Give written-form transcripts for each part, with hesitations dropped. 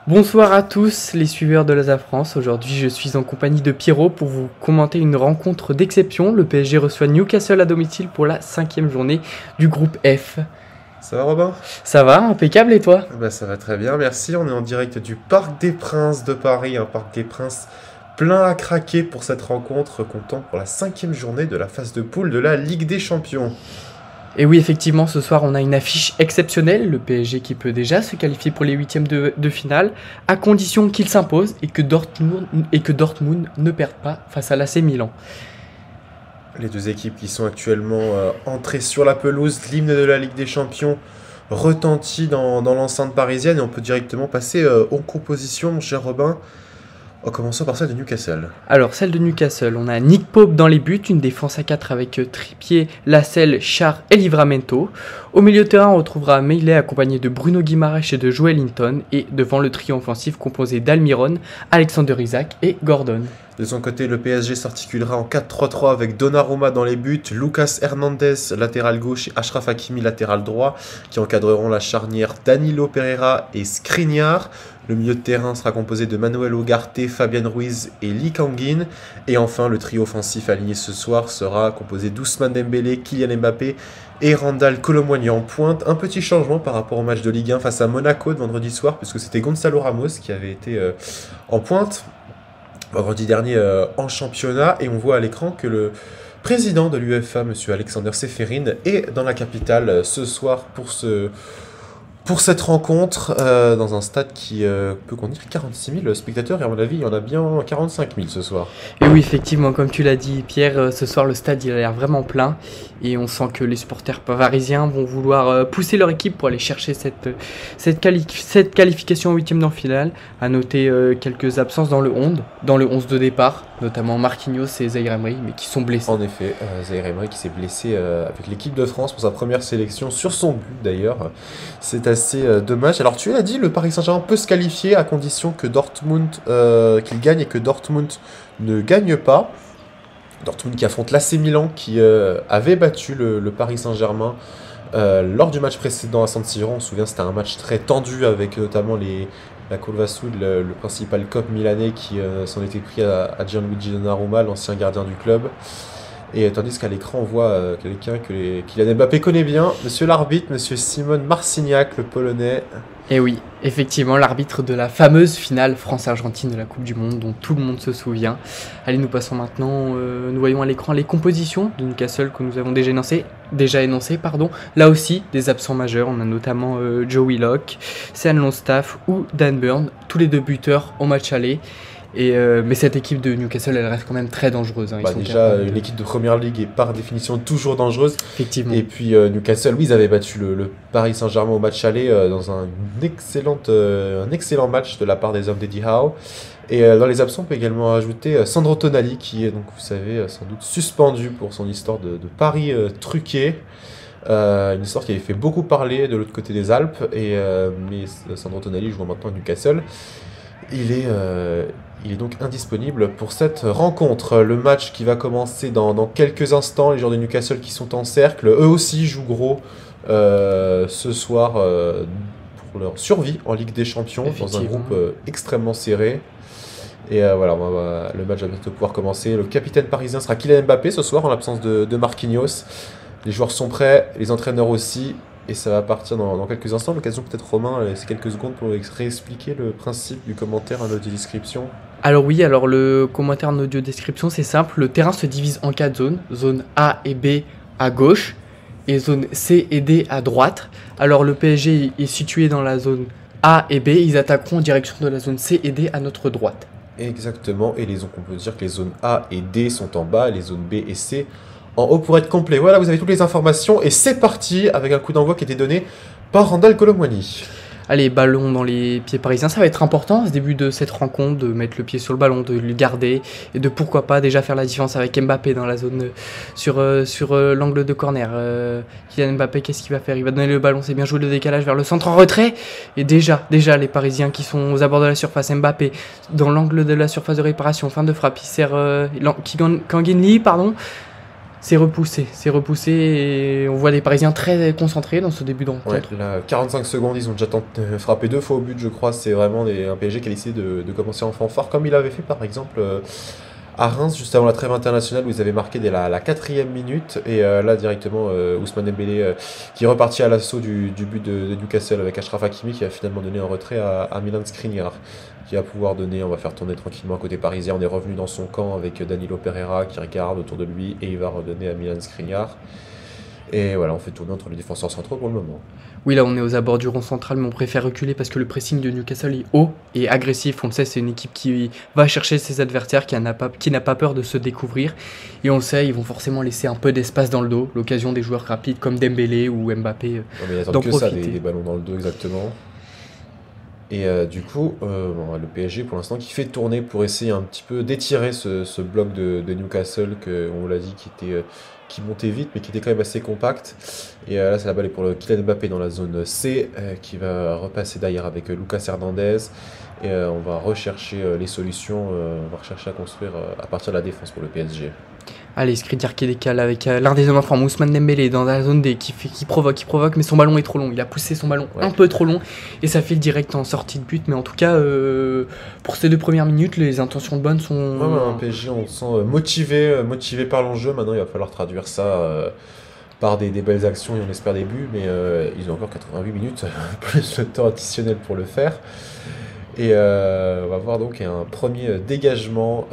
Bonsoir à tous les suiveurs de l'ASA France. Aujourd'hui, je suis en compagnie de Pierrot pour vous commenter une rencontre d'exception. Le PSG reçoit Newcastle à domicile pour la 5e journée du groupe F. Ça va Robin? Ça va, impeccable, et toi? Ça va très bien, merci. On est en direct du Parc des Princes de Paris, un Parc des Princes plein à craquer pour cette rencontre, comptant pour la 5e journée de la phase de poule de la Ligue des Champions. Et oui, effectivement, ce soir, on a une affiche exceptionnelle. Le PSG qui peut déjà se qualifier pour les huitièmes de finale, à condition qu'il s'impose et que Dortmund ne perde pas face à l'AC Milan. Les deux équipes qui sont actuellement entrées sur la pelouse, l'hymne de la Ligue des Champions retentit dans l'enceinte parisienne et on peut directement passer aux compositions, mon cher Robin. En commençant par celle de Newcastle. Alors, celle de Newcastle, on a Nick Pope dans les buts, une défense à 4 avec Trippier, Lascelles, Schär et Livramento. Au milieu de terrain, on retrouvera Meillet accompagné de Bruno Guimaraes et de Joel Linton. Et devant le trio offensif composé d'Almiron, Alexander Isak et Gordon. De son côté, le PSG s'articulera en 4-3-3 avec Donnarumma dans les buts, Lucas Hernandez latéral gauche et Achraf Hakimi latéral droit qui encadreront la charnière Danilo Pereira et Skriniar. Le milieu de terrain sera composé de Manuel Ugarte, Fabian Ruiz et Lee Kang-in. Et enfin, le trio offensif aligné ce soir sera composé d'Ousmane Dembélé, Kylian Mbappé et Randal Kolo Muani en pointe. Un petit changement par rapport au match de Ligue 1 face à Monaco de vendredi soir, puisque c'était Gonzalo Ramos qui avait été en pointe vendredi dernier en championnat. Et on voit à l'écran que le président de l'UEFA, M. Alexander Seferin, est dans la capitale ce soir pour cette rencontre, dans un stade qui peut contenir 46 000 spectateurs, et à mon avis, il y en a bien 45 000 ce soir. Et oui, effectivement, comme tu l'as dit, Pierre, ce soir, le stade il a l'air vraiment plein, et on sent que les supporters parisiens vont vouloir pousser leur équipe pour aller chercher cette qualification en huitième de finale. À noter quelques absences dans le 11 de départ, notamment Marquinhos et Zaïre Emery, mais qui sont blessés. En effet, Zaïre Emery qui s'est blessé avec l'équipe de France pour sa première sélection, sur son but d'ailleurs. C'est assez dommage. Alors tu l'as dit, le Paris Saint-Germain peut se qualifier à condition que Dortmund qu'il gagne et que Dortmund ne gagne pas. Dortmund qui affronte l'AC Milan qui avait battu le Paris Saint-Germain lors du match précédent à San Siro. On se souvient, c'était un match très tendu avec notamment la Curva Sud, le principal cop milanais qui s'en était pris à Gianluigi Donnarumma, l'ancien gardien du club. Et tandis qu'à l'écran, on voit quelqu'un que Kylian Mbappé connaît bien, monsieur l'arbitre, monsieur Simon Marciniak, le Polonais. Et oui, effectivement, l'arbitre de la fameuse finale France-Argentine de la Coupe du Monde, dont tout le monde se souvient. Allez, nous passons maintenant, nous voyons à l'écran les compositions de Newcastle que nous avons déjà énoncées. Là aussi, des absents majeurs, on a notamment Joe Willock, Sean Longstaff ou Dan Burn, tous les deux buteurs au match aller. Mais cette équipe de Newcastle, elle reste quand même très dangereuse. Une équipe de première ligue est par définition toujours dangereuse. Effectivement. Et puis Newcastle, oui, ils avaient battu le Paris Saint-Germain au match aller dans un excellent match de la part des hommes d'Eddie Howe. Et dans les absents, on peut également ajouter Sandro Tonali, qui est donc, vous savez, sans doute suspendu pour son histoire de paris truqué. Une histoire qui avait fait beaucoup parler de l'autre côté des Alpes. Mais Sandro Tonali joue maintenant à Newcastle. Il est donc indisponible pour cette rencontre. Le match qui va commencer dans quelques instants. Les joueurs de Newcastle qui sont en cercle, eux aussi jouent gros ce soir pour leur survie en Ligue des Champions, dans un groupe extrêmement serré. Et voilà, le match va bientôt pouvoir commencer. Le capitaine parisien sera Kylian Mbappé ce soir en l'absence de Marquinhos. Les joueurs sont prêts, les entraîneurs aussi. Et ça va partir dans quelques instants. L'occasion peut-être, Romain, c'est quelques secondes pour réexpliquer le principe du commentaire en audio description. Alors oui, le commentaire en audio description, c'est simple. Le terrain se divise en 4 zones. Zone A et B à gauche et zone C et D à droite. Alors le PSG est situé dans la zone A et B. Ils attaqueront en direction de la zone C et D à notre droite. Exactement. Et on peut dire que les zones A et D sont en bas, les zones B et C en haut pour être complet. Voilà, vous avez toutes les informations et c'est parti avec un coup d'envoi qui a été donné par Randal Kolo Muani. Allez, ballon dans les pieds parisiens, ça va être important à ce début de cette rencontre, de mettre le pied sur le ballon, de le garder et de pourquoi pas déjà faire la différence avec Mbappé dans la zone sur l'angle de corner. Kylian Mbappé, qu'est-ce qu'il va faire? Il va donner le ballon, c'est bien joué, le décalage vers le centre en retrait. Et déjà les Parisiens qui sont aux abords de la surface, Mbappé dans l'angle de la surface de réparation, fin de frappe, il sert Kang-in Lee, C'est repoussé et on voit les Parisiens très concentrés dans ce début de rencontre. Ouais, là, 45 secondes, ils ont déjà frappé 2 fois au but, je crois. C'est vraiment un PSG qui a décidé de commencer en fanfare, comme il avait fait par exemple à Reims, juste avant la trêve internationale, où ils avaient marqué dès la 4e minute. Et là, directement, Ousmane Dembélé qui est reparti à l'assaut du but de Newcastle avec Achraf Hakimi, qui a finalement donné un retrait à Milan Skriniar, qui va pouvoir donner, on va faire tourner tranquillement à côté parisien. On est revenu dans son camp avec Danilo Pereira qui regarde autour de lui et il va redonner à Milan Skriniar. Et voilà, on fait tourner entre les défenseurs centraux pour le moment. Oui, là on est aux abords du rond central, mais on préfère reculer parce que le pressing de Newcastle est haut et agressif. On le sait, c'est une équipe qui va chercher ses adversaires, qui n'a pas peur de se découvrir. Et on le sait, ils vont forcément laisser un peu d'espace dans le dos, l'occasion des joueurs rapides comme Dembélé ou Mbappé non, mais ils attendent que ça, des ballons dans le dos exactement. Et du coup, le PSG pour l'instant qui fait tourner pour essayer un petit peu d'étirer ce bloc de Newcastle, on l'a dit, qui montait vite mais qui était quand même assez compact. Et là, c'est la balle est pour le Kylian Mbappé dans la zone C, qui va repasser derrière avec Lucas Hernandez. Et on va rechercher les solutions, on va rechercher à construire à partir de la défense pour le PSG. Allez, Skriniar qui décale avec l'un des hommes en forme, Ousmane Dembélé dans la zone D qui provoque, mais son ballon est trop long. Il a poussé son ballon un peu trop long et ça file direct en sortie de but. Mais en tout cas, pour ces 2 premières minutes, les intentions de bonne sont. Ouais, un PSG, on se sent motivé par l'enjeu. Maintenant, il va falloir traduire ça par des belles actions et on espère des buts. Mais ils ont encore 88 minutes, plus le temps additionnel pour le faire. Et on va voir donc un premier dégagement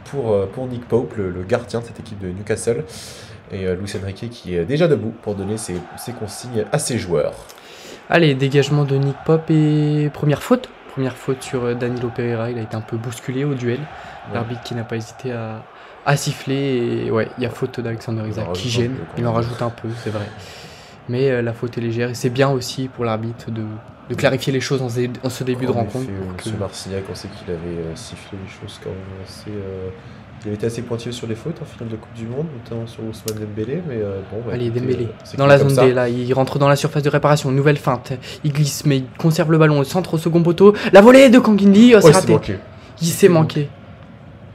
pour Nick Pope, le gardien de cette équipe de Newcastle. Et Luis Enrique qui est déjà debout pour donner ses consignes à ses joueurs. Allez, dégagement de Nick Pope et première faute sur Danilo Pereira. Il a été un peu bousculé au duel. L'arbitre qui n'a pas hésité à siffler. Et ouais, il y a faute d'Alexander Isak qui gêne. Il en rajoute un peu, c'est vrai. Mais la faute est légère et c'est bien aussi pour l'arbitre de clarifier les choses en ce début de rencontre. Monsieur Marcignac, on sait qu'il avait sifflé les choses quand même assez. Il avait été assez pointilleux sur les fautes en finale de Coupe du Monde, notamment sur Ousmane Dembélé. Mais bon, allez, Dembélé, dans la zone D, là, il rentre dans la surface de réparation. Nouvelle feinte. Il glisse, mais il conserve le ballon au centre, au second poteau. La volée de Kanguinli, c'est raté. Il s'est manqué.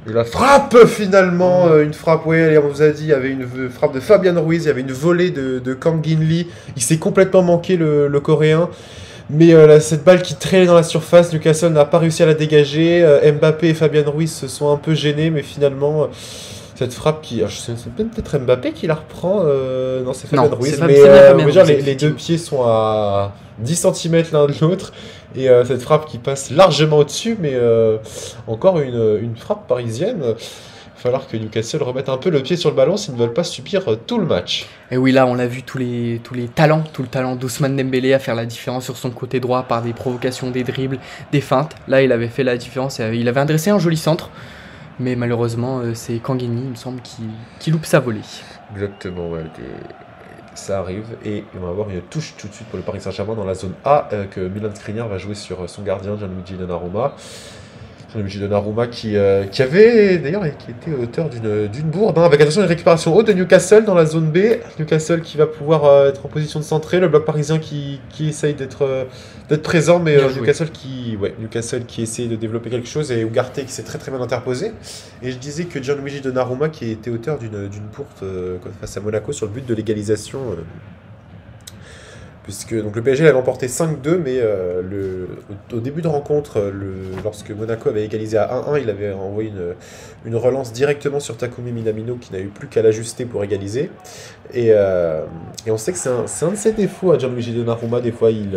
Et la frappe finalement, une frappe, on vous a dit, il y avait une frappe de Fabian Ruiz, il y avait une volée de Kanguinli. Il s'est complètement manqué le Coréen. Mais cette balle qui traînait dans la surface, Newcastle n'a pas réussi à la dégager. Mbappé et Fabian Ruiz se sont un peu gênés, mais finalement, cette frappe qui... c'est peut-être Mbappé qui la reprend. Non, c'est Fabian Ruiz. Mais les 2 pieds sont à 10 cm l'un de l'autre. Et cette frappe qui passe largement au-dessus, mais encore une frappe parisienne. Il va falloir que Newcastle remette un peu le pied sur le ballon s'ils ne veulent pas subir tout le match. Et oui, là on a vu tout le talent d'Ousmane Dembélé à faire la différence sur son côté droit par des provocations, des dribbles, des feintes. Là il avait fait la différence, il avait adressé un joli centre, mais malheureusement c'est Kanguinli, il me semble, qui loupe sa volée. Exactement, ouais, ça arrive. Et on va avoir une touche tout de suite pour le Paris Saint-Germain dans la zone A que Milan Skriniar va jouer sur son gardien Gianluigi Donnarumma. Gianluigi Donnarumma qui avait d'ailleurs qui était auteur d'une bourde, avec attention une récupération haute de Newcastle dans la zone B. Newcastle qui va pouvoir être en position de centrer, le bloc parisien qui essaye d'être présent, mais Newcastle qui essaye de développer quelque chose, et Ugarte qui s'est très très bien interposé. Et je disais que Gianluigi Donnarumma qui était auteur d'une bourde face à Monaco sur le but de l'égalisation. Puisque donc, le PSG l'avait emporté 5-2, mais au début de rencontre, lorsque Monaco avait égalisé à 1-1, il avait envoyé une relance directement sur Takumi Minamino qui n'a eu plus qu'à l'ajuster pour égaliser. Et on sait que c'est un de ses défauts à Gianluigi Donnarumma. Des fois, il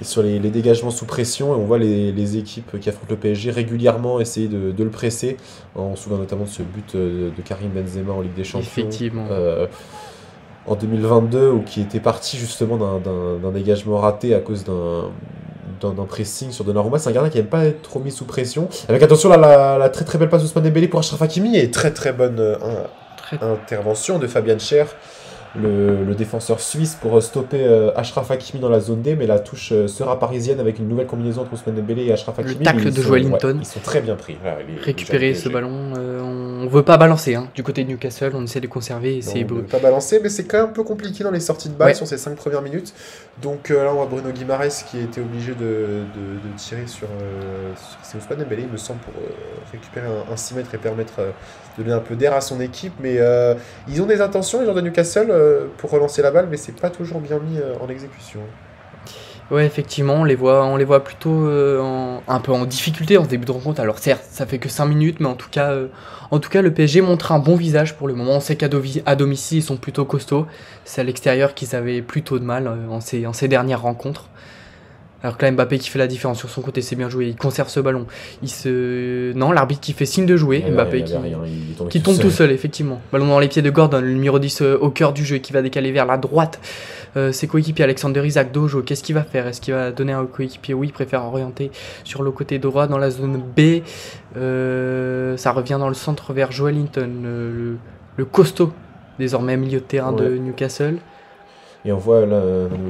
sur les dégagements sous pression, et on voit les équipes qui affrontent le PSG régulièrement essayer de le presser. On se souvient notamment de ce but de Karim Benzema en Ligue des Champions. Effectivement. En 2022, ou qui était parti justement d'un dégagement raté à cause d'un pressing sur Donnarumma. C'est un gardien qui n'aime pas être trop mis sous pression. Avec attention là, la très très belle passe d'Ousmane Dembélé pour Achraf Hakimi, et très très bonne intervention de Fabian Schär, le défenseur suisse, pour stopper Achraf Hakimi dans la zone D, mais la touche sera parisienne avec une nouvelle combinaison entre Ousmane Dembélé et Achraf Hakimi. Le tacle de Joelinton. Ils sont très bien pris. Récupérer ce ballon, on veut pas balancer hein. Du côté de Newcastle, on essaie de conserver. Et on ne veut pas balancer, mais c'est quand même un peu compliqué dans les sorties de balle sur ces 5 premières minutes. Donc là, on voit Bruno Guimaraes qui a été obligé de tirer sur Ousmane Dembélé, il me semble, pour récupérer un 6 mètres et permettre de donner un peu d'air à son équipe. Mais ils ont des intentions, les joueurs de Newcastle, pour relancer la balle, mais c'est pas toujours bien mis en exécution. Ouais, effectivement, on les voit plutôt un peu en difficulté en ce début de rencontre. Alors certes, ça fait que 5 minutes, mais en tout cas, le PSG montre un bon visage pour le moment. On sait qu'à domicile, ils sont plutôt costauds. C'est à l'extérieur qu'ils avaient plutôt de mal en ces dernières rencontres. Alors que là, Mbappé qui fait la différence sur son côté, c'est bien joué, il conserve ce ballon. Non, l'arbitre qui fait signe de jouer, Mbappé qui tombe tout seul, effectivement. Ballon dans les pieds de Gordon, le numéro 10 au cœur du jeu, qui va décaler vers la droite. Ses coéquipiers, Alexander Isak, Dojo, qu'est-ce qu'il va faire? Est-ce qu'il va donner un coéquipier? Oui, il préfère orienter sur le côté droit dans la zone B. Ça revient dans le centre vers Joelinton, le costaud, désormais milieu de terrain de Newcastle. Et on voit là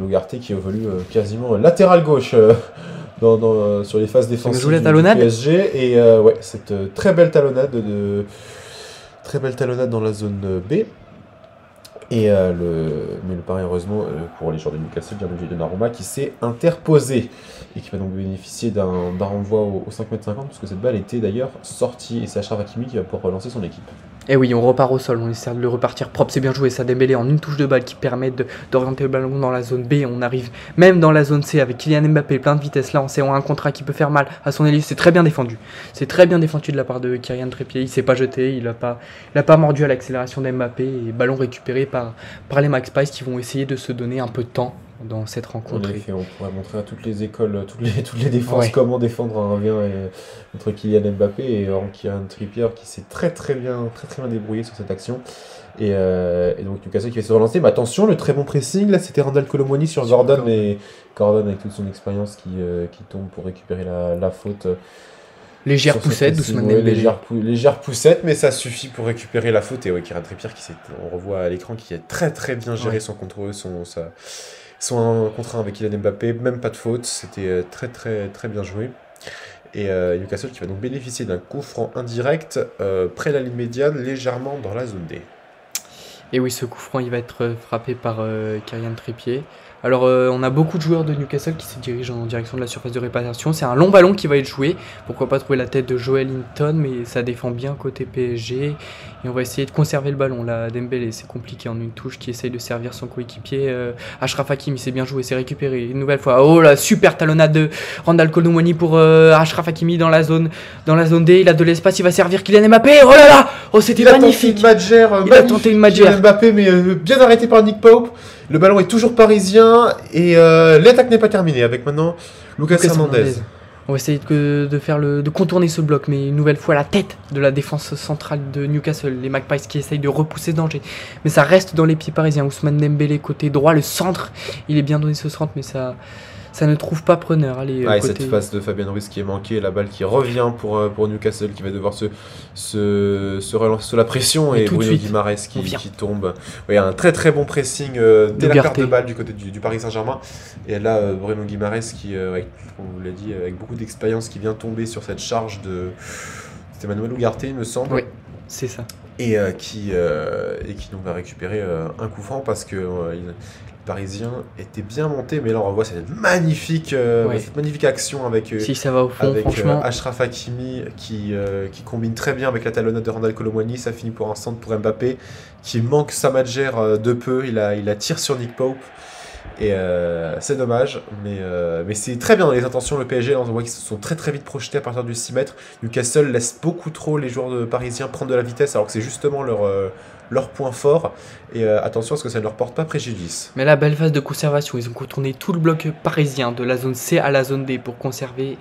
Ugarte qui évolue quasiment latéral gauche sur les phases défensives du PSG. Et cette très belle talonnade dans la zone B. Mais le pari, heureusement, pour les joueurs de Newcastle, bien de Donnarumma qui s'est interposé et qui va donc bénéficier d'un renvoi au 5,50 m, puisque cette balle était d'ailleurs sortie, et c'est Achraf Hakimi qui va pouvoir relancer son équipe. Et oui, on repart au sol, on essaie de le repartir propre, c'est bien joué, ça Dembélé en une touche de balle qui permet d'orienter le ballon dans la zone B. On arrive même dans la zone C avec Kylian Mbappé, plein de vitesse. Là, on sait, on a un contrat qui peut faire mal à son ailier, c'est très bien défendu. C'est très bien défendu de la part de Kylian Trippier, il s'est pas jeté, il a pas mordu à l'accélération d'Mbappé, et ballon récupéré par les Max Pies qui vont essayer de se donner un peu de temps dans cette rencontre. En effet, on pourrait montrer à toutes les écoles, toutes les défenses comment défendre un 1v1 entre Kylian Mbappé et Kylian Trippier qui s'est très bien débrouillé sur cette action. Et donc Newcastle qui va se relancer. Mais attention, le très bon pressing, là c'était Randal Kolo Muani sur Gordon, mais Gordon avec toute son expérience qui tombe pour récupérer la faute. Légère poussette d'Ousmane Dembélé. Légère poussette, mais ça suffit pour récupérer la faute. Et Kylian Trippier on revoit à l'écran qui a très bien géré son contrôle, son 1 contre 1 avec Kylian Mbappé, même pas de faute, c'était très bien joué. Et Newcastle qui va donc bénéficier d'un coup franc indirect près de la ligne médiane, légèrement dans la zone D. Et oui, ce coup franc, il va être frappé par Kylian Trippier. Alors, on a beaucoup de joueurs de Newcastle qui se dirigent en direction de la surface de réparation. C'est un long ballon qui va être joué. Pourquoi pas trouver la tête de Joelinton, mais ça défend bien côté PSG. Et on va essayer de conserver le ballon. Là, Dembélé, c'est compliqué en une touche qui essaye de servir son coéquipier. Achraf Hakimi, c'est bien joué, c'est récupéré. Une nouvelle fois. Oh la super talonnade de Randal Kolo Muani pour Achraf Hakimi dans la zone D. Il a de l'espace, il va servir Kylian Mbappé. Oh là là! Oh, c'était magnifique! Il a tenté une Madjer. Mbappé, mais bien arrêté par Nick Pope. Le ballon est toujours parisien et l'attaque n'est pas terminée avec maintenant Lucas Hernandez. On va essayer de contourner ce bloc, mais une nouvelle fois la tête de la défense centrale de Newcastle. Les Magpies qui essayent de repousser ce danger. Mais ça reste dans les pieds parisiens. Ousmane Dembélé côté droit, le centre. Il est bien donné ce centre, mais ça ne trouve pas preneur. Allez, côté... Cette passe de Fabien Ruiz qui est manquée, la balle qui revient pour Newcastle qui va devoir se relancer sous la pression et Bruno Guimaraes qui tombe. Il y a un très bon pressing dès la perte de balle du côté du Paris Saint-Germain. Et là, Bruno Guimaraes qui, on vous l'a dit, avec beaucoup d'expérience, qui vient tomber sur cette charge de... C'était Manuel Ugarte, il me semble. Oui, c'est ça. Et qui donc va récupérer un coup franc parce que... Parisien était bien monté, mais là on revoit cette magnifique action avec, si ça va au fond, Achraf Hakimi qui combine très bien avec la talonnade de Randal Kolo Muani. Ça finit pour un centre pour Mbappé qui manque sa Madjer de peu. Il tire sur Nick Pope et c'est dommage, mais c'est très bien dans les intentions. Le PSG, on voit qu'ils se sont très vite projetés à partir du 6 mètres. Newcastle laisse beaucoup trop les joueurs parisiens prendre de la vitesse alors que c'est justement leur point fort. Et attention à ce que ça ne leur porte pas préjudice. Mais la belle phase de conservation, ils ont contourné tout le bloc parisien de la zone C à la zone D pour conserver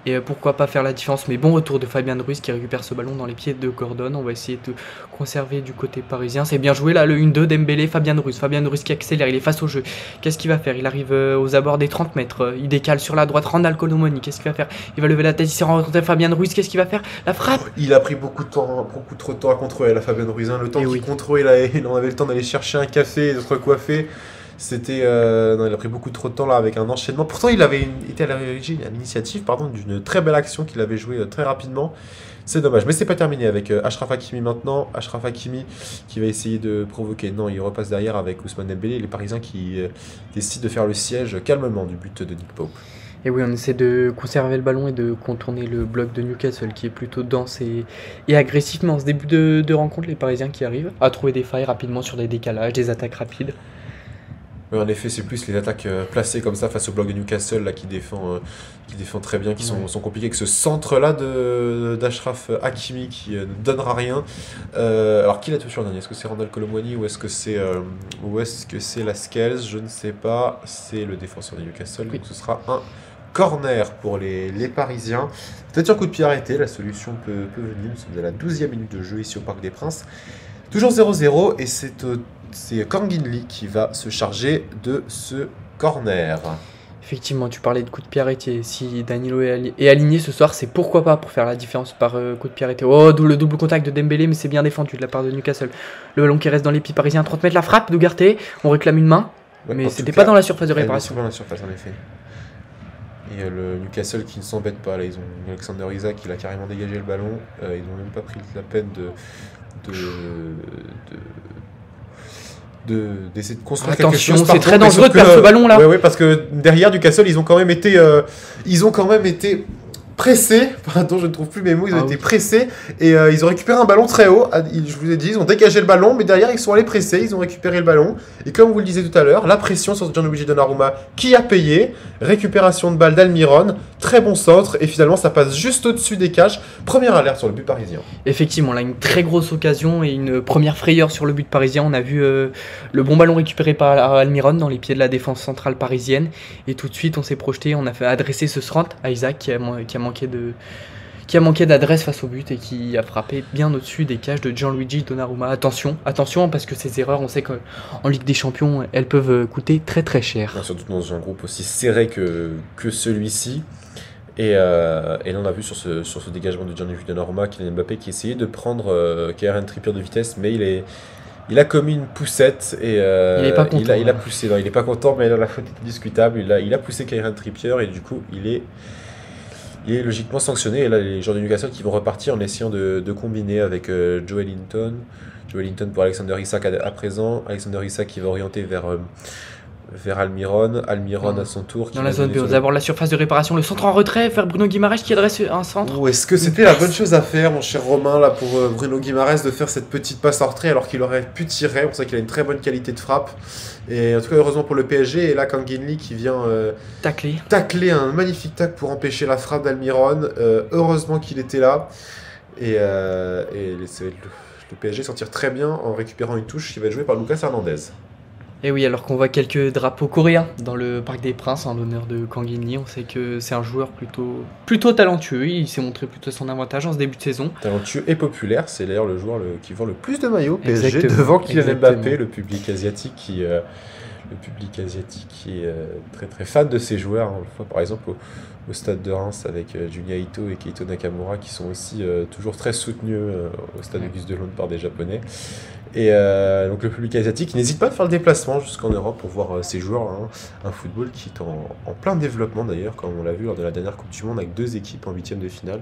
et pourquoi pas faire la différence. Mais bon retour de Fabien Ruiz qui récupère ce ballon dans les pieds de Gordon. On va essayer de conserver du côté parisien. C'est bien joué là, le 1-2 Dembélé, Fabien Ruiz qui accélère, il est face au jeu. Qu'est-ce qu'il va faire? Il arrive aux abords des 30 mètres, il décale sur la droite, Randal Kolo Muani, qu'est-ce qu'il va faire? Il va lever la tête, il s'est rencontré Fabien Ruiz, qu'est-ce qu'il va faire? La frappe! Il a pris beaucoup trop de temps à contrôler la Fabien Ruiz. Le temps qu'il contrôle, il en avait le temps d'aller chercher un café et de se recoiffer. Non, il a pris beaucoup trop de temps là avec un enchaînement. Pourtant, il avait été à l'initiative d'une très belle action qu'il avait jouée très rapidement. C'est dommage, mais c'est pas terminé avec Achraf Hakimi maintenant. Achraf Hakimi qui va essayer de provoquer. Non, il repasse derrière avec Ousmane Dembélé. Les Parisiens qui décident de faire le siège calmement du but de Nick Pope. Et oui, on essaie de conserver le ballon et de contourner le bloc de Newcastle qui est plutôt dense et agressif. Mais en ce début de rencontre, les Parisiens qui arrivent à trouver des failles rapidement sur des décalages, des attaques rapides. Oui, en effet, c'est plus les attaques placées comme ça face au bloc de Newcastle là, qui défend très bien, qui sont compliquées, que ce centre-là d'Achraf Hakimi qui ne donnera rien. Alors, qui l'a touché en dernier? Est-ce que c'est Randal Colomwani ou est-ce que c'est Lascelles? Je ne sais pas. C'est le défenseur de Newcastle, donc ce sera un corner pour les Parisiens. Peut-être un coup de pied arrêté, la solution peut venir. Nous sommes à la 12e minute de jeu ici au Parc des Princes. Toujours 0-0 et c'est Kang In Lee qui va se charger de ce corner. Effectivement, tu parlais de coup de pied arrêté. Si Danilo est aligné ce soir, c'est pourquoi pas pour faire la différence par coup de pied arrêté. Oh, le double contact de Dembélé, mais c'est bien défendu de la part de Newcastle. Le ballon qui reste dans les pieds parisiens à 30 mètres, la frappe d'Ougarté. On réclame une main, mais c'était pas dans la surface de réparation. Pas dans la surface en effet. Et le Newcastle qui ne s'embête pas, là, ils ont Alexander Isak qui a carrément dégagé le ballon. Ils n'ont même pas pris la peine d'essayer de construire quelque chose. Attention, c'est très dangereux de perdre ce ballon là. Oui, parce que derrière Newcastle, ils ont quand même été pressés. Pardon, je ne trouve plus mes mots. Ils ont été pressés et ils ont récupéré un ballon très haut. Je vous ai dit, ils ont dégagé le ballon, mais derrière ils sont allés presser. Ils ont récupéré le ballon et comme vous le disiez tout à l'heure, la pression sur Gianluigi Donnarumma qui a payé. Récupération de balle d'Almiron, très bon centre et finalement ça passe juste au-dessus des cages. Première alerte sur le but parisien. Effectivement, là une très grosse occasion et une première frayeur sur le but parisien. On a vu le bon ballon récupéré par Almiron dans les pieds de la défense centrale parisienne et tout de suite on s'est projeté, on a fait adresser ce Srant à Isaac qui a manqué d'adresse face au but et qui a frappé bien au-dessus des cages de Gianluigi Donnarumma. Attention parce que ces erreurs, on sait qu'en Ligue des Champions, elles peuvent coûter très très cher. Surtout dans un groupe aussi serré que celui-ci. Et là, on a vu sur ce dégagement de Gianluigi Donnarumma, Kylian Mbappé qui essayait de prendre Kieran Trippier de vitesse, mais il a commis une poussette et il est pas content, il a poussé. Non, il n'est pas content, mais la faute est discutable. Il a poussé Kieran Trippier et du coup, il est logiquement sanctionné. Et là, les joueurs de Newcastle qui vont repartir en essayant de combiner avec Joe Linton. Joe Linton pour Alexander Isak à présent. Alexander Isak qui va orienter vers Almiron. Almiron à son tour. Dans la zone B, d'abord la surface de réparation, le centre en retrait vers Bruno Guimaraes qui adresse un centre. Ou est-ce que c'était la bonne chose à faire, mon cher Romain, là, pour Bruno Guimaraes, de faire cette petite passe en retrait alors qu'il aurait pu tirer? On sait qu'il a une très bonne qualité de frappe. Et en tout cas, heureusement pour le PSG, et là, Kang In Lee qui vient tacler un magnifique tacle pour empêcher la frappe d'Almiron. Heureusement qu'il était là. Et le PSG sortir très bien en récupérant une touche qui va être jouée par Lucas Hernandez. Et oui, alors qu'on voit quelques drapeaux coréens dans le Parc des Princes en l'honneur de Kang In Lee, on sait que c'est un joueur plutôt talentueux. Il s'est montré plutôt son avantage en ce début de saison. Talentueux et populaire, c'est d'ailleurs le joueur qui vend le plus de maillots PSG devant Kylian Mbappé, le public asiatique qui est très très fan de ces joueurs. On le voit par exemple au stade de Reims avec Junya Ito et Keito Nakamura qui sont aussi toujours très soutenus au stade Auguste Delon par des Japonais. Et donc le public asiatique n'hésite pas à faire le déplacement jusqu'en Europe pour voir ces joueurs. Un football qui est en plein développement d'ailleurs, comme on l'a vu lors de la dernière Coupe du Monde avec 2 équipes en 8e de finale.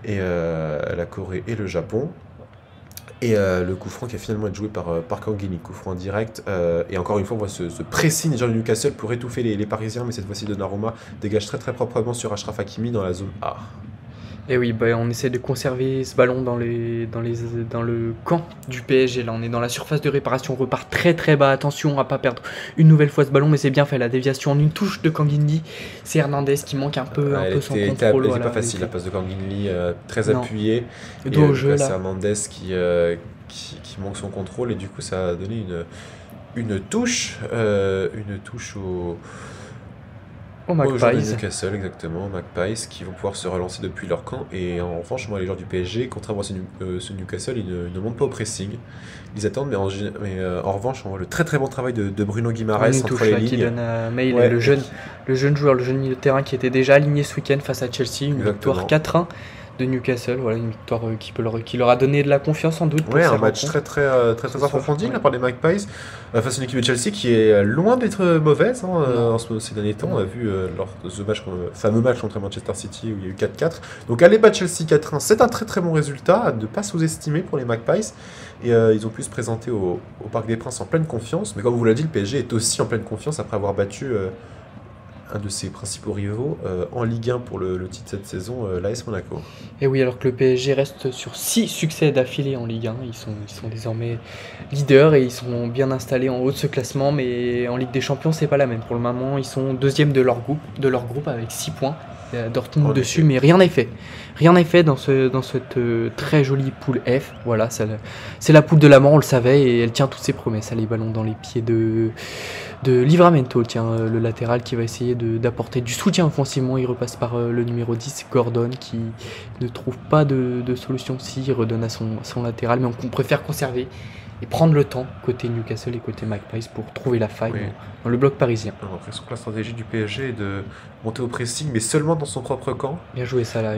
Et la Corée et le Japon. Et le coup franc qui a finalement été joué par Kang In Lee, coup franc direct. Et encore une fois, on voit ce pressing des gens de Newcastle pour étouffer les Parisiens, mais cette fois-ci Donnarumma dégage très très proprement sur Achraf Hakimi dans la zone A. Et oui, on essaie de conserver ce ballon dans le camp du PSG. Là, on est dans la surface de réparation, on repart très très bas. Attention à pas perdre une nouvelle fois ce ballon, mais c'est bien fait. La déviation en une touche de Kang In Lee. C'est Hernandez qui manque un peu son contrôle. C'est pas facile la passe de Kang In Lee, très appuyée. Et dos au jeu, là. C'est Hernandez qui manque son contrôle et du coup ça a donné une touche au joueurs de Newcastle, exactement, Magpies, qui vont pouvoir se relancer depuis leur camp. Et en revanche, les joueurs du PSG, contrairement à ce Newcastle, ils ne montent pas au pressing. Ils attendent, mais en revanche, on voit le très très bon travail de Bruno Guimaraes entre les lignes. Qui donne à Mail, le jeune joueur, le jeune milieu de terrain qui était déjà aligné ce week-end face à Chelsea, une victoire 4-1 de Newcastle. Voilà, une victoire qui leur a donné de la confiance sans doute pour Ouais, ces un match rencontres. très Ce soir, approfondi de ouais. la part des Magpies face à une équipe de Chelsea qui est loin d'être mauvaise Non. ces derniers temps. On Non. a vu lors de ce fameux match contre Manchester City où il y a eu 4-4. Donc aller battre Chelsea 4-1, c'est un très bon résultat à ne pas sous-estimer pour les Magpies. Et ils ont pu se présenter au Parc des Princes en pleine confiance. Mais comme vous l'avez dit, le PSG est aussi en pleine confiance après avoir battu un de ses principaux rivaux en Ligue 1 pour le titre cette saison, l'AS Monaco. Et oui, alors que le PSG reste sur 6 succès d'affilée en Ligue 1, ils sont désormais leaders et ils sont bien installés en haut de ce classement, mais en Ligue des Champions, c'est pas la même. Pour le moment, ils sont deuxième de leur groupe avec 6 points. Il y a Dortmund En dessus, effet. mais rien n'est fait. Rien n'est fait dans cette très jolie poule F. Voilà, c'est la poule de la mort, on le savait, et elle tient toutes ses promesses. Elle a les ballons dans les pieds de Livramento, tiens, le latéral qui va essayer d'apporter du soutien offensivement. Il repasse par le numéro 10, Gordon, qui ne trouve pas de solution. Si, il redonne à son latéral, mais on préfère conserver et prendre le temps côté Newcastle et côté Magpies pour trouver la faille Oui. dans le bloc parisien. J'ai l'impression que la stratégie du PSG est de monter au pressing, mais seulement dans son propre camp. Bien joué ça là.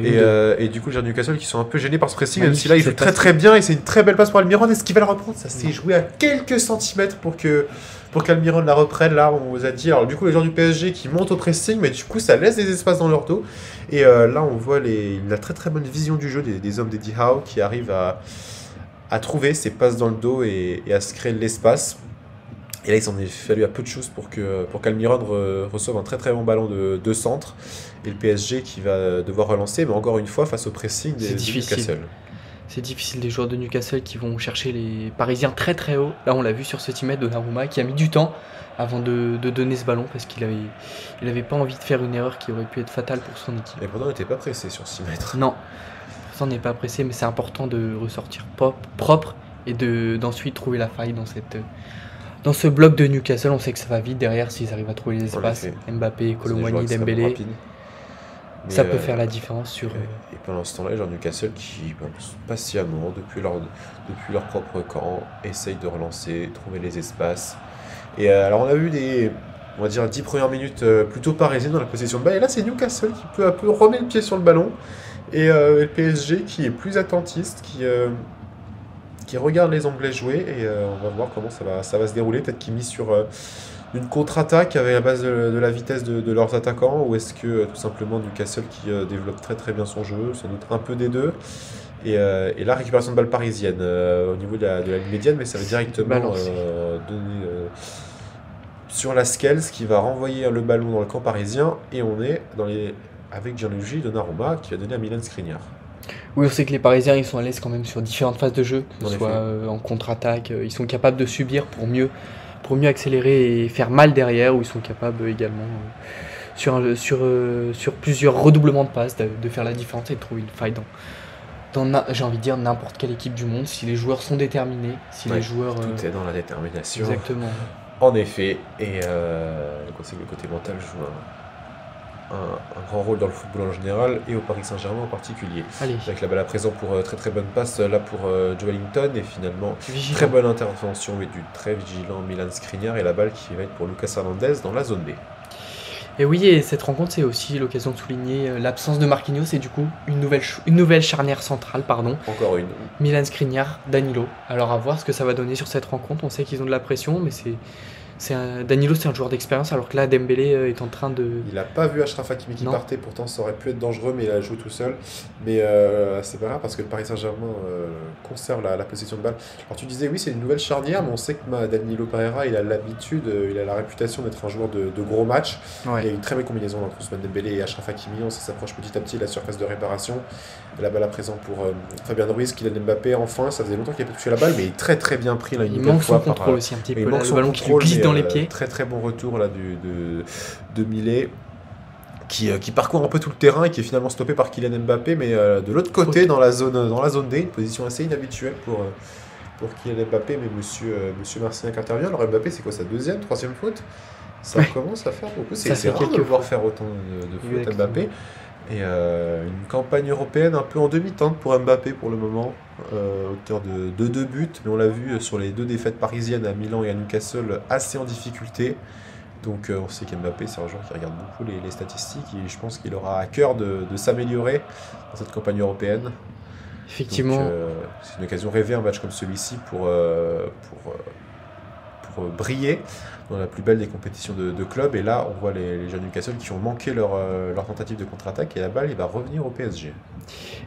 Et du coup, j'ai Newcastle qui sont un peu gênés par ce pressing, même si là, il joue Magnifique, très cette très bien et c'est une très belle passe pour Almiron. Est-ce qu'il va le reprendre? Ça s'est joué à quelques centimètres pour qu'Almiron la reprenne. Là, on vous a dit. Alors, du coup, les joueurs du PSG qui montent au pressing, mais du coup, ça laisse des espaces dans leur dos. Et là, on voit la très bonne vision du jeu des hommes d'Eddie Howe qui arrivent à trouver ses passes dans le dos et à se créer de l'espace. Et là, il s'en est fallu à peu de choses pour qu'Almiron reçoive un très bon ballon de centre. Et le PSG qui va devoir relancer, mais encore une fois, face au pressing C'est de difficile. Newcastle. C'est difficile, des joueurs de Newcastle qui vont chercher les Parisiens très haut. Là, on l'a vu sur ce teammate, Donnarumma, qui a mis du temps avant de donner ce ballon parce qu'il avait pas envie de faire une erreur qui aurait pu être fatale pour son équipe. Et pourtant, on n'était pas pressé sur 6 mètres. Non, pourtant on n'est pas pressé, mais c'est important de ressortir propre et d'ensuite trouver la faille dans ce bloc de Newcastle. On sait que ça va vite derrière s'ils arrivent à trouver les En espaces. effet. Mbappé, C'est des joueurs Colomwani, extrêmement Dembélé, rapides. ça Mais, peut faire la différence sur... Et pendant ce temps-là, les joueurs de Newcastle qui, patiemment, depuis leur propre camp, essayent de relancer, trouver les espaces. Et alors, on a eu on va dire, 10 premières minutes plutôt parisiennes dans la possession de balle. Et là, c'est Newcastle qui peu à peu remet le pied sur le ballon. Et le PSG qui est plus attentiste, qui regarde les Anglais jouer. Et on va voir comment ça va se dérouler. Peut-être qu'ils misent sur une contre-attaque avec la base de la vitesse de leurs attaquants. Ou est-ce que tout simplement Newcastle qui développe très bien son jeu, sans doute un peu des deux. Et là, récupération de balle parisienne au niveau de la ligne médiane, mais ça va directement Balancé. donner sur Lascelles qui va renvoyer le ballon dans le camp parisien. Et on est avec Gianluigi Donnarumma qui va donner à Milan Skriniar. Oui, on sait que les Parisiens, ils sont à l'aise quand même sur différentes phases de jeu, que En ce soit effet. en contre-attaque, ils sont capables de subir pour mieux accélérer et faire mal derrière, ou ils sont capables également sur plusieurs redoublements de passes de faire la différence et de trouver une faille j'ai envie de dire n'importe quelle équipe du monde, si les joueurs sont déterminés, si Ouais, les joueurs... Tout est dans la détermination. Exactement. En effet. Et le côté mental joue un grand rôle dans le football en général et au Paris Saint-Germain en particulier. Allez, Avec la balle à présent pour très bonne passe là pour Joelinton et finalement vigilant. très bonne intervention et du très vigilant Milan Skriniar et la balle qui va être pour Lucas Hernandez dans la zone B. Et oui, et cette rencontre, c'est aussi l'occasion de souligner l'absence de Marquinhos et du coup une nouvelle charnière centrale, Encore une. Milan Skriniar, Danilo. Alors à voir ce que ça va donner sur cette rencontre. On sait qu'ils ont de la pression, mais Danilo, c'est un joueur d'expérience, alors que là, Dembélé est en train de... Il n'a pas vu Achraf Hakimi qui Non. partait, pourtant ça aurait pu être dangereux, mais il a joué tout seul. Mais c'est pas grave parce que le Paris Saint-Germain conserve la possession de balle. Alors tu disais oui, c'est une nouvelle charnière, mais on sait que Danilo Pereira, il a l'habitude, il a la réputation d'être un joueur de gros matchs. Ouais. Il y a une très belle combinaison entre Ousmane Dembélé et Achraf Hakimi, on s'approche petit à petit de la surface de réparation. La balle à présent pour Fabien Ruiz, Kylian Mbappé, enfin, ça faisait longtemps qu'il n'avait pas touché la balle, mais il est très bien pris là une Il nouvelle manque fois son contrôle aussi un petit peu, il là, manque le son ballon qui lui contrôle, glisse mais, dans les pieds. très bon retour là de Millet qui parcourt un peu tout le terrain et qui est finalement stoppé par Kylian Mbappé, mais de l'autre côté dans la zone D, une position assez inhabituelle pour Kylian Mbappé, mais monsieur Marcinac intervient. Alors Mbappé, c'est quoi sa deuxième, troisième faute? Ça commence à faire beaucoup. Ça C'est fait rare de quelques le voir fois. faire autant de fautes Exactement. Mbappé. Et une campagne européenne un peu en demi-teinte pour Mbappé pour le moment, auteur de 2 buts, mais on l'a vu sur les 2 défaites parisiennes à Milan et à Newcastle, assez en difficulté. Donc on sait qu'Mbappé, c'est un joueur qui regarde beaucoup les statistiques et je pense qu'il aura à cœur de s'améliorer dans cette campagne européenne. Effectivement. Donc c'est une occasion rêvée, un match comme celui-ci pour briller dans la plus belle des compétitions de club. Et là, on voit les jeunes Newcastle qui ont manqué leur tentative de contre-attaque et la balle, il va revenir au PSG.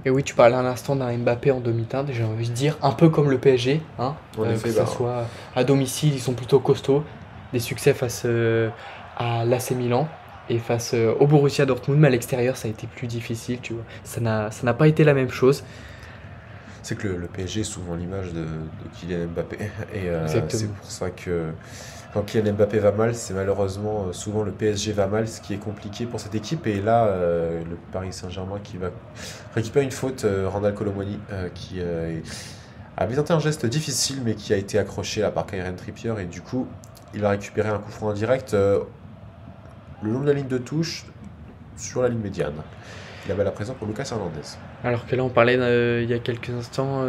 Et oui, tu parlais à l'instant d'un Mbappé en demi-teinte, j'ai envie de dire, un peu comme le PSG, hein, En effet, que ce soit à domicile, ils sont plutôt costauds, des succès face à l'AC Milan et face au Borussia Dortmund, mais à l'extérieur ça a été plus difficile, tu vois. Ça n'a pas été la même chose. C'est que le PSG est souvent l'image de Kylian Mbappé. Et c'est pour ça que quand Kylian Mbappé va mal, c'est malheureusement souvent le PSG va mal, ce qui est compliqué pour cette équipe. Et là, le Paris Saint-Germain qui va récupérer une faute, Randal Kolo Muani, qui a bien tenté un geste difficile, mais qui a été accroché là, par Kieran Trippier. Et du coup, il va récupérer un coup franc indirect le long de la ligne de touche, sur la ligne médiane. Il avait la présence pour Lucas Hernandez. Alors que là, on parlait il y a quelques instants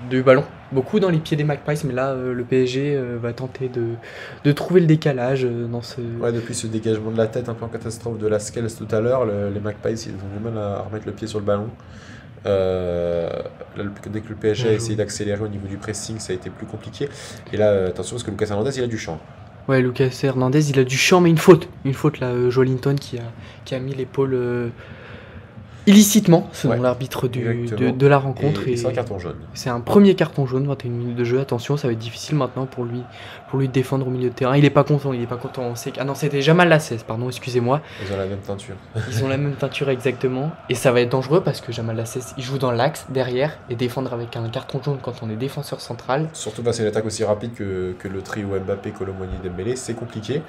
du ballon. Beaucoup dans les pieds des Magpies, mais là, le PSG va tenter de trouver le décalage dans ce... Ouais, depuis ce dégagement de la tête un peu en catastrophe de Lascelles tout à l'heure, les Magpies, ils ont du mal à remettre le pied sur le ballon. Là, dès que le PSG a essayé d'accélérer au niveau du pressing, ça a été plus compliqué. Et là, attention, parce que Lucas Hernandez, il a du champ. Ouais, Lucas Hernandez, il a du champ, mais une faute. Une faute, là, Joelinton qui a mis l'épaule... illicitement, selon l'arbitre de la rencontre. Et c'est un carton jaune. C'est un premier carton jaune, 21 minutes de jeu. Attention, ça va être difficile maintenant pour lui de défendre au milieu de terrain. Il est pas content. On sait ah non, c'était Jamal Lascelles, pardon, excusez-moi. Ils ont la même teinture. Ils ont la même teinture exactement. Et ça va être dangereux parce que Jamal Lascelles, il joue dans l'axe, derrière, et défendre avec un carton jaune quand on est défenseur central. Surtout parce que c'est une attaque aussi rapide que le trio Mbappé, Kolo Muani, Dembélé, c'est compliqué.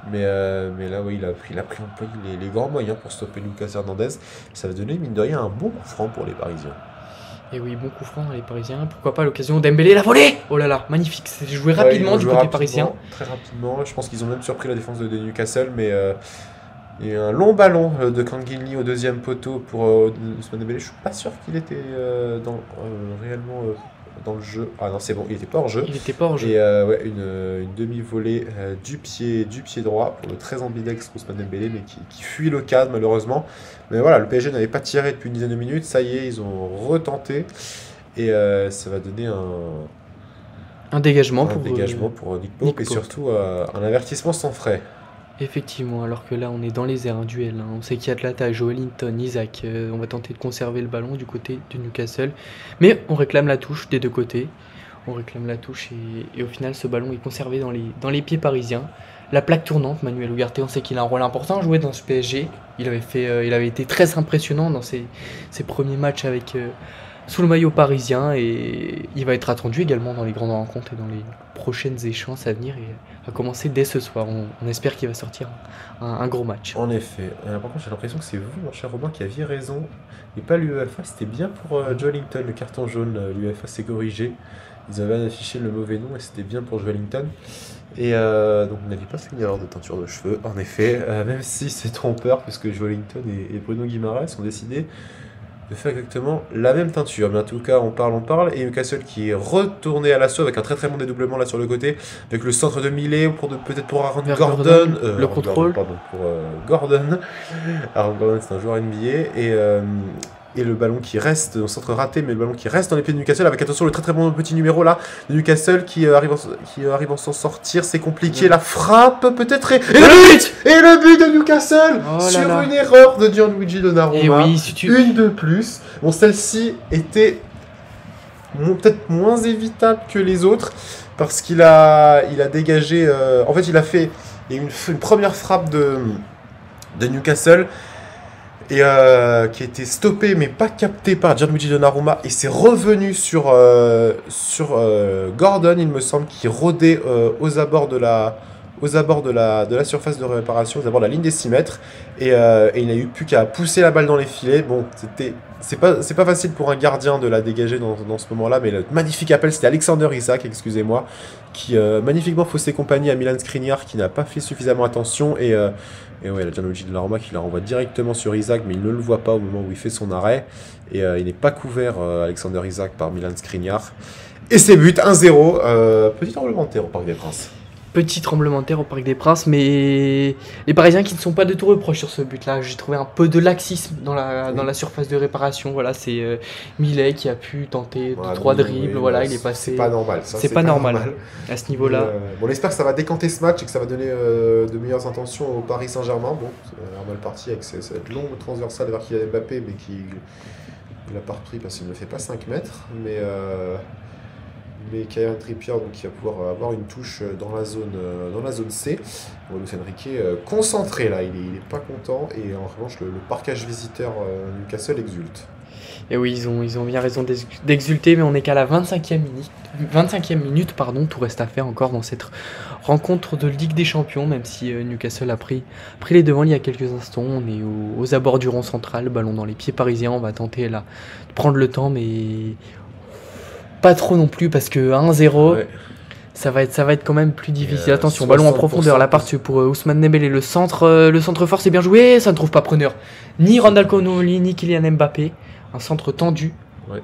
Mais là, oui, il a pris un peu les grands moyens pour stopper Lucas Hernandez. Ça va donner, mine de rien, un bon coup franc pour les Parisiens. Et oui, bon coup franc, les Parisiens. Pourquoi pas l'occasion Dembélé, la volée. Oh là là, magnifique. C'est joué rapidement du côté parisien. Très rapidement. Je pense qu'ils ont même surpris la défense de Newcastle, mais il y a un long ballon de Kanginli au deuxième poteau pour Ousmane Dembélé. Je suis pas sûr qu'il était réellement dans le jeu. Ah non, c'est bon, il était pas hors jeu. Il était pas hors jeu. Et ouais, une demi-volée du pied droit pour le très ambidextre Ousmane Dembélé, mais qui fuit le cadre malheureusement. Mais voilà, le PSG n'avait pas tiré depuis une dizaine de minutes. Ça y est, ils ont retenté. Et ça va donner un dégagement pour Nick Pope et surtout un avertissement sans frais. Effectivement, alors que là on est dans les airs, un duel. On sait qu'il y a Atlanta, Joelinton, Isaac. On va tenter de conserver le ballon du côté du Newcastle. Mais on réclame la touche des deux côtés. On réclame la touche et au final ce ballon est conservé dans les pieds parisiens. La plaque tournante, Manuel Ugarte, on sait qu'il a un rôle important à jouer dans ce PSG. Il avait été très impressionnant dans ses premiers matchs sous le maillot parisien et il va être attendu également dans les grandes rencontres et dans les prochaines échéances à venir et à commencer dès ce soir. On espère qu'il va sortir un gros match. En effet. Par contre, j'ai l'impression que c'est vous, mon cher Robin, qui aviez raison et pas l'UEFA. C'était bien pour Joelinton, le carton jaune. L'UEFA s'est corrigé. Ils avaient affiché le mauvais nom et c'était bien pour Joelinton. Et donc on n'avait pas fait une erreur de teinture de cheveux, en effet, même si c'est trompeur, puisque Joelinton et Bruno Guimaraes ont décidé de faire exactement la même teinture. Mais en tout cas, on parle, et Newcastle qui est retourné à l'assaut avec un très très bon dédoublement là sur le côté, avec le centre de Millet, peut-être pour Aaron Gordon, le contrôle. Pardon, pour Gordon. Aaron Gordon, c'est un joueur NBA, et le ballon qui reste au centre raté, mais le ballon qui reste dans les pieds de Newcastle, avec attention le très très bon petit numéro là de Newcastle qui arrive à s'en sortir, c'est compliqué, la frappe peut-être, et le but de Newcastle sur une erreur de Gianluigi Donnarumma, une de plus. Bon, celle-ci était peut-être moins évitable que les autres, parce qu'il a dégagé, en fait il y a une première frappe de Newcastle, et qui a été stoppé mais pas capté par Gianluigi Donnarumma et c'est revenu sur Gordon, il me semble, qui rôdait aux abords de la surface de réparation, aux abords de la ligne des 6 mètres, et il n'a eu plus qu'à pousser la balle dans les filets. Bon, c'est pas facile pour un gardien de la dégager dans ce moment-là, mais le magnifique appel, c'était Alexander Isak, excusez-moi, qui magnifiquement faussé compagnie à Milan Skriniar, qui n'a pas fait suffisamment attention, et ouais, la Gianluigi Donnarumma qui la renvoie directement sur Isak, mais il ne le voit pas au moment où il fait son arrêt, et il n'est pas couvert, Alexander Isak, par Milan Skriniar. Et c'est but, 1-0, petit tremblement de terre au Parc des Princes. Petit tremblement de terre au Parc des Princes, mais les Parisiens qui ne sont pas de tout reproche sur ce but-là. J'ai trouvé un peu de laxisme dans la surface de réparation. Voilà, c'est Millet qui a pu tenter Voilà, 3 donc, dribbles. oui, Voilà, il est passé. C'est pas normal. Ça, C'est pas normal à ce niveau-là. Bon, on espère que ça va décanter ce match et que ça va donner de meilleures intentions au Paris Saint-Germain. Bon, c'est un mal parti avec cette longue transversale vers Kylian Mbappé, mais qui l'a pas repris parce qu'il ne fait pas 5 mètres. Mais Kieran Trippier donc, qui va pouvoir avoir une touche dans la zone C. Bon, Luis Enrique concentré là, il est pas content et en revanche le parquage visiteur Newcastle exulte. Et oui, ils ont bien raison d'exulter, mais on n'est qu'à la 25e minute, pardon, tout reste à faire encore dans cette rencontre de Ligue des Champions, même si Newcastle a pris les devants il y a quelques instants. On est aux abords du rond central, ballon dans les pieds parisiens, on va tenter là de prendre le temps, mais pas trop non plus, parce que 1-0, Ouais. ça va être quand même plus difficile. Et, Attention, ballon en 60%. profondeur, la partie pour Ousmane Dembélé, le centre fort, c'est bien joué, ça ne trouve pas preneur. Ni Randal Koulibaly, ni Kylian Mbappé. Un centre tendu Ouais.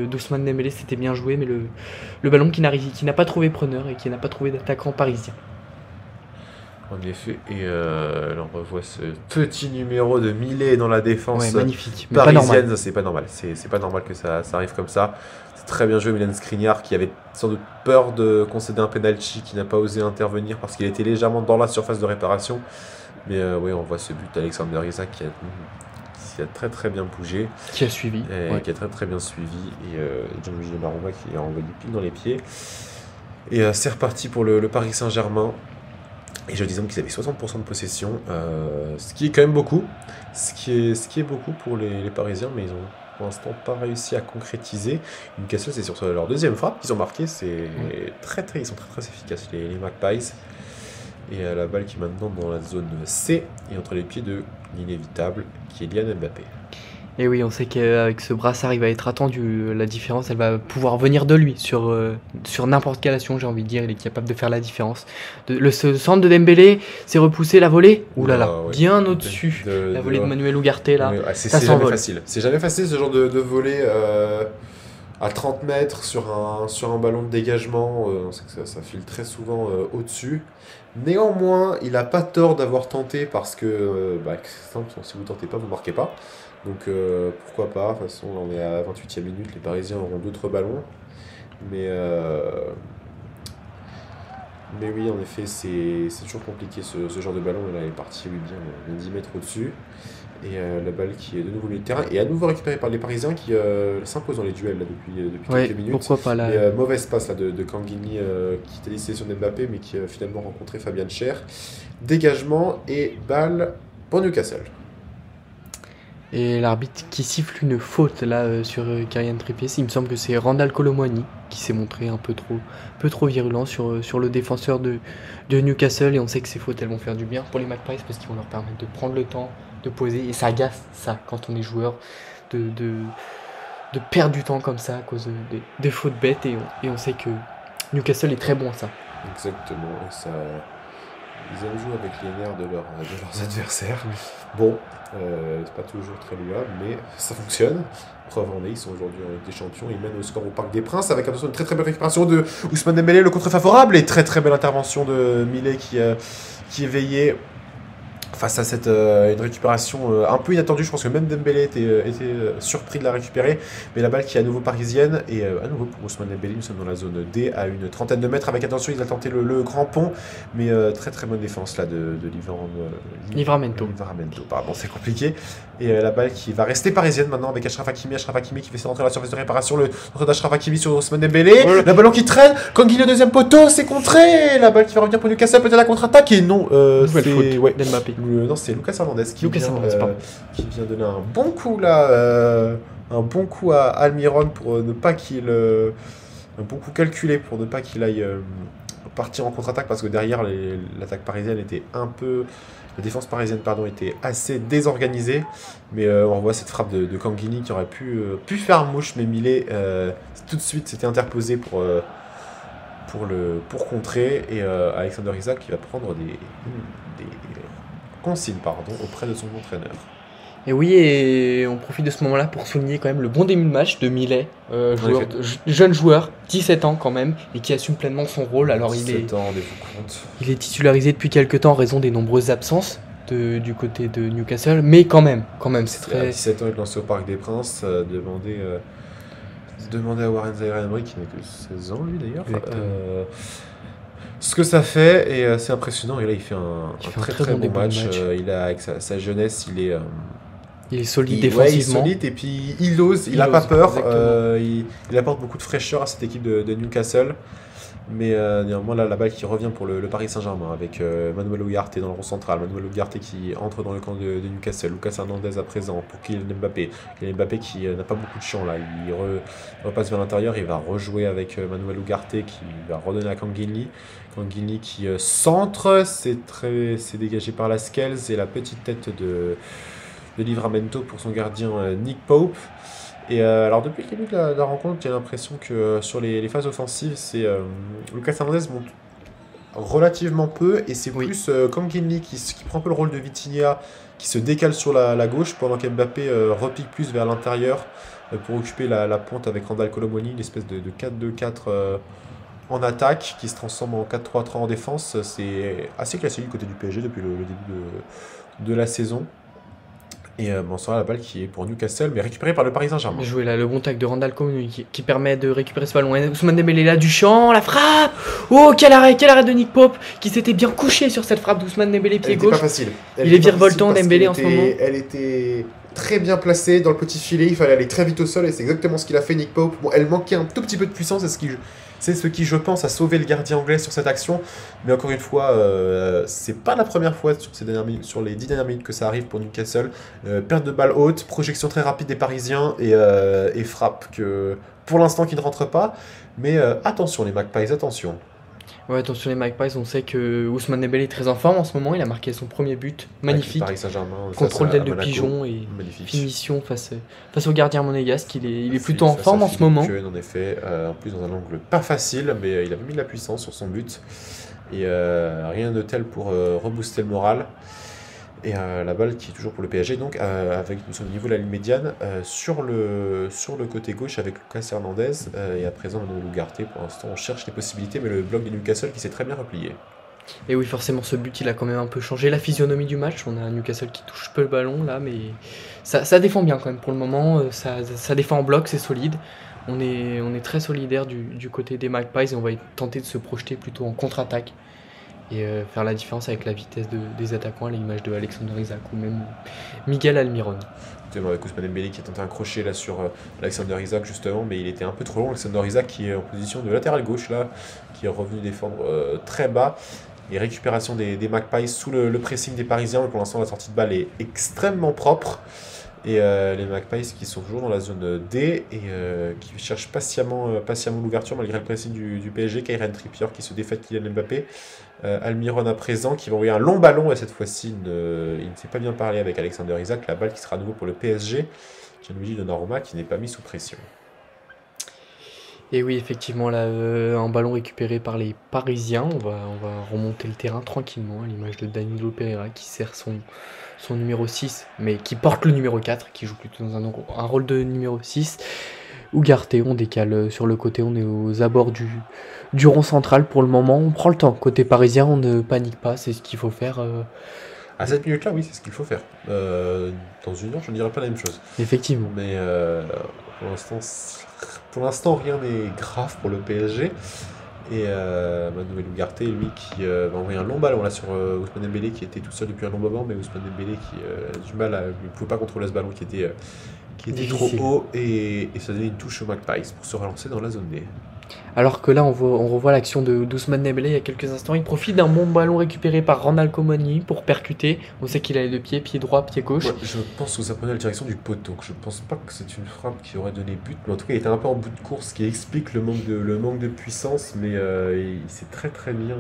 d'Ousmane Dembélé, c'était bien joué, mais le ballon qui n'a pas trouvé preneur et qui n'a pas trouvé d'attaquant parisien. En effet, et là on revoit ce petit numéro de Millet dans la défense Ouais, magnifique, mais pas normal. parisienne. C'est pas normal, c'est pas normal que ça arrive comme ça. C'est très bien joué Milan Skriniar qui avait sans doute peur de concéder un penalty, qui n'a pas osé intervenir parce qu'il était légèrement dans la surface de réparation. Mais oui, on voit ce but d'Alexander Isak qui a très très bien bougé, Qui a suivi. et Ouais. qui a très très bien suivi, et Gianluigi Donnarumma qui a envoyé pile dans les pieds. Et c'est reparti pour le Paris Saint-Germain. Et je disais qu'ils avaient 60% de possession, ce qui est quand même beaucoup, ce qui est beaucoup pour les Parisiens, mais ils ont pour l'instant pas réussi à concrétiser. Newcastle, c'est sur leur deuxième frappe qu'ils ont marqué, ils sont très très efficaces les Magpies. Et la balle qui est maintenant dans la zone C et entre les pieds de l'inévitable Kylian Mbappé. Et oui, on sait qu'avec ce brassard, il va être attendu. La différence, elle va pouvoir venir de lui sur n'importe quelle action, j'ai envie de dire. Il est capable de faire la différence. Ce centre de Dembélé, c'est repoussé, la volée. Ouh là là, Ouais. bien au-dessus. La volée de Manuel Ugarte, là. Ouais, ça c'est jamais s'envole. facile. C'est jamais facile ce genre de volée à 30 mètres sur un ballon de dégagement. On sait que ça file très souvent au-dessus. Néanmoins, il n'a pas tort d'avoir tenté parce que c'est simple, si vous ne tentez pas, vous ne marquez pas. Donc pourquoi pas, de toute façon on est à la 28e minute, les Parisiens auront d'autres ballons. Mais oui, en effet, c'est toujours compliqué ce genre de ballon. Là, il est parti bien 10 mètres au-dessus. Et la balle qui est de nouveau au milieu de terrain et à nouveau récupérée par les Parisiens qui s'imposent dans les duels là, depuis Ouais, quelques minutes. pourquoi pas là. Mais mauvaise passe là, de Kanguini qui était laissé sur Mbappé mais qui a finalement rencontré Fabian Schär. Dégagement et balle pour Newcastle. Et l'arbitre qui siffle une faute là sur Kieran Trippier, il me semble que c'est Randal Koulibaly qui s'est montré un peu trop virulent sur le défenseur de Newcastle. Et on sait que ces fautes elles vont faire du bien pour les Magpies parce qu'ils vont leur permettre de prendre le temps, de poser. Et ça agace ça quand on est joueur de perdre du temps comme ça à cause des fautes bêtes. Et on sait que Newcastle est très bon à ça. Exactement, et ça, ils aiment jouer avec les nerfs de leurs adversaires. Bon, c'est pas toujours très louable, mais ça fonctionne. Preuve en est, ils sont aujourd'hui en Ligue des Champions, ils mènent au score au Parc des Princes avec attention une très très belle récupération de Ousmane Dembélé, le contre favorable, et très très belle intervention de Millet qui est veillé face à une récupération un peu inattendue. Je pense que même Dembélé était surpris de la récupérer, mais la balle qui est à nouveau parisienne et à nouveau pour Ousmane Dembélé. Nous sommes dans la zone D à une trentaine de mètres avec attention, il a tenté le grand pont, mais très très bonne défense là de Livramento. Pardon, c'est compliqué. Et la balle qui va rester parisienne maintenant avec Achraf Hakimi qui fait son entrée à la surface de réparation, le centre d'Achraf Hakimi sur Ousmane Dembélé, le ballon qui traîne, Kanguini au deuxième poteau, c'est contré, la balle qui va revenir pour Newcastle, peut-être la contre-attaque, et non, Nouvelle faute ouais. d'Mbappé. Non, c'est Lucas Hernandez qui vient donner un bon coup là, un bon coup à Almiron pour ne pas qu'il un bon coup calculé pour ne pas qu'il aille partir en contre-attaque parce que derrière l'attaque parisienne était la défense parisienne était assez désorganisée, mais on voit cette frappe de Kanguini qui aurait pu faire mouche, mais Millet tout de suite s'était interposé pour contrer, et Alexander Isak qui va prendre des consignes auprès de son entraîneur. Et oui, et on profite de ce moment-là pour souligner quand même le bon début de match de Millet, effet. jeune joueur, 17 ans quand même, et qui assume pleinement son rôle. Alors 17 ans, rendez-vous compte. il est titularisé depuis quelques temps en raison des nombreuses absences du côté de Newcastle, mais quand même, c'est À très... 17 ans, il est lancé au Parc des Princes, demander à Warren Zaïre-Emery, qui n'a que 16 ans lui d'ailleurs, Exactement. ce que ça fait, et c'est impressionnant. Et là, il fait un Il fait un très très très bon bon début de match. match. Il a, avec sa jeunesse, Il est solide il est défensivement. solide, et puis il ose, il Il n'a pas ose, peur. exactement. Il apporte beaucoup de fraîcheur à cette équipe de Newcastle. Mais néanmoins, là, la balle qui revient pour le Paris Saint-Germain avec Manuel Ugarte dans le rond central. Manuel Ugarte qui entre dans le camp de Newcastle. Lucas Hernandez à présent pour Kylian Mbappé. Kylian Mbappé qui n'a pas beaucoup de champ là. Il repasse vers l'intérieur. Il va rejouer avec Manuel Ugarte qui va redonner à Kanguinli. Kanguinli qui centre. C'est dégagé par la Scales et la petite tête de Livramento pour son gardien Nick Pope. Et alors depuis le début de la rencontre, j'ai l'impression que sur les phases offensives, Lucas Hernandez monte relativement peu, et c'est Oui. plus Kanguinli qui prend un peu le rôle de Vitinha, qui se décale sur la gauche, pendant qu'Mbappé repique plus vers l'intérieur pour occuper la pointe avec Randal Colomoni, une espèce de 4-2-4 en attaque qui se transforme en 4-3-3 en défense. C'est assez classique du côté du PSG depuis le début de la saison. Et bon, ça, la balle qui est pour Newcastle, mais récupérée par le Paris Saint-Germain. Jouer là, le bon tac de Randal Colomoni qui permet de récupérer ce ballon. Et Ousmane Dembélé là, du champ, la frappe. Oh, quel arrêt de Nick Pope qui s'était bien couché sur cette frappe d'Ousmane Dembélé pied Elle était pas gauche. facile. Il est virevoltant, Dembélé, en ce moment. Elle était très bien placée dans le petit filet, il fallait aller très vite au sol, et c'est exactement ce qu'il a fait, Nick Pope. Bon, elle manquait un tout petit peu de puissance, c'est ce qui, je pense, a sauvé le gardien anglais sur cette action. Mais encore une fois, c'est pas la première fois sur les 10 dernières minutes que ça arrive pour Newcastle. Perte de balle haute, projection très rapide des Parisiens, et frappe que, pour l'instant, qui ne rentre pas. Mais attention les Magpies, attention. Ouais, attention les Magpies, on sait que Ousmane Dembélé est très en forme en ce moment. Il a marqué son premier but, magnifique. Paris Saint-Germain, Contrôle face à d'aile de Monaco. pigeon et Magnifique. finition face au gardien monégasque. Il est plutôt en forme en ce moment. En effet, en plus dans un angle pas facile, mais il avait mis de la puissance sur son but. Et rien de tel pour rebooster le moral. Et la balle qui est toujours pour le PSG, donc avec nous sommes au niveau de la ligne médiane, sur le côté gauche avec Lucas Hernandez, et à présent Manuel Ugarte. Pour l'instant on cherche les possibilités, mais le bloc de Newcastle qui s'est très bien replié. Et oui, forcément, ce but, il a quand même un peu changé la physionomie du match. On a un Newcastle qui touche peu le ballon là, mais ça défend bien quand même pour le moment. Ça défend en bloc, c'est solide. On est très solidaire du côté des Magpies et on va tenter de se projeter plutôt en contre-attaque et faire la différence avec la vitesse des attaquants à l'image de Alexander Isak ou même Miguel Almiron. Avec Ousmane Dembélé qui a tenté un crochet là sur Alexander Isak justement, mais il était un peu trop long. Alexander Isak qui est en position de latéral gauche là, qui est revenu défendre très bas. Et récupération des Magpies sous le pressing des Parisiens. Pour l'instant, la sortie de balle est extrêmement propre. Et les Magpies qui sont toujours dans la zone D et qui cherchent patiemment l'ouverture malgré le pressing du PSG. Kieran Trippier qui se défait de Kylian Mbappé. Almiron à présent qui va envoyer un long ballon, et cette fois-ci il ne s'est pas bien parlé avec Alexander Isak. La balle qui sera à nouveau pour le PSG. Gianluigi Donnarumma qui n'est pas mis sous pression. Et oui, effectivement, là, un ballon récupéré par les Parisiens. On va remonter le terrain tranquillement, à l'image de Danilo Pereira qui sert son numéro 6, mais qui porte le numéro 4, qui joue plutôt dans un rôle de numéro 6. Ugarte, on décale sur le côté, on est aux abords du rond central pour le moment. On prend le temps. Côté parisien, on ne panique pas, c'est ce qu'il faut faire. À cette minute-là, oui, c'est ce qu'il faut faire. Dans une heure, je ne dirais pas la même chose. Effectivement. Mais pour l'instant, rien n'est grave pour le PSG. Et Manuel Ugarte, lui, qui va envoyer un long ballon là sur Ousmane Dembélé, qui était tout seul depuis un long moment, mais Ousmane Dembélé qui a du mal il ne pouvait pas contrôler ce ballon qui était trop haut, et ça donnait une touche au Magpies pour se relancer dans la zone D. Alors que là, on revoit l'action d'Ousmane Dembélé il y a quelques instants. Il profite d'un bon ballon récupéré par Randal Colomoni pour percuter. On sait qu'il a les deux pieds, pied droit, pied gauche. Ouais, je pense que ça prenait la direction du poteau. Je pense pas que c'est une frappe qui aurait donné but, mais en tout cas, il était un peu en bout de course, ce qui explique le manque de puissance. Mais il s'est très bien,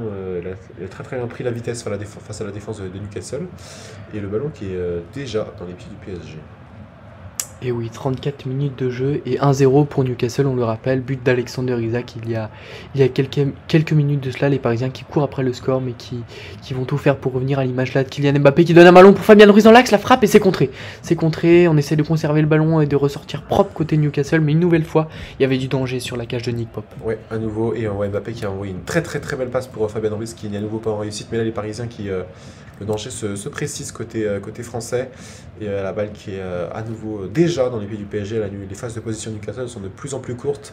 il a très bien pris la vitesse face à la défense de Newcastle, et le ballon qui est déjà dans les pieds du PSG. Et oui, 34 minutes de jeu et 1-0 pour Newcastle, on le rappelle, but d'Alexander Isak il y a quelques minutes de cela, les Parisiens qui courent après le score mais qui vont tout faire pour revenir à l'image là de Kylian Mbappé qui donne un ballon pour Fabien Ruiz dans l'axe, la frappe et c'est contré. C'est contré, on essaie de conserver le ballon et de ressortir propre côté Newcastle, mais une nouvelle fois, il y avait du danger sur la cage de Nick Pope. Ouais, à nouveau, et on voit Mbappé qui a envoyé une très très très belle passe pour Fabien Ruiz qui n'est à nouveau pas en réussite, mais là les Parisiens qui... le danger se précise côté français et la balle qui est à nouveau déjà dans les pieds du PSG. Les phases de position du Newcastle sont de plus en plus courtes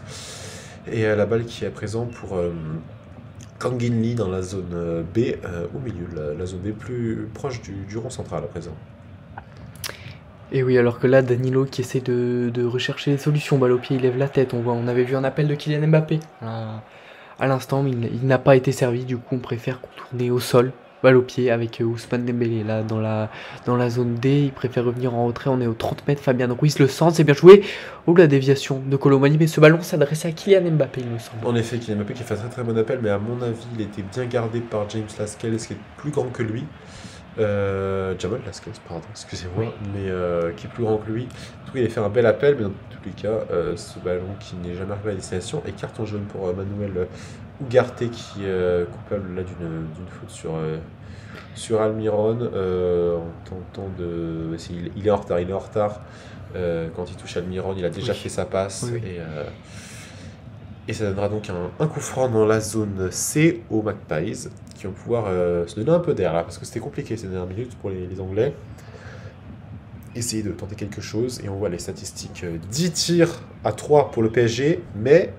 et la balle qui est à présent pour Kang In Lee dans la zone B au milieu, la zone B plus proche du rond central à présent. Et oui, alors que là, Danilo qui essaie de rechercher des solutions, balle au pied, il lève la tête, on avait vu un appel de Kylian Mbappé à l'instant, mais il n'a pas été servi, du coup on préfère contourner au sol. Balle au pied avec Ousmane Dembélé là dans la zone D, il préfère revenir en retrait, on est aux 30 mètres, Fabien Ruiz le centre, c'est bien joué. Oh la déviation de Colomani, mais ce ballon s'adressait à Kylian Mbappé il me semble. En effet, Kylian Mbappé qui fait un très très bon appel, mais à mon avis il était bien gardé par James Lascelles qui est plus grand que lui. Jamal Lascelles, pardon, excusez-moi, Oui. mais qui est plus grand que lui. En tout cas, il a fait un bel appel, mais dans tous les cas, ce ballon qui n'est jamais arrivé à destination. Et carton jaune pour Manuel Ugarte qui est coupable là d'une faute sur Almiron en tentant de. Il est en retard. Quand il touche Almiron, il a déjà fait sa passe. Oui. Et ça donnera donc un coup franc dans la zone C aux Magpies qui vont pouvoir se donner un peu d'air là parce que c'était compliqué ces dernières minutes pour les Anglais. Essayer de tenter quelque chose et on voit les statistiques 10 tirs à 3 pour le PSG mais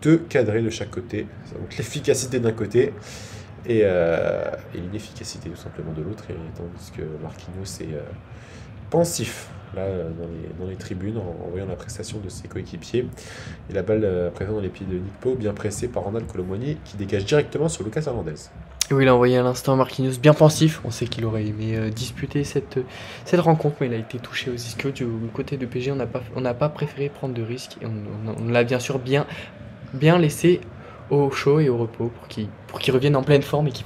2 cadrés de chaque côté. Donc l'efficacité d'un côté et l'inefficacité tout simplement de l'autre, tandis que Marquinhos est pensif là dans les tribunes en voyant la prestation de ses coéquipiers et la balle présente dans les pieds de Nick Pope bien pressé par Ronald Colomani qui dégage directement sur Lucas Hernandez. Et oui, il a envoyé à l'instant Marquinhos bien pensif, on sait qu'il aurait aimé disputer cette rencontre, mais il a été touché aux ischios. Du côté de PSG, on n'a pas préféré prendre de risques et on l'a bien sûr bien laissé au chaud et au repos pour qu'il revienne en pleine forme et qu'il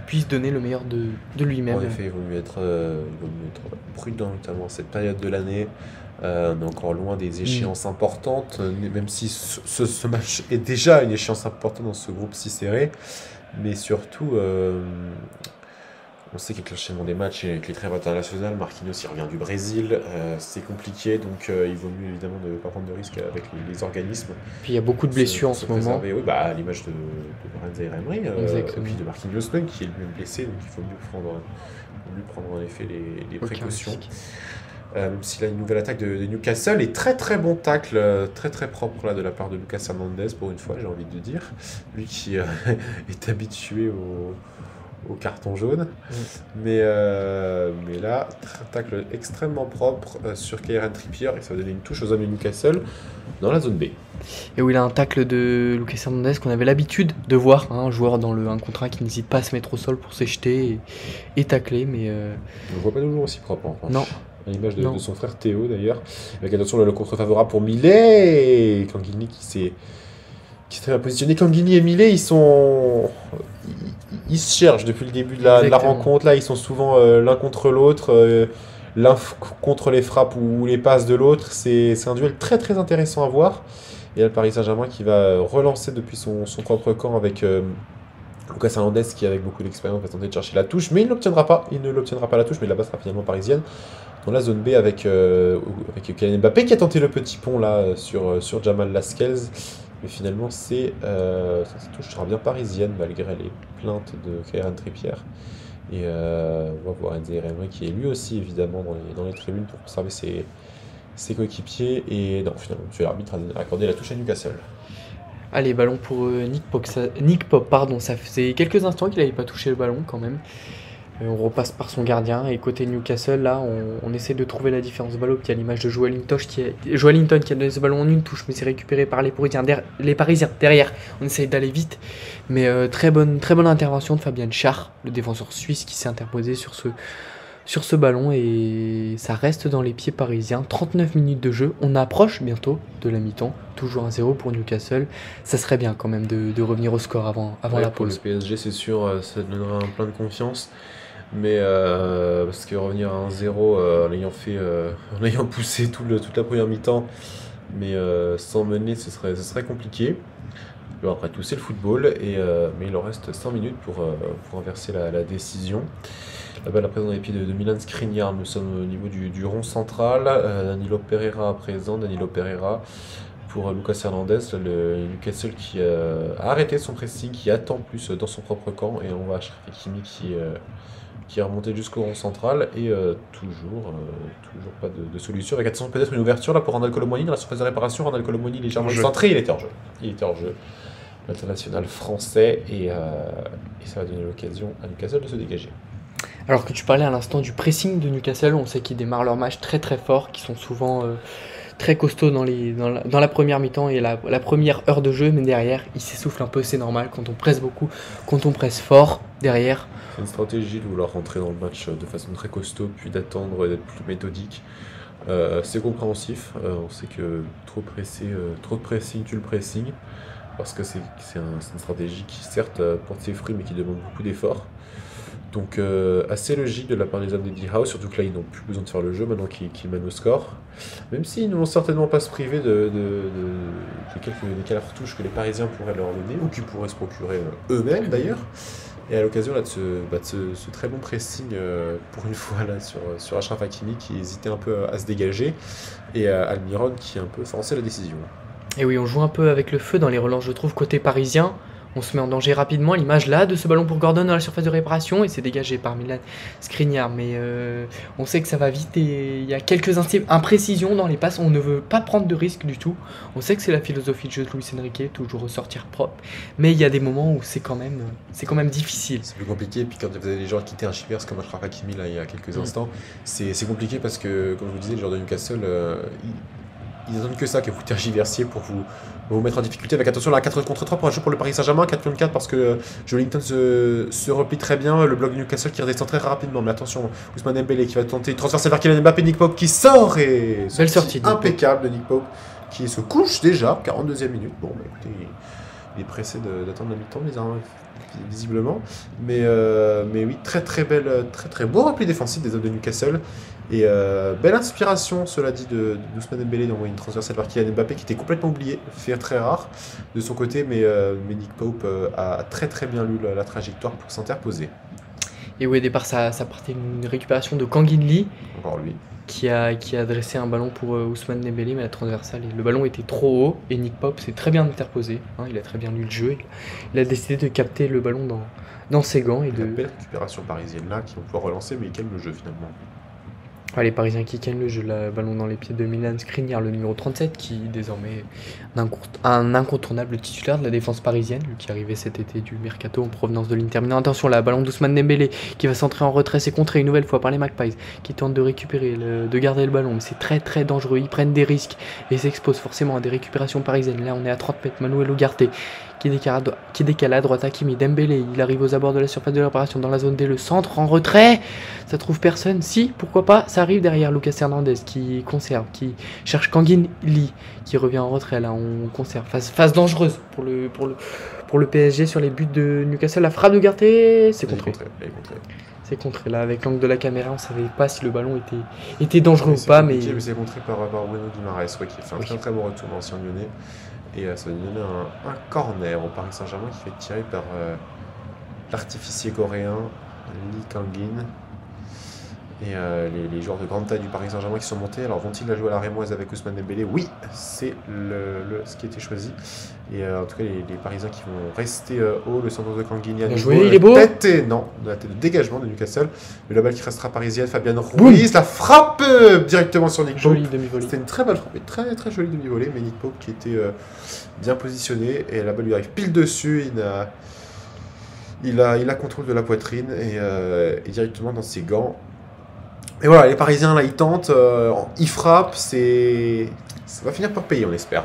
puisse donner le meilleur de lui-même. En effet, il vaut mieux être prudent, notamment à cette période de l'année. On est encore loin des échéances importantes, même si ce match est déjà une échéance importante dans ce groupe si serré. Mais surtout, on sait qu'avec l'enchaînement des matchs et avec les trêves internationales, Marquinhos il revient du Brésil, c'est compliqué, donc il vaut mieux évidemment ne pas prendre de risques avec les organismes. Puis il y a beaucoup de blessures en ce moment. Oui, à l'image de Lorenzo Zaïre Emery, et puis de Marquinhos même qui est lui-même blessé, donc il faut mieux prendre en effet les précautions. Même si là une nouvelle attaque de Newcastle et très très bon tacle, très très propre là de la part de Lucas Hernandez pour une fois, j'ai envie de dire, lui qui est habitué au carton jaune, mais là tacle extrêmement propre sur Kieran Trippier et ça va donner une touche aux hommes de Newcastle dans la zone B. Et où il a un tacle de Lucas Hernandez qu'on avait l'habitude de voir, un joueur dans le 1 contre 1 qui n'hésite pas à se mettre au sol pour s'éjeter et tacler, mais on ne voit pas toujours aussi propre en revanche. Non. À l'image de son frère Théo d'ailleurs. Avec attention le contre favorable pour Millet et Kangini qui s'est très bien positionné. Kangini et Millet ils se cherchent depuis le début de la rencontre. Là ils sont souvent l'un contre l'autre, l'un contre les frappes ou les passes de l'autre. C'est un duel très très intéressant à voir. Et là le Paris Saint-Germain qui va relancer depuis son propre camp avec Lucas Hernandez qui avec beaucoup d'expérience va tenter de chercher la touche, mais il ne l'obtiendra pas la touche, mais la balle sera finalement parisienne. Dans la zone B avec Kylian Mbappé qui a tenté le petit pont là sur Jamal Lascelles, mais finalement ça touche sera bien parisienne malgré les plaintes de Kieran Trippier. Et on va voir Zaïre Emery qui est lui aussi évidemment dans les tribunes pour conserver ses coéquipiers. Et non, finalement, l'arbitre a accordé la touche à Newcastle. Allez, ballon pour Nick Pope, pardon, ça faisait quelques instants qu'il n'avait pas touché le ballon quand même. On repasse par son gardien et côté Newcastle, là, on essaie de trouver la différence. Balle au pied à l'image de Joelinton qui a donné ce ballon en une touche, mais c'est récupéré par les Parisiens derrière. On essaie d'aller vite, mais très bonne intervention de Fabian Schär, le défenseur suisse qui s'est interposé sur ce ballon et ça reste dans les pieds parisiens. 39 minutes de jeu, on approche bientôt de la mi-temps, toujours 1-0 pour Newcastle. Ça serait bien quand même de revenir au score avant la pause. Pour le PSG, c'est sûr, ça donnera un plein de confiance. Mais parce que revenir à 1-0 en ayant poussé toute la première mi-temps, mais sans mener, ce serait compliqué. Bon, après tout, c'est le football, mais il en reste 5 minutes pour inverser la décision. La balle à présent dans les pieds de Milan Skriniar. Nous sommes au niveau du rond central. Danilo Pereira à présent. Danilo Pereira pour Lucas Hernandez. Le Newcastle qui a arrêté son pressing, qui attend plus dans son propre camp. Et on voit Achraf Hakimi qui est remonté jusqu'au rond central. Et toujours pas de solution. Avec attention peut-être une ouverture là pour Ronald Colomwani dans la surface de réparation. Ronald Colomwani légèrement centré. Il était hors jeu. L'international français. Et ça va donner l'occasion à Newcastle de se dégager. Alors que tu parlais à l'instant du pressing de Newcastle, on sait qu'ils démarrent leur match très très fort, qu'ils sont souvent très costauds dans la première mi-temps et la première heure de jeu, mais derrière ils s'essoufflent un peu, c'est normal quand on presse beaucoup, quand on presse fort derrière. C'est une stratégie de vouloir rentrer dans le match de façon très costaud, puis d'attendre et d'être plus méthodique. C'est compréhensif, on sait que trop de pressing tue le pressing, parce que c'est une stratégie qui certes porte ses fruits mais qui demande beaucoup d'efforts. Donc assez logique de la part des hommes d'Eddie Howe, surtout que là ils n'ont plus besoin de faire le jeu maintenant qu'ils mènent au score. Même s'ils ne vont certainement pas se priver de quelques retouches que les Parisiens pourraient leur donner, ou qu'ils pourraient se procurer eux-mêmes d'ailleurs. Et à l'occasion là, de ce très bon pressing pour une fois là, sur Achraf Hakimi qui hésitait un peu à se dégager, et Almiron qui a un peu forcé la décision. Et oui, on joue un peu avec le feu dans les relances, je trouve, côté parisien. On se met en danger rapidement, l'image là de ce ballon pour Gordon dans la surface de réparation et c'est dégagé par Milan Skriniar. Mais on sait que ça va vite et il y a quelques imprécisions dans les passes. On ne veut pas prendre de risques du tout. On sait que c'est la philosophie de jeu de Luis Enrique, toujours ressortir propre. Mais il y a des moments où c'est quand même difficile. C'est plus compliqué. Et puis quand vous avez des joueurs qui quittent un Chivers comme Achraf Hakimi là il y a quelques instants, c'est compliqué parce que comme je vous disais, les joueurs de Newcastle ils n'attendent que ça, que vous tergiversiez pour vous mettre en difficulté. Avec attention, là, 4 contre 3 pour un jeu pour le Paris Saint-Germain, 4 contre 4 parce que Joelinton se replie très bien. Le bloc de Newcastle qui redescend très rapidement. Mais attention, Ousmane Dembélé qui va tenter une transversale vers Kylian Mbappé, Nick Pope qui sort et belle sortie impeccable de Nick Pope qui se couche déjà, 42e minute. Bon, bah écoutez, il est pressé d'attendre la mi-temps, visiblement. Mais oui, très beau repli défensif des hommes de Newcastle. Et belle inspiration, cela dit, d'Ousmane Dembélé d'envoyer une transversale vers Kylian Mbappé qui était complètement oublié, fait très rare de son côté, mais Nick Pope a très bien lu la trajectoire pour s'interposer. Et oui, au départ, ça partait une récupération de Kang In Lee. Encore lui. Qui a dressé un ballon pour Ousmane Dembélé, mais la transversale, le ballon était trop haut et Nick Pope s'est très bien interposé. Il a très bien lu le jeu. Il a décidé de capter le ballon dans ses gants. Et de belle récupération parisienne là qui vont pouvoir relancer, mais il calme le jeu finalement. Les Parisiens qui tiennent le jeu, le ballon dans les pieds de Milan Skriniar, le numéro 37, qui désormais un incontournable titulaire de la défense parisienne, lui qui arrivait cet été du Mercato en provenance de l'Inter Milan. Attention là, ballon d'Ousmane Dembélé qui va s'entrer en retrait, c'est contré une nouvelle fois par les Magpies qui tentent de récupérer, de garder le ballon, mais c'est très dangereux, ils prennent des risques et s'exposent forcément à des récupérations parisiennes. Là on est à 30 mètres, Manuel Ugarte qui décale à droite, Hakimi, Dembélé, il arrive aux abords de la surface de l'opération dans la zone D, le centre en retrait, ça trouve personne, si, pourquoi pas, ça arrive derrière Lucas Hernandez qui conserve, qui cherche Kang In Lee, qui revient en retrait, là on conserve, phase dangereuse pour le PSG sur les buts de Newcastle, la frappe de Ugarte, c'est contré. C'est contré, là avec l'angle de la caméra, on savait pas si le ballon était dangereux ou pas, mais c'est contré par Bruno Guimaraes, qui a fait un très bon retour dans l'ancien lyonnais. Et ça va donner un corner au Paris Saint-Germain qui fait tirer par l'artificier coréen Lee Kang-in. Et les joueurs de grande taille du Paris Saint-Germain qui sont montés. Alors vont-ils la jouer à la rémoise avec Ousmane Dembélé? Oui, c'est ce qui a été choisi. Et en tout cas, les Parisiens qui vont rester haut. Le centre de Kang-in. Il est beau. Non, de la tête de dégagement de Newcastle. Mais la balle qui restera parisienne. Fabien Ruiz la frappe directement sur Nick Pope. Jolie demi-volée. C'était une très belle frappe. Très jolie demi-volée. Mais Nick Pope qui était bien positionné. Et la balle lui arrive pile dessus. Il a contrôle de la poitrine. Et directement dans ses gants. Et voilà, les Parisiens là ils tentent, ils frappent, ça va finir par payer on espère.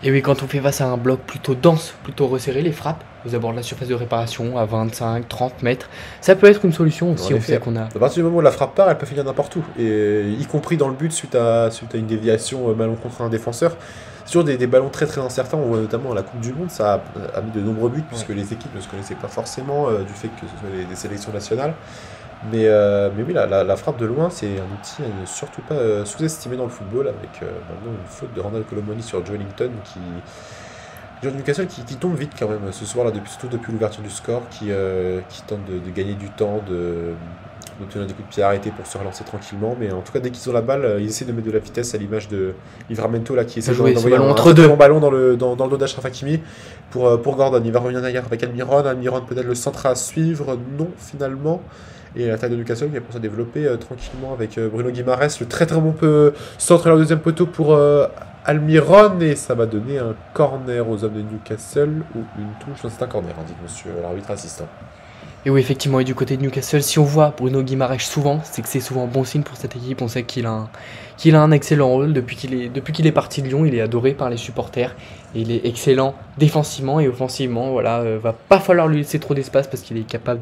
Et oui, quand on fait face à un bloc plutôt dense, plutôt resserré, les frappes aux abords de la surface de réparation à 25-30 mètres, ça peut être une solution aussi. On sait qu'on a. À partir du moment où la frappe part, elle peut finir n'importe où, et y compris dans le but suite à une déviation malencontreux d'un défenseur. C'est toujours des ballons très incertains, on voit notamment à la Coupe du Monde, ça a mis de nombreux buts puisque les équipes ne se connaissaient pas forcément du fait que ce soit des sélections nationales. Mais oui, la frappe de loin, c'est un outil à ne surtout pas sous-estimer dans le football, avec maintenant une faute de Randall Colomoni sur Joelinton John Newcastle qui tombe vite quand même ce soir, là, surtout depuis l'ouverture du score, qui tente de gagner du temps, d'obtenir des coups de pied arrêtés pour se relancer tranquillement. Mais en tout cas, dès qu'ils ont la balle, ils essaient de mettre de la vitesse à l'image de Livramento là, qui essaie d'envoyer un très bon ballon dans le dos d'Achraf Hakimi pour Gordon. Il va revenir derrière avec Almiron. Almiron peut-être le centre à suivre. Non, finalement. Et l'attaque de Newcastle qui va pour se développer tranquillement avec Bruno Guimaraes. Le très très bon centre là au deuxième poteau pour Almiron. Et ça va donner un corner aux hommes de Newcastle ou une touche. Non, c'est un corner, dit monsieur l'arbitre assistant. Et oui, effectivement, et du côté de Newcastle, si on voit Bruno Guimaraes souvent, c'est que c'est souvent bon signe pour cette équipe. On sait qu'il a un excellent rôle. Depuis qu'il est parti de Lyon, il est adoré par les supporters. Et il est excellent défensivement et offensivement. Voilà, va pas falloir lui laisser trop d'espace parce qu'il est capable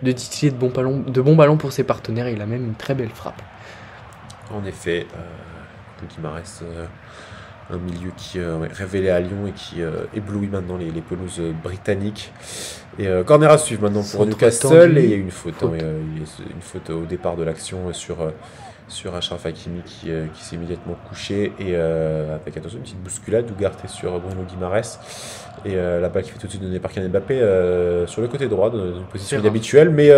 de titiller de bons ballons pour ses partenaires. Et il a même une très belle frappe. En effet, Guimaraes, un milieu qui révélé à Lyon et qui éblouit maintenant les pelouses britanniques. Et corner à suivre maintenant pour Newcastle, et il y a une faute. Il y a une faute au départ de l'action sur Achraf Hakimi qui s'est immédiatement couché, et avec attention une petite bousculade d'Ugarte sur Bruno Guimaraes, et la balle qui fait tout de suite donnée par Kylian Mbappé sur le côté droit, dans une position inhabituelle, mais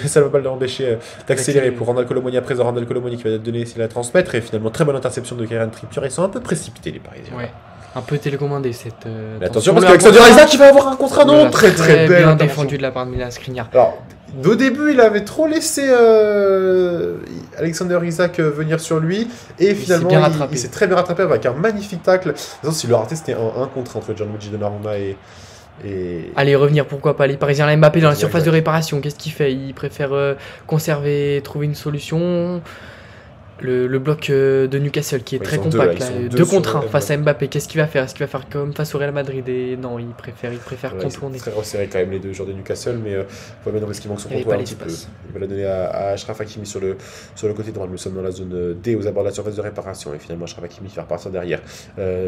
ça ne va pas l'empêcher d'accélérer pour Randall Colomoni. À présent, Randall Colomoni qui va donner, essayer de la transmettre, et finalement très bonne interception de Kieran Trippier. Ils sont un peu précipités les Parisiens. Ouais. Un peu télécommandé cette. Attention parce qu'Alexander Isak qui va avoir un contre un non très très belle. Bien défendu de la part de Milan Skriniar. Alors, au début, il avait trop laissé Alexander Isak venir sur lui, et finalement il s'est très bien rattrapé avec un magnifique tacle. S'il le raté, c'était un contre entre Gianluigi Donnarumma et. Allez, revenir, pourquoi pas. Les Parisiens, là, Mbappé dans la surface de réparation, qu'est-ce qu'il fait? Il préfère conserver, trouver une solution. Le bloc de Newcastle qui est très compact, 2 contre 1 face à Mbappé. Qu'est-ce qu'il va faire? Est-ce qu'il va faire comme face au Real Madrid? Et non, il préfère contourner. Très resserré quand même les deux joueurs de Newcastle, mais Fabien Ruiz qui manque son contrôle un petit peu. Il va la donner à Achraf Hakimi sur le côté droit. Nous sommes dans la zone D aux abords de la surface de réparation, et finalement Achraf Hakimi va repartir derrière.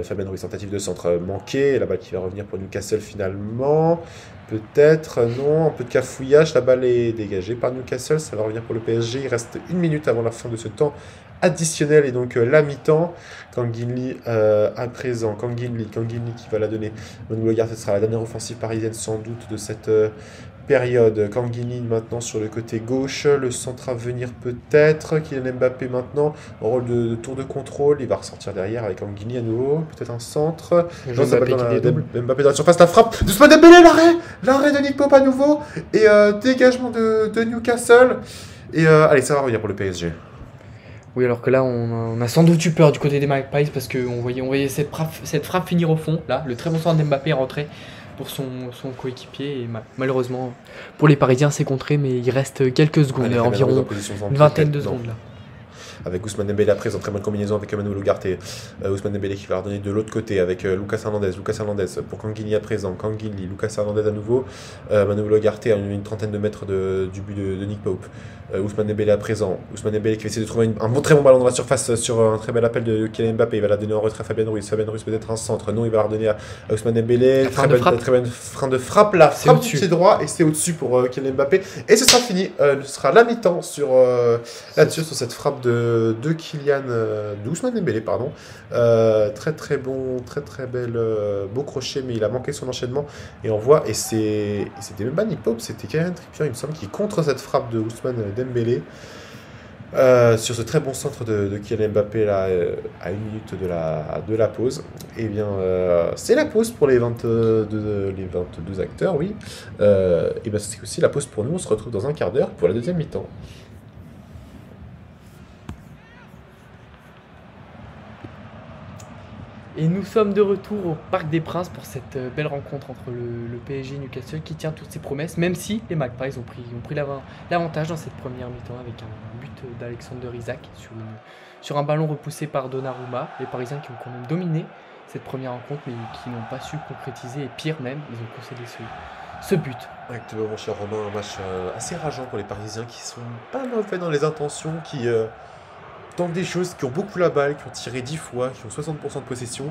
Fabien Ruiz, tentative de centre manqué, la balle qui va revenir pour Newcastle finalement. Peut-être, non, un peu de cafouillage, la balle est dégagée par Newcastle, ça va revenir pour le PSG. Il reste 1 minute avant la fin de ce temps additionnel, et donc la mi-temps. Kanginli à présent, Kanginli qui va la donner. Manuel Ugarte, ce sera la dernière offensive parisienne sans doute de cette période. Kanginli maintenant sur le côté gauche, le centre à venir peut-être. Kylian Mbappé maintenant, en rôle de tour de contrôle, il va ressortir derrière avec Kanginli à nouveau, peut-être un centre. Mbappé dans la surface, la frappe d'Ousmane Dembélé, l'arrêt de Nick Pope à nouveau, et dégagement de Newcastle. Et allez, ça va revenir pour le PSG. Oui, alors que là, on a sans doute eu peur du côté des Magpies parce qu'on voyait cette frappe finir au fond. Là, le très bon centre d'Mbappé est rentré pour son coéquipier. Et malheureusement, pour les Parisiens, c'est contré, mais il reste quelques secondes, environ une vingtaine de secondes. Là. Avec Ousmane Dembélé à présent, très bonne combinaison avec Manuel Ugarte. Ousmane Dembélé qui va redonner de l'autre côté avec Lucas Hernandez pour Kanginli à présent. Kanginli, Lucas Hernandez à nouveau. Manuel Ugarte à une trentaine de mètres du but de Nick Pope. Ousmane Dembélé à présent. Ousmane Dembélé qui va essayer de trouver un très bon ballon dans la surface sur un très bel appel de Kylian Mbappé. Il va la donner en retrait à Fabien Ruiz. Fabien Ruiz peut-être un centre. Non, il va la redonner à Ousmane Dembélé. Très bonne frein de frappe. La frappe du pied droit, et c'est au-dessus pour Kylian Mbappé. Et ce sera fini. Ce sera la mi-temps là-dessus, sur cette frappe de Kylian, d'Ousmane Dembélé, pardon. Très très bon, très très belle, beau crochet, mais il a manqué son enchaînement. Et on voit, et c'était même pas Nick Pope, c'était Kieran Trippier, il me semble, qui contre cette frappe de Ousmane Dembélé. Sur ce très bon centre de Kylian Mbappé là, à 1 minute de la pause. Et bien c'est la pause pour les 22 acteurs, oui. Et bien c'est aussi la pause pour nous. On se retrouve dans un quart d'heure pour la deuxième mi-temps. Et nous sommes de retour au Parc des Princes pour cette belle rencontre entre le PSG et Newcastle qui tient toutes ses promesses, même si les Magpies ont pris l'avantage dans cette première mi-temps avec un but d'Alexander Isak sur un ballon repoussé par Donnarumma. Les Parisiens qui ont quand même dominé cette première rencontre mais qui n'ont pas su concrétiser, et pire même, ils ont concédé ce but. Exactement, mon cher Romain, un match assez rageant pour les Parisiens qui sont pas mauvais dans les intentions, qui tentent des choses, qui ont beaucoup la balle, qui ont tiré 10 fois, qui ont 60% de possession,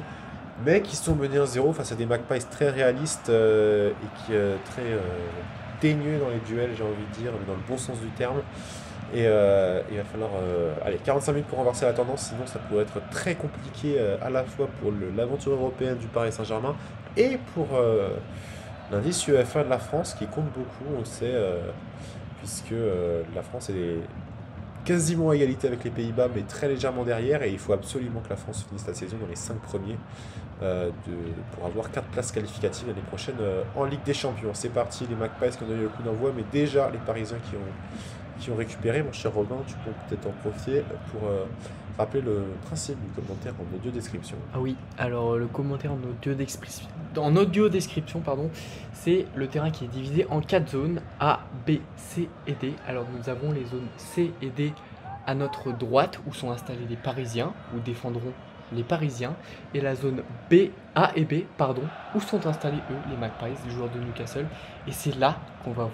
mais qui sont menés 1-0 face à des Magpies très réalistes et qui très teigneux dans les duels, j'ai envie de dire, mais dans le bon sens du terme. Et il va falloir allez, 45 minutes pour renverser la tendance, sinon ça pourrait être très compliqué à la fois pour l'aventure européenne du Paris Saint-Germain et pour l'indice UEFA de la France qui compte beaucoup, on le sait, puisque la France est quasiment à égalité avec les Pays-Bas, mais très légèrement derrière, et il faut absolument que la France finisse la saison dans les 5 premiers pour avoir 4 places qualificatives l'année prochaine en Ligue des Champions. C'est parti, les Magpies qui ont donné le coup d'envoi, mais déjà les Parisiens qui ont récupéré. Mon cher Robin, tu peux peut-être en profiter pour rappeler le principe du commentaire en audio description. Ah oui, alors le commentaire en audio description, pardon, c'est le terrain qui est divisé en 4 zones, A, B, C et D. Alors nous avons les zones C et D à notre droite, où sont installés les Parisiens, où défendront les Parisiens, et la zone B, A et B, pardon, où sont installés eux, les Magpies, les joueurs de Newcastle. Et c'est là qu'on va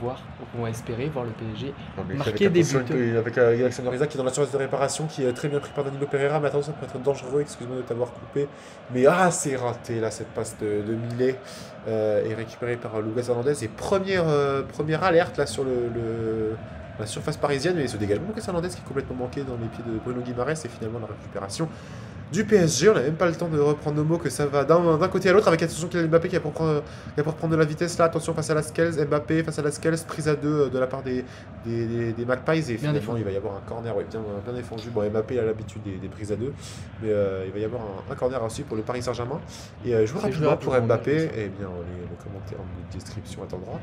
espérer voir le PSG marquer des buts. Avec Alexander Isak qui est dans la surface de réparation, qui est très bien pris par Danilo Pereira, mais attention, ça peut être dangereux, excuse-moi de t'avoir coupé. Mais c'est raté là, cette passe de Millet est récupérée par Lucas Hernandez. Et première alerte là sur la surface parisienne, mais il se dégage. Lucas Hernandez qui est complètement manqué dans les pieds de Bruno Guimaraes, et finalement la récupération du PSG. On n'a même pas le temps de reprendre nos mots, que ça va d'un côté à l'autre, avec attention Kylian Mbappé qui va pour prendre de la vitesse là. Attention face à la Lascelles, Mbappé face à la Lascelles, prise à 2 de la part des Magpies, et finalement il va y avoir un corner bien défendu. Bon, Mbappé a l'habitude des prises à 2, mais il va y avoir un corner aussi pour le Paris Saint-Germain. Et jouer rapidement pour Mbappé, et bien le commentaire en description attendra.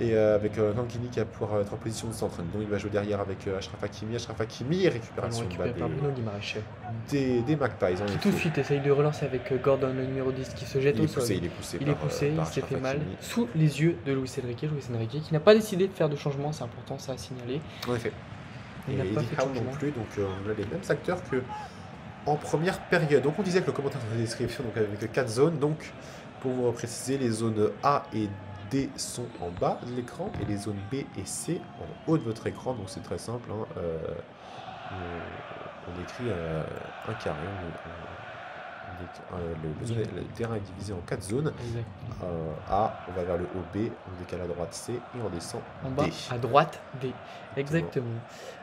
Et avec Kankini qui va pouvoir être en position de centre, donc il va jouer derrière avec Achraf Hakimi, et récupération des Magpies. Qui tout de suite essaye de relancer avec Gordon, le numéro 10, qui se jette au sol. Il est poussé, il s'est fait mal sous les yeux de Luis Enrique qui n'a pas décidé de faire de changement, c'est important ça à signaler. En effet. Il n'a pas fait de changement non plus, donc on a les mêmes acteurs que en première période. Donc on disait que le commentaire dans la description, donc avec 4 zones, donc pour vous préciser, les zones A et D sont en bas de l'écran et les zones B et C en haut de votre écran, donc c'est très simple, hein. On écrit un carré, le terrain est divisé en 4 zones. A, on va vers le haut, B, on décale à droite C, et on descend en bas, D. à droite D. Exactement.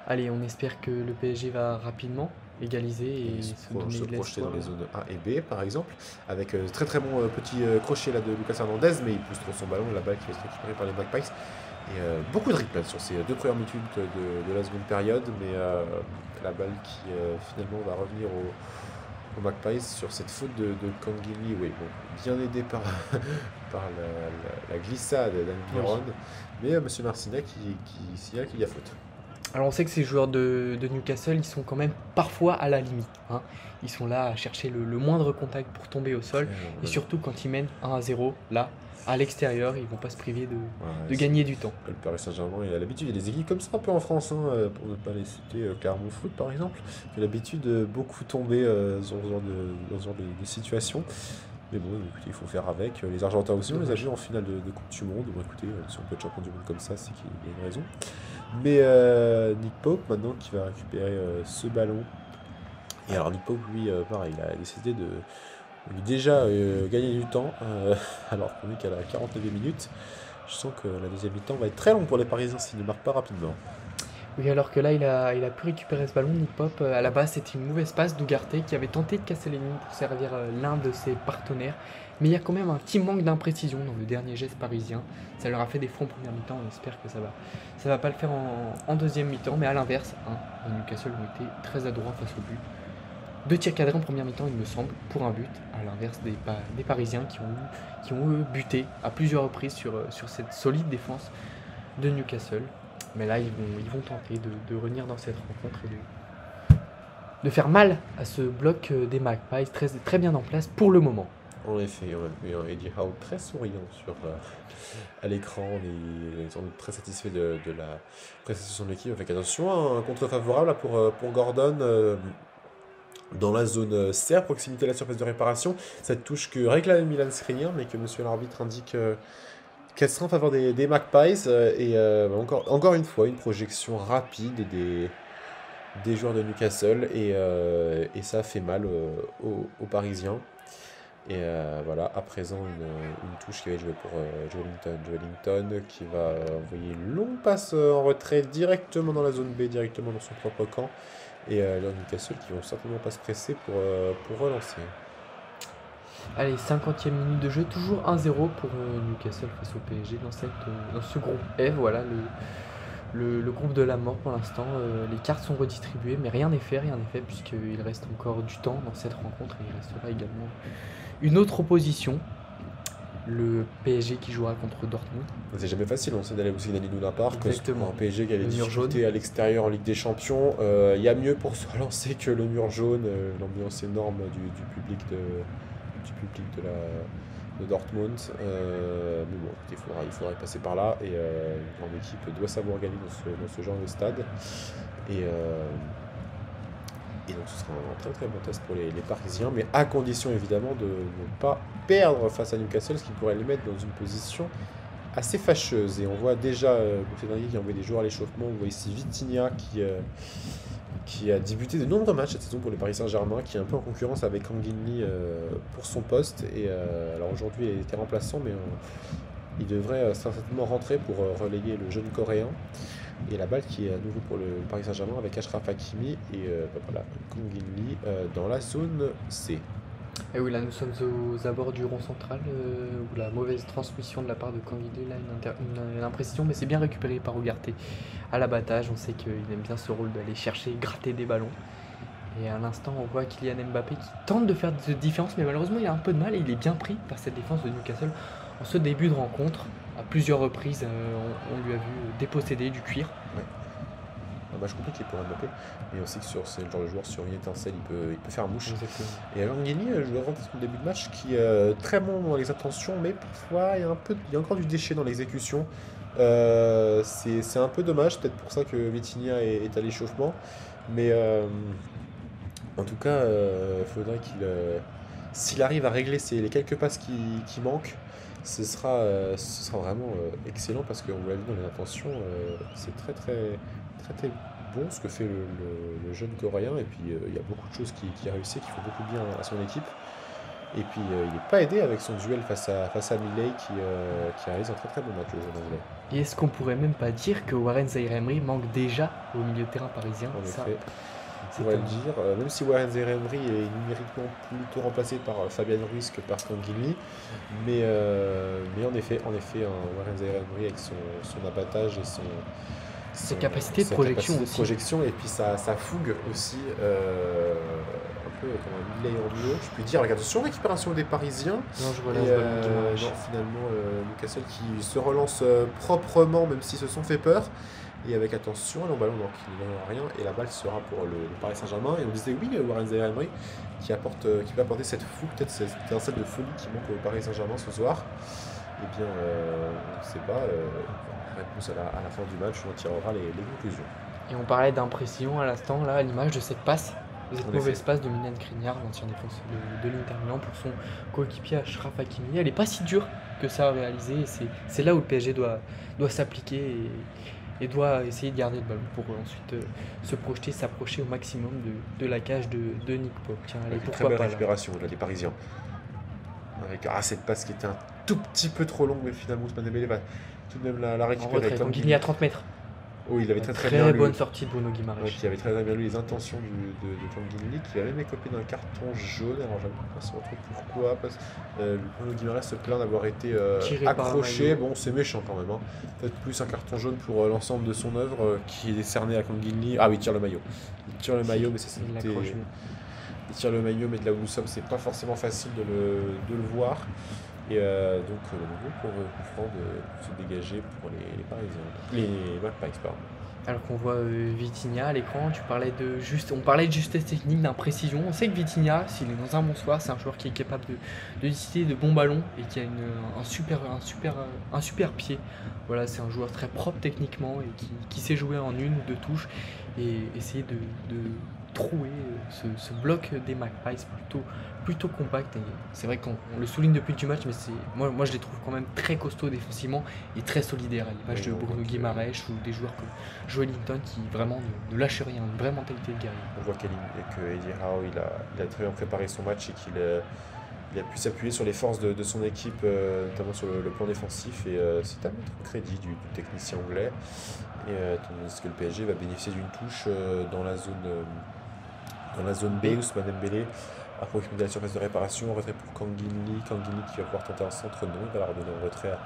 Allez, on espère que le PSG va rapidement égaliser et se projeter dans les zones A et B par exemple, avec très bon petit crochet là de Lucas Hernandez, mais il pousse trop son ballon, la balle qui va être récupérée par les Magpies. Et beaucoup de replays sur ces 2 premières minutes de la seconde période, mais la balle qui finalement va revenir au Magpies sur cette faute de Kangini, oui, bon, bien aidé par la glissade d'Almiron, mais Monsieur Marcinet qui signale qu'il y a faute. Alors on sait que ces joueurs de Newcastle, ils sont quand même parfois à la limite, hein. Ils sont là à chercher le moindre contact pour tomber au sol, et surtout quand ils mènent 1-0, là, à l'extérieur, ils vont pas se priver de gagner du temps. Le Paris Saint-Germain, il a l'habitude, il y a des équipes comme ça un peu en France, hein, pour ne pas les citer, Clermont Foot par exemple, qui a l'habitude de beaucoup tomber dans ce genre de situation. Mais bon, écoutez, il faut faire avec. Les Argentins aussi, on les a vus en finale de Coupe du Monde. Bon, écoutez, si on peut être champion du monde comme ça, c'est qu'il y a une raison. Mais Nick Pope, maintenant, qui va récupérer ce ballon. Et alors, Nick Pope, lui, pareil, il a décidé de déjà gagner du temps, alors qu'on est qu'à la 49e minute. Je sens que la deuxième mi-temps va être très longue pour les Parisiens s'ils ne marquent pas rapidement. Oui, alors que là, il a pu récupérer ce ballon, Nick Pope. À la base, c'était une mauvaise passe d'Ugarte qui avait tenté de casser les lignes pour servir l'un de ses partenaires. Mais il y a quand même un petit manque d'imprécision dans le dernier geste parisien. Ça leur a fait des fonds en première mi-temps. On espère que ça va pas le faire en deuxième mi-temps. Mais à l'inverse, les Newcastle ont été très adroits face au but. 2 tirs cadrés en première mi-temps, il me semble, pour un but, à l'inverse des Parisiens qui ont buté à plusieurs reprises sur cette solide défense de Newcastle. Mais là, ils vont tenter de revenir dans cette rencontre et de faire mal à ce bloc des Magpies, très bien en place pour le moment. En effet, on a Eddie Howe très souriant à l'écran. Ils sont très satisfaits de la prestation de l'équipe. Avec attention, un contre favorable là, pour Gordon. Dans la zone C, à proximité de la surface de réparation, cette touche que réclame Milan Skriniar, mais que monsieur l'arbitre indique qu'elle sera en faveur des Magpies. Et encore une fois, une projection rapide des joueurs de Newcastle, et ça fait mal aux Parisiens. Et voilà, à présent, une touche qui va être jouée pour Joelinton qui va envoyer une longue passe en retrait directement dans la zone B, directement dans son propre camp. Et Newcastle qui vont certainement pas se presser pour relancer. Allez, 50e minute de jeu, toujours 1-0 pour Newcastle face au PSG dans ce groupe F. Voilà le groupe de la mort pour l'instant. Les cartes sont redistribuées, mais rien n'est fait puisqu'il reste encore du temps dans cette rencontre et il restera également une autre opposition. Le PSG qui jouera contre Dortmund. C'est jamais facile, on sait d'aller aussi gagner Luna Park. Exactement. Un PSG qui a des Le mur difficultés jaune. à l'extérieur en Ligue des Champions. Il y a mieux pour se relancer que le mur jaune, l'ambiance énorme du public de Dortmund. Mais bon, il faudra y passer par là. Et une grande équipe doit savoir gagner dans ce genre de stade. Et donc ce sera un très très bon test pour les Parisiens, mais à condition évidemment de ne pas perdre face à Newcastle, ce qui pourrait les mettre dans une position assez fâcheuse. Et on voit déjà Bouffier qui a envoyé des joueurs à l'échauffement. On voit ici Vitinha qui a débuté de nombreux matchs cette saison pour le Paris Saint-Germain, qui est un peu en concurrence avec Anguigny pour son poste. Et alors aujourd'hui il était remplaçant, mais il devrait certainement rentrer pour relayer le jeune Coréen. Et la balle qui est à nouveau pour le Paris Saint-Germain avec Achraf Hakimi et voilà, Konginli dans la zone C. Et oui, là nous sommes aux abords du rond central où la mauvaise transmission de la part de Konginli, là une imprécision, mais c'est bien récupéré par Ugarte à l'abattage. On sait qu'il aime bien ce rôle d'aller chercher, gratter des ballons. Et à l'instant, on voit Kylian Mbappé qui tente de faire de différence, mais malheureusement il a un peu de mal et il est bien pris par cette défense de Newcastle en ce début de rencontre. À plusieurs reprises, on lui a vu déposséder du cuir. Ouais. Un match compliqué pour Mbappé, mais on sait que c'est le genre de joueur sur une étincelle, il peut faire mouche. Exactement. Et alors Anguigny, je le rentre au début de match, qui très bon dans les intentions, mais parfois il y a encore du déchet dans l'exécution. C'est un peu dommage, peut-être pour ça que Vitinha est à l'échauffement, mais en tout cas, il faudrait s'il arrive à régler les quelques passes qui manquent, ce sera vraiment excellent parce qu'on l'a vu dans les intentions, c'est très bon ce que fait le jeune Coréen. Et puis il y a beaucoup de choses qui réussissent, qui font beaucoup bien à son équipe. Et puis il n'est pas aidé avec son duel face à Millet qui réalise un très bon match, le jeune anglais. Et est-ce qu'on pourrait même pas dire que Warren Zaïre-Emery manque déjà au milieu de terrain parisien? En effet, on pourrait le dire, même si Warren Zaïre-Emery est numériquement plutôt remplacé par Fabien Ruiz que par Konginli, mais en effet, un Warren Zaïre-Emery avec son abattage et ses capacités de sa projection capacité aussi. de projection et puis sa fougue aussi, un peu comme un Millet en mieux, je puis dire. Regarde, sur récupération des Parisiens. Non, je relance Et Ballon Guimaraes. non, finalement, Newcastle qui se relance proprement, même s'ils se sont fait peur. Et avec attention, le ballon, donc il n'en a rien. Et la balle sera pour le Paris Saint-Germain. Et on disait, oui, Warren Zaïre-Emery qui peut apporter cette fougue, peut-être cette étincelle de folie qui manque au Paris Saint-Germain ce soir. Eh bien, on ne sait pas. Réponse à la fin du match, on en tirera les conclusions. Et on parlait d'impression à l'instant, là, à l'image de cette passe, de cette En mauvaise effet. passe de Milan Skriniar, l'ancien défenseur de l'Inter Milan, pour son coéquipier Achraf Hakimi. Elle n'est pas si dure que ça à réaliser. Et c'est là où le PSG doit s'appliquer et doit essayer de garder le ballon pour ensuite se projeter, s'approcher au maximum de la cage de Nick Pope. Tiens, allez, Avec une très pourquoi belle pas là. récupération là, des Parisiens. Avec cette passe qui était un tout petit peu trop longue, mais finalement Ousmane Dembélé va tout de même la En récupérer. retrait, donc il est à 30 mètres. Oh, il avait très bien lu. bonne sortie de Bruno Guimaraes. Qui avait très bien lu les intentions de Tanguy, qui avait même écopé d'un carton jaune. Alors j'avoue pas trop pourquoi, parce que Bruno Guimaraes se plaint d'avoir été Tiré par un accroché. maillot. Bon, c'est méchant quand même. Hein. Peut-être plus un carton jaune pour l'ensemble de son œuvre qui est décerné à Tanguy. Ah oui, il tire le maillot. Il tire le maillot, mais c'est Il l'accroche. il tire le maillot, mais de là où nous sommes, c'est pas forcément facile de le voir. Et donc le groupe pour franc de se dégager pour les Parisiens. Les Magpies, pardon. Alors qu'on voit Vitinha à l'écran, on parlait de justesse technique, d'imprécision. On sait que Vitinha, s'il est dans un bon soir, c'est un joueur qui est capable de décider de bons ballons et qui a un super pied. Voilà, c'est un joueur très propre techniquement et qui sait jouer en une ou deux touches et essayer de trouer ce bloc des Magpies plutôt compact. Et c'est vrai qu'on le souligne depuis le match, mais moi je les trouve quand même très costauds défensivement et très solidaires à l'image de Bruno Guimaraes ou des joueurs comme Joelinton qui vraiment ne lâchent rien, une vraie mentalité de guerrier. On voit que Eddie Howe il a très bien préparé son match et il a pu s'appuyer sur les forces de son équipe, notamment sur le plan défensif, et c'est à mettre au crédit du technicien anglais. Et tandis que le PSG va bénéficier d'une touche dans la zone B, Ousmane Dembélé à proximité de la surface de réparation, retrait pour Kangin Lee qui va pouvoir tenter un centre, non, il va la redonner en retrait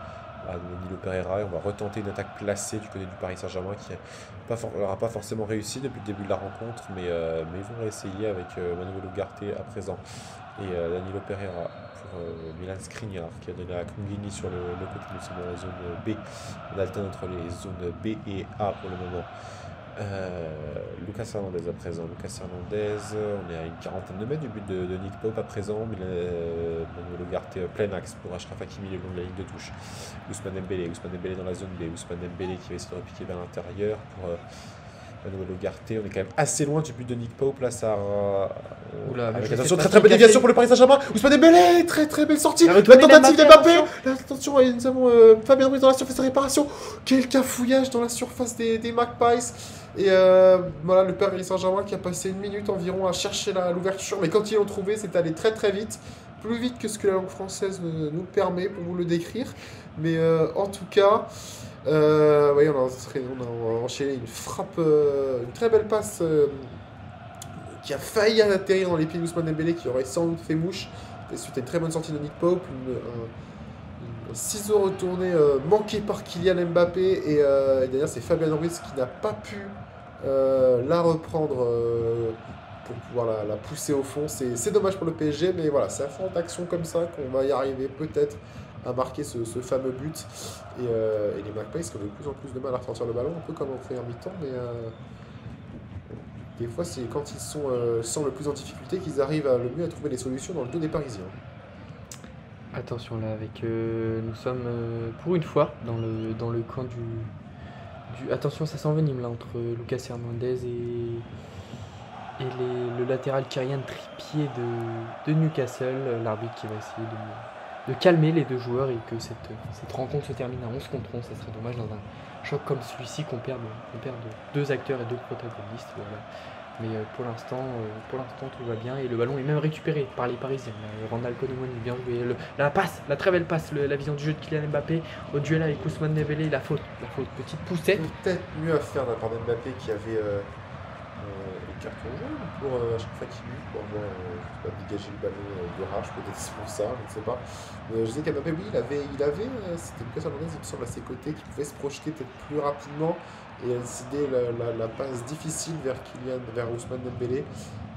à Danilo Pereira, et on va retenter une attaque placée du côté du Paris Saint-Germain qui n'aura pas forcément réussi depuis le début de la rencontre, mais ils vont réessayer avec Manuel Ugarte à présent et Danilo Pereira pour Milan Skriniar qui a donné à Kangin Lee sur le côté, nous sommes dans la zone B, on alterne entre les zones B et A pour le moment. Lucas Hernandez à présent. Lucas Hernandez, on est à une quarantaine de mètres du but de Nick Pope à présent. Manuel Ugarte plein axe pour Achraf Hakimi le long de la ligne de touche. Ousmane Dembélé dans la zone B. Ousmane Dembélé qui va essayer de repiquer vers l'intérieur pour Manuel Ugarte. On est quand même assez loin du but de Nick Pope. Là, ça. Oula, avec attention, très belle déviation pour le Paris Saint-Germain. Ousmane Dembélé, très belle sortie. La retournée tentative d'Mbappé, d'Mbappé. Attention, et nous avons Fabien Ruiz dans la surface de réparation. Quel cafouillage dans la surface des Magpies. Et voilà, le Paris Saint-Germain qui a passé 1 minute environ à chercher l'ouverture. Mais quand ils l'ont trouvé, c'est allé très vite. Plus vite que ce que la langue française nous permet pour vous le décrire. Mais en tout cas, oui, on a enchaîné une frappe, une très belle passe qui a failli atterrir dans les pieds d'Ousmane Dembélé, qui aurait sans doute fait mouche. Et suite à une très bonne sortie de Nick Pope, un ciseau retourné manqué par Kylian Mbappé. Et derrière, c'est Fabien Ruiz qui n'a pas pu la reprendre pour pouvoir la pousser au fond. C'est dommage pour le PSG, mais voilà, c'est à fond d'action comme ça qu'on va y arriver peut-être à marquer ce fameux but. Et les Magpies qui ont de plus en plus de mal à ressortir le ballon, un peu comme en première mi-temps, mais des fois c'est quand ils semblent plus en difficulté qu'ils arrivent le mieux à trouver les solutions dans le dos des Parisiens. Attention là, nous sommes pour une fois dans le camp du... Attention, ça s'envenime là entre Lucas Hernandez et le latéral Kyrian Trippier de Newcastle. L'arbitre qui va essayer de calmer les deux joueurs et que cette rencontre se termine à 11 contre 11. Ça serait dommage dans un choc comme celui-ci qu'on perde 2 acteurs et 2 protagonistes. Voilà. Mais pour l'instant, tout va bien et le ballon est même récupéré par les Parisiens. Randal Koeman est bien joué. La très belle passe, la vision du jeu de Kylian Mbappé au duel avec Ousmane Dembélé, la faute, petite poussette. Peut-être mieux à faire d'un part d'Mbappé qui avait le carton jaune pour Achraf Hakimi pour avoir dégager le ballon de rage, peut-être c'est pour ça, je ne sais pas. Je disais qu'Mbappé, oui, il avait c'était Lucas Hernandez, il me semble, à ses côtés, qui pouvait se projeter peut-être plus rapidement et a décidé la passe difficile vers Ousmane Dembélé.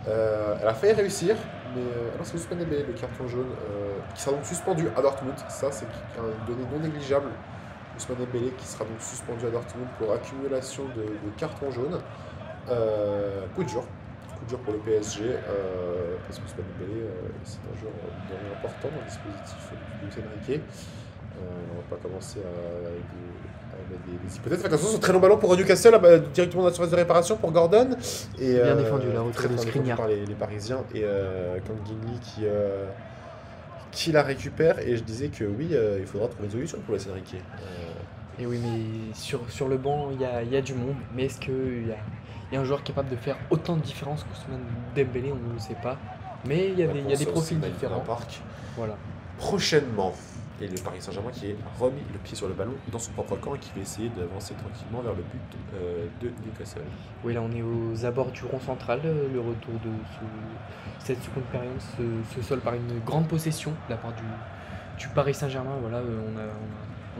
Elle a failli réussir, mais alors c'est Ousmane Dembélé, le carton jaune, qui sera donc suspendu à Dortmund. Ça, c'est une donnée non négligeable. Ousmane Dembélé qui sera donc suspendu à Dortmund pour accumulation de cartons jaunes. Coup dur pour le PSG, parce que Ousmane Dembélé, c'est un joueur important dans le dispositif de Luis Enrique. On va pas commencer à mettre des hypothèses. Attention, ce très long ballon pour Newcastle, directement dans la surface de réparation pour Gordon. Et, bien défendu, la retrait très de bien défendu Skriniar par les Parisiens. Et Kangin Lee qui la récupère. Et je disais que oui, il faudra trouver une solution pour Luis Enrique. Et oui, mais sur le banc, il y a du monde. Mais est-ce qu'il y a un joueur capable de faire autant de différence qu'Ousmane Dembélé? On ne le sait pas. Mais il y a des profils différents. Voilà. Prochainement. Et le Paris Saint-Germain qui a remis le pied sur le ballon dans son propre camp et qui va essayer d'avancer tranquillement vers le but de Newcastle. Oui, là on est aux abords du rond central. Le retour de cette seconde période se solde par une grande possession de la part du Paris Saint-Germain. Voilà,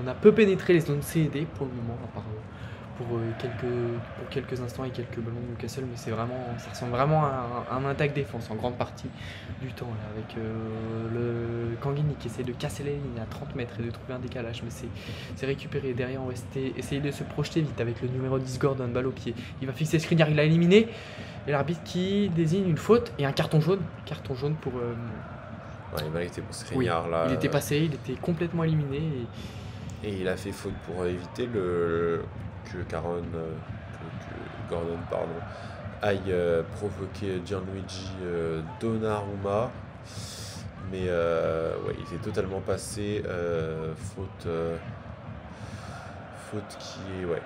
on a peu pénétré les zones C et D pour le moment, à part pour quelques instants et quelques ballons de Newcastle, mais ça ressemble vraiment à un attaque défense en grande partie du temps, là, avec le Kangin Lee qui essaie de casser les lignes à 30 mètres et de trouver un décalage, mais c'est récupéré. Derrière, on va essayer de se projeter vite avec le numéro 10 Gordon, balle au pied. Il va fixer Skriniar, il l'a éliminé, et l'arbitre qui désigne une faute et un carton jaune pour... Ouais, il méritait pour Skriniar, oui, là. Il était passé, il était complètement éliminé. Et il a fait faute pour éviter que Gordon aille provoquer Gianluigi Donnarumma. Mais ouais, il est totalement passé. Faute qui est... Ouais,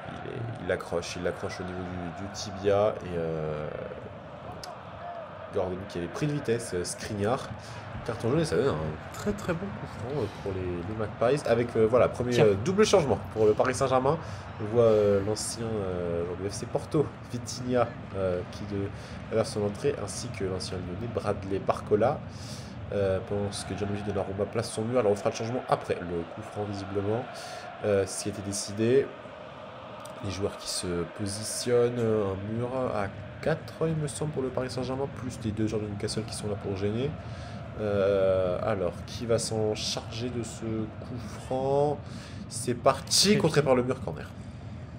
il l'accroche au niveau du tibia. Gordon qui avait pris de vitesse, Skriniar. Carton jaune et ça donne un très très bon coup franc pour les Magpies. Avec voilà, premier double changement pour le Paris Saint-Germain. On voit l'ancien du FC Porto, Vitinha, qui vers son entrée, ainsi que l'ancien lyonnais Bradley Barcola. Pense que Gianluigi Donnarumma place son mur. Alors on fera le changement après le coup franc visiblement. Ce qui a été décidé. Les joueurs qui se positionnent, un mur à 4 il me semble pour le Paris Saint-Germain, plus les 2 joueurs de Newcastle qui sont là pour gêner. Alors, qui va s'en charger de ce coup franc? C'est parti, contré par le mur corner.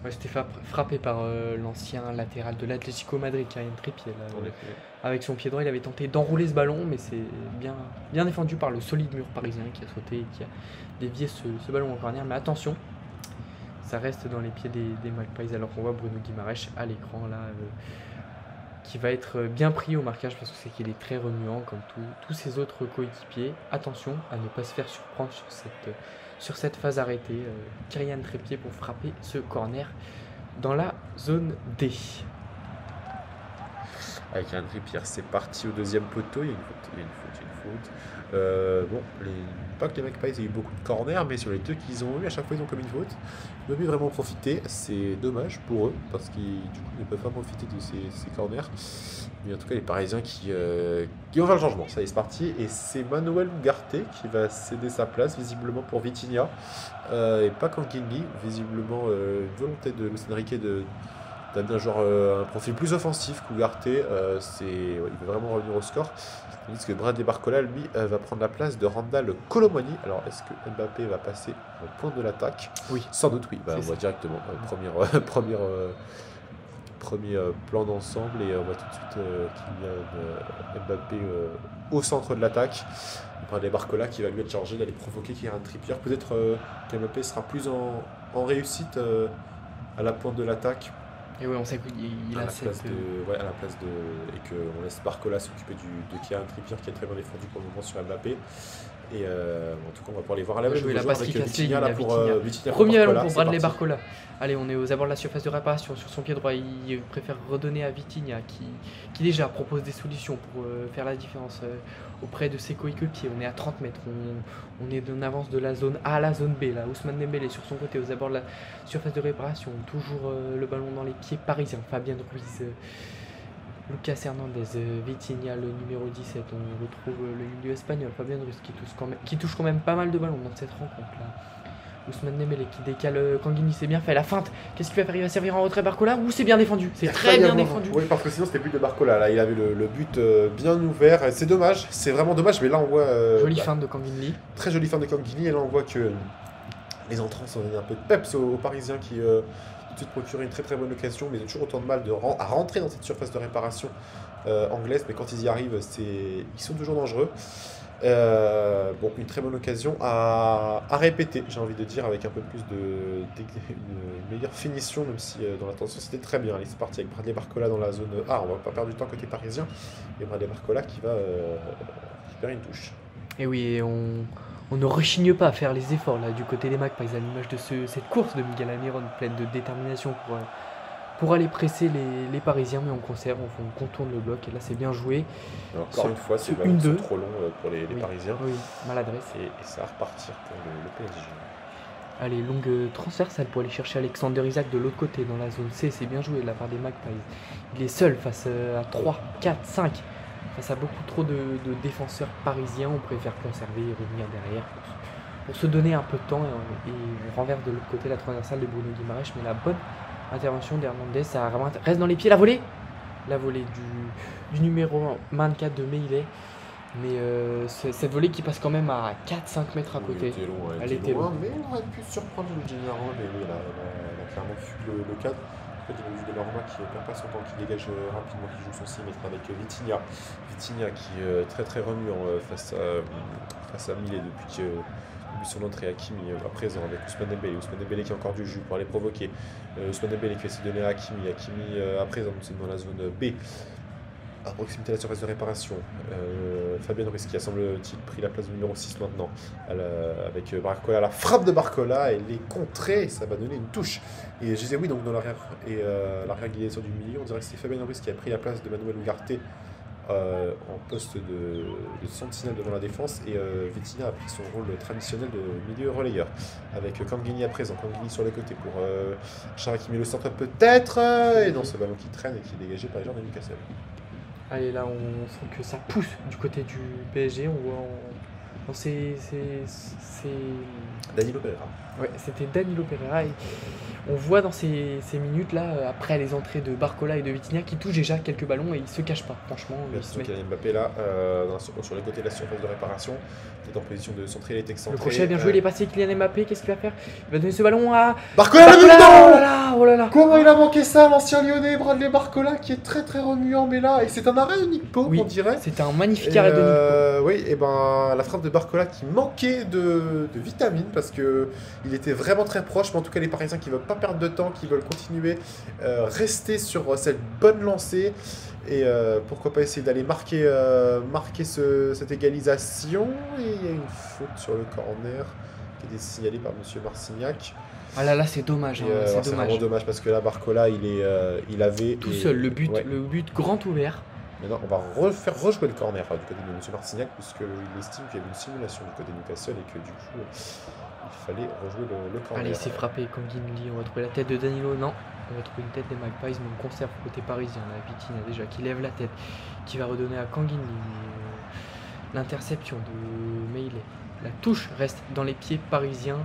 Ouais, c'était frappé par l'ancien latéral de l'Atlético Madrid, Kieran Trippier. Avec son pied droit, il avait tenté d'enrouler ce ballon, mais c'est bien défendu par le solide mur parisien qui a sauté et qui a dévié ce ballon en corner. Mais attention, ça reste dans les pieds des Magpies, alors qu'on voit Bruno Guimaraes à l'écran là, qui va être bien pris au marquage parce que c'est qu'il est très remuant comme tous ses autres coéquipiers. Attention à ne pas se faire surprendre sur cette phase arrêtée. Kieran Trippier pour frapper ce corner dans la zone D. Avec un Trippier, c'est parti au deuxième poteau. Il y a une faute. Bon, pas que les Magpies aient eu beaucoup de corners, mais sur les 2 qu'ils ont eu, à chaque fois ils ont comme une faute. Ils n'ont pas pu vraiment profiter. C'est dommage pour eux, parce qu'ils du coup ne peuvent pas profiter de ces corners. Mais en tout cas, les Parisiens qui vont faire le changement. Ça y est, c'est parti. Et c'est Manuel Ugarte qui va céder sa place, visiblement pour Vitinha. Et pas Kangingi. Visiblement, une volonté de Luis Enrique d'amener un joueur un profil plus offensif qu'Ugarte. Il veut vraiment revenir au score. Tandis que Bradley Barcola, lui, va prendre la place de Randal Colomwani. Alors, est-ce que Mbappé va passer au point de l'attaque? Oui. Sans doute, oui. On voit directement. Premier plan d'ensemble. Et on voit tout de suite Kylian Mbappé au centre de l'attaque. Bradley Barcola qui va lui être chargé d'aller provoquer Kieran Trippier. Peut-être qu'Mbappé sera plus en réussite à la pointe de l'attaque. Et oui, on sait qu'il a cette... à la place de... Et qu'on laisse Barcola s'occuper de Kieran Trippier qui est très bien défendu pour le moment sur Mbappé. Et en tout cas, on va pouvoir les voir à la même. Il a pas avec Vitinha là pour Vitinha. Premier ballon pour Bradley Barcola. Allez, on est aux abords de la surface de réparation sur son pied droit. Il préfère redonner à Vitinha qui déjà propose des solutions pour faire la différence auprès de ses coéquipiers. On est à 30 mètres. On est en avance de la zone A à la zone B. Là, Ousmane Dembélé sur son côté aux abords de la surface de réparation. Toujours le ballon dans les pieds parisiens. Fabien Ruiz. Lucas Hernandez, Vitinha, le numéro 17, on retrouve le milieu espagnol, Fabien Ruiz qui touche quand même pas mal de ballons dans cette rencontre-là. Ousmane Dembélé qui décale Kangingi, c'est bien fait, la feinte, qu'est-ce qu'il va faire? Il va servir en retrait Barcola ou c'est bien défendu? C'est très bien défendu. Oui, parce que sinon c'était le but de Barcola, là il avait le but bien ouvert, c'est dommage, c'est vraiment dommage, mais là on voit... jolie feinte de Kangingi. Très jolie feinte de Kangingi, et là on voit que les entrants sont un peu de peps aux Parisiens qui... tout de suite procurer une très très bonne occasion, mais ils ont toujours autant de mal à rentrer dans cette surface de réparation anglaise, mais quand ils y arrivent, ils sont toujours dangereux. Bon, une très bonne occasion à répéter, j'ai envie de dire, avec un peu plus une meilleure finition, même si dans l'attention c'était très bien. Allez, c'est parti avec Bradley Barcola dans la zone A, on va pas perdre du temps côté parisien, et Bradley Barcola qui va récupérer une touche. Et oui, on ne rechigne pas à faire les efforts là du côté des Magpies à l'image de cette course de Miguel Almiron pleine de détermination pour aller presser les Parisiens, mais on conserve, on contourne le bloc et là c'est bien joué. Alors, encore une fois, c'est trop long pour les Parisiens. Oui, maladresse. Et ça va repartir pour le PSG. Allez, longue transversale pour aller chercher Alexander Isak de l'autre côté dans la zone C, c'est bien joué de la part des Magpies. Il est seul face à 3, 4, 5. Face à beaucoup trop de défenseurs parisiens, on préfère conserver et revenir derrière pour se donner un peu de temps et on renverse de l'autre côté la transversale de Bruno Guimaraes, mais la bonne intervention d'Hernandez, ça reste dans les pieds, la volée du numéro 24 de Meillet, mais cette volée qui passe quand même à 4-5 mètres à côté. Elle était loin, mais on aurait pu surprendre le général, mais oui, elle a clairement fui le cadre. En fait, il y a de Donnarumma qui perd pas son temps, qui dégage rapidement, qui joue son 6 mètres avec Vitinha. Vitinha qui est très très remuant face à Millet depuis son entrée. Hakimi à présent avec Ousmane Dembélé. Ousmane Dembélé qui a encore du jus pour aller provoquer. Ousmane Dembélé qui va essayer de donner à Hakimi. Hakimi à présent, c'est dans la zone B. À proximité de la surface de réparation, Fabien Ruiz qui a semble-t-il pris la place du numéro 6 maintenant, avec Barcola, la frappe de Barcola, et les contrées, ça va donner une touche. Et je disais oui, donc dans l'arrière, et l'arrière guillé sur du milieu, on dirait que c'est Fabien Ruiz qui a pris la place de Manuel Ugarte en poste de sentinelle devant la défense et Vitinha a pris son rôle traditionnel de milieu relayeur avec Kangini à présent, Kangini sur le côté pour Chara qui met le centre peut-être et non, ce ballon qui traîne et qui est dégagé par les joueurs de Newcastle. Allez, là, on sent que ça pousse du côté du PSG. On voit non, c'est Danilo Pereira. Ouais, c'était Danilo Pereira. Et on voit dans ces minutes-là, après les entrées de Barcola et de Vitinha, qui touchent déjà quelques ballons et ils se cachent pas. Franchement, ils se mettent... Kylian Mbappé là, sur les côtés de la surface de réparation, qui est en position de centrer, il est excentré. Le crochet bien joué, il est passé. Kylian Mbappé, qu'est-ce qu'il va faire? Il va donner ce ballon à Barcola, oh là là, oh là là. Comment il a manqué ça, l'ancien lyonnais Bradley Barcola, qui est très très remuant, mais là, et c'est un arrêt de Nick Pope, oui, on dirait. C'était un magnifique arrêt de Nick Pope. Oui, et ben la frappe de Barcola qui manquait de vitamine parce que il était vraiment très proche, mais en tout cas les Parisiens qui veulent pas perdre de temps, qui veulent continuer, rester sur cette bonne lancée et pourquoi pas essayer d'aller marquer cette égalisation. Et il y a une faute sur le corner qui a été signalée par Monsieur Marcignac. Ah là là, c'est dommage. C'est vraiment dommage parce que là Barcola il avait tout seul le but grand ouvert. Maintenant, on va rejouer le corner du côté de M. Marcignac, puisqu'il estime qu'il y avait une simulation du côté de Newcastle et que du coup, il fallait rejouer le corner. Allez, c'est frappé comme Guinli. On va trouver la tête de Danilo. Non, on va trouver une tête des Magpies, mais on conserve côté parisien. La Vitinha déjà qui lève la tête, qui va redonner à Kangini. L'interception de Meillet. La touche reste dans les pieds parisiens.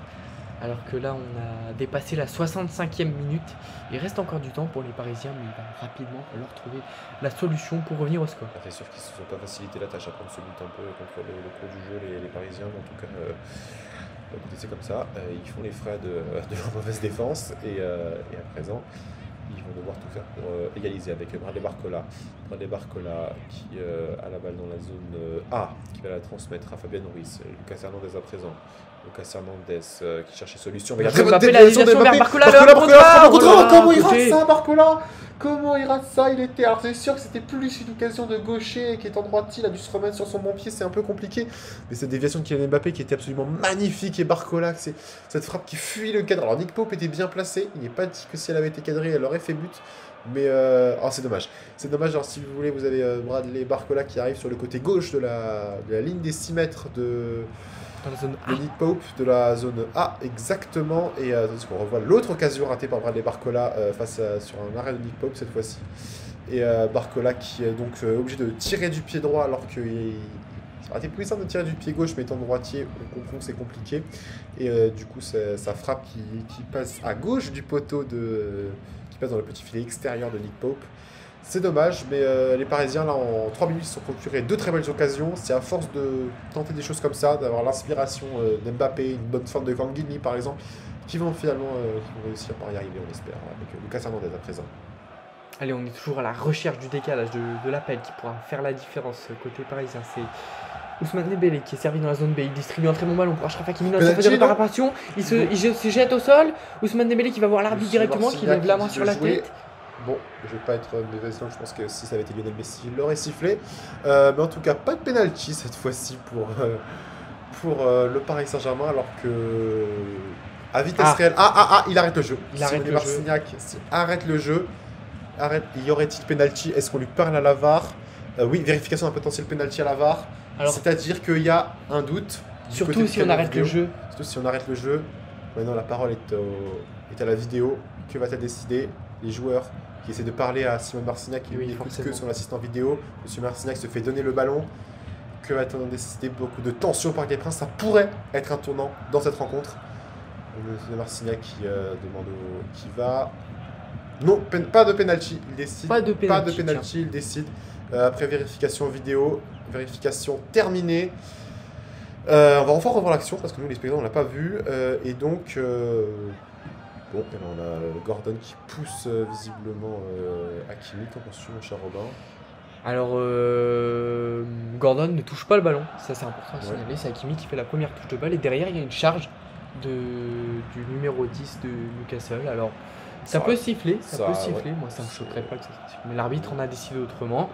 Alors que là, on a dépassé la 65e minute. Il reste encore du temps pour les Parisiens, mais il va rapidement leur trouver la solution pour revenir au score. C'est sûr qu'ils ne se sont pas facilité la tâche à prendre ce but un peu contre le cours du jeu, les Parisiens. En tout cas, c'est comme ça. Ils font les frais de leur mauvaise défense. Et à présent, ils vont devoir tout faire pour égaliser avec Bradley Barcola. Bradley Barcola qui a la balle dans la zone A, qui va la transmettre à Fabien Ruiz. Lucas Hernandez à présent. Lucas Hernandez qui cherchait solution. Mais il y a très bonne déviation de Mbappé. Barcola, comment il rate ça, Barcola? Comment il rate ça? Alors c'est sûr que c'était plus une occasion de gaucher qui est en droite, il a dû se remettre sur son bon pied, c'est un peu compliqué. Mais cette déviation de Kylian Mbappé qui était absolument magnifique et Barcola, c'est cette frappe qui fuit le cadre. Alors Nick Pope était bien placé, il n'est pas dit que si elle avait été cadrée, elle aurait fait but. Mais c'est dommage. C'est dommage, alors si vous voulez, vous avez Bradley Barcola qui arrive sur le côté gauche de la ligne des 6 mètres de... Dans la zone A. Le Nick Pope de la zone A, exactement. Et on revoit l'autre occasion ratée par Bradley Barcola sur un arrêt de Nick Pope cette fois-ci. Et Barcola qui est donc obligé de tirer du pied droit alors qu'il ça aurait été plus simple de tirer du pied gauche, mais étant droitier, on comprend que c'est compliqué. Et du coup, sa frappe qui passe à gauche du poteau qui passe dans le petit filet extérieur de Nick Pope. C'est dommage, mais les Parisiens, là, en 3 minutes, se sont procurés 2 très belles occasions. C'est à force de tenter des choses comme ça, d'avoir l'inspiration d'Mbappé, une bonne forme de Kangini, par exemple, qui vont finalement réussir par y arriver, on espère, avec Lucas Hernandez à présent. Allez, on est toujours à la recherche du décalage de l'appel qui pourra faire la différence côté parisien. C'est Ousmane Dembélé qui est servi dans la zone B. Il distribue un très bon ballon pour Achraf Hakimi dans la phase de réparation. Il se jette au sol. Ousmane Dembélé qui va voir l'arbitre directement, qui lève la main sur la tête. Bon, je vais pas être mauvaise langue, je pense que si ça avait été Lionel Messi, il l'aurait sifflé. Mais en tout cas, pas de penalty cette fois-ci pour le Paris Saint-Germain, alors que à vitesse réelle. Il arrête le jeu. Il arrête le jeu. Arrête le jeu. Y aurait-il penalty? Est-ce qu'on lui parle à la VAR? Oui, vérification d'un potentiel penalty à la VAR. C'est-à-dire qu'il y a un doute. Surtout si on arrête le jeu. Surtout si on arrête le jeu. Maintenant, la parole est à la vidéo. Que va-t-elle décider? Les joueurs qui essaient de parler à Simon Marcignac, qui lui n'écoute que son assistant vidéo. Monsieur Marcignac se fait donner le ballon. Que va-t-on décider? Beaucoup de tension par Parc des Princes. Ça pourrait être un tournant dans cette rencontre. Monsieur Marcignac qui demande qui va. Non, pas de penalty. Il décide. Pas de penalty, il décide. Après vérification vidéo, vérification terminée. On va enfin revoir l'action parce que nous, les spectateurs, on l'a pas vu. Et donc. Bon, et là, on a Gordon qui pousse visiblement Hakimi. Qu'en penses-tu, mon cher Robin? Alors, Gordon ne touche pas le ballon, ça c'est important à signaler. C'est Hakimi qui fait la première touche de balle et derrière il y a une charge du numéro 10 de Newcastle. Alors, ça peut siffler, moi ça me choquerait pas que ça siffle. Mais l'arbitre en a décidé autrement.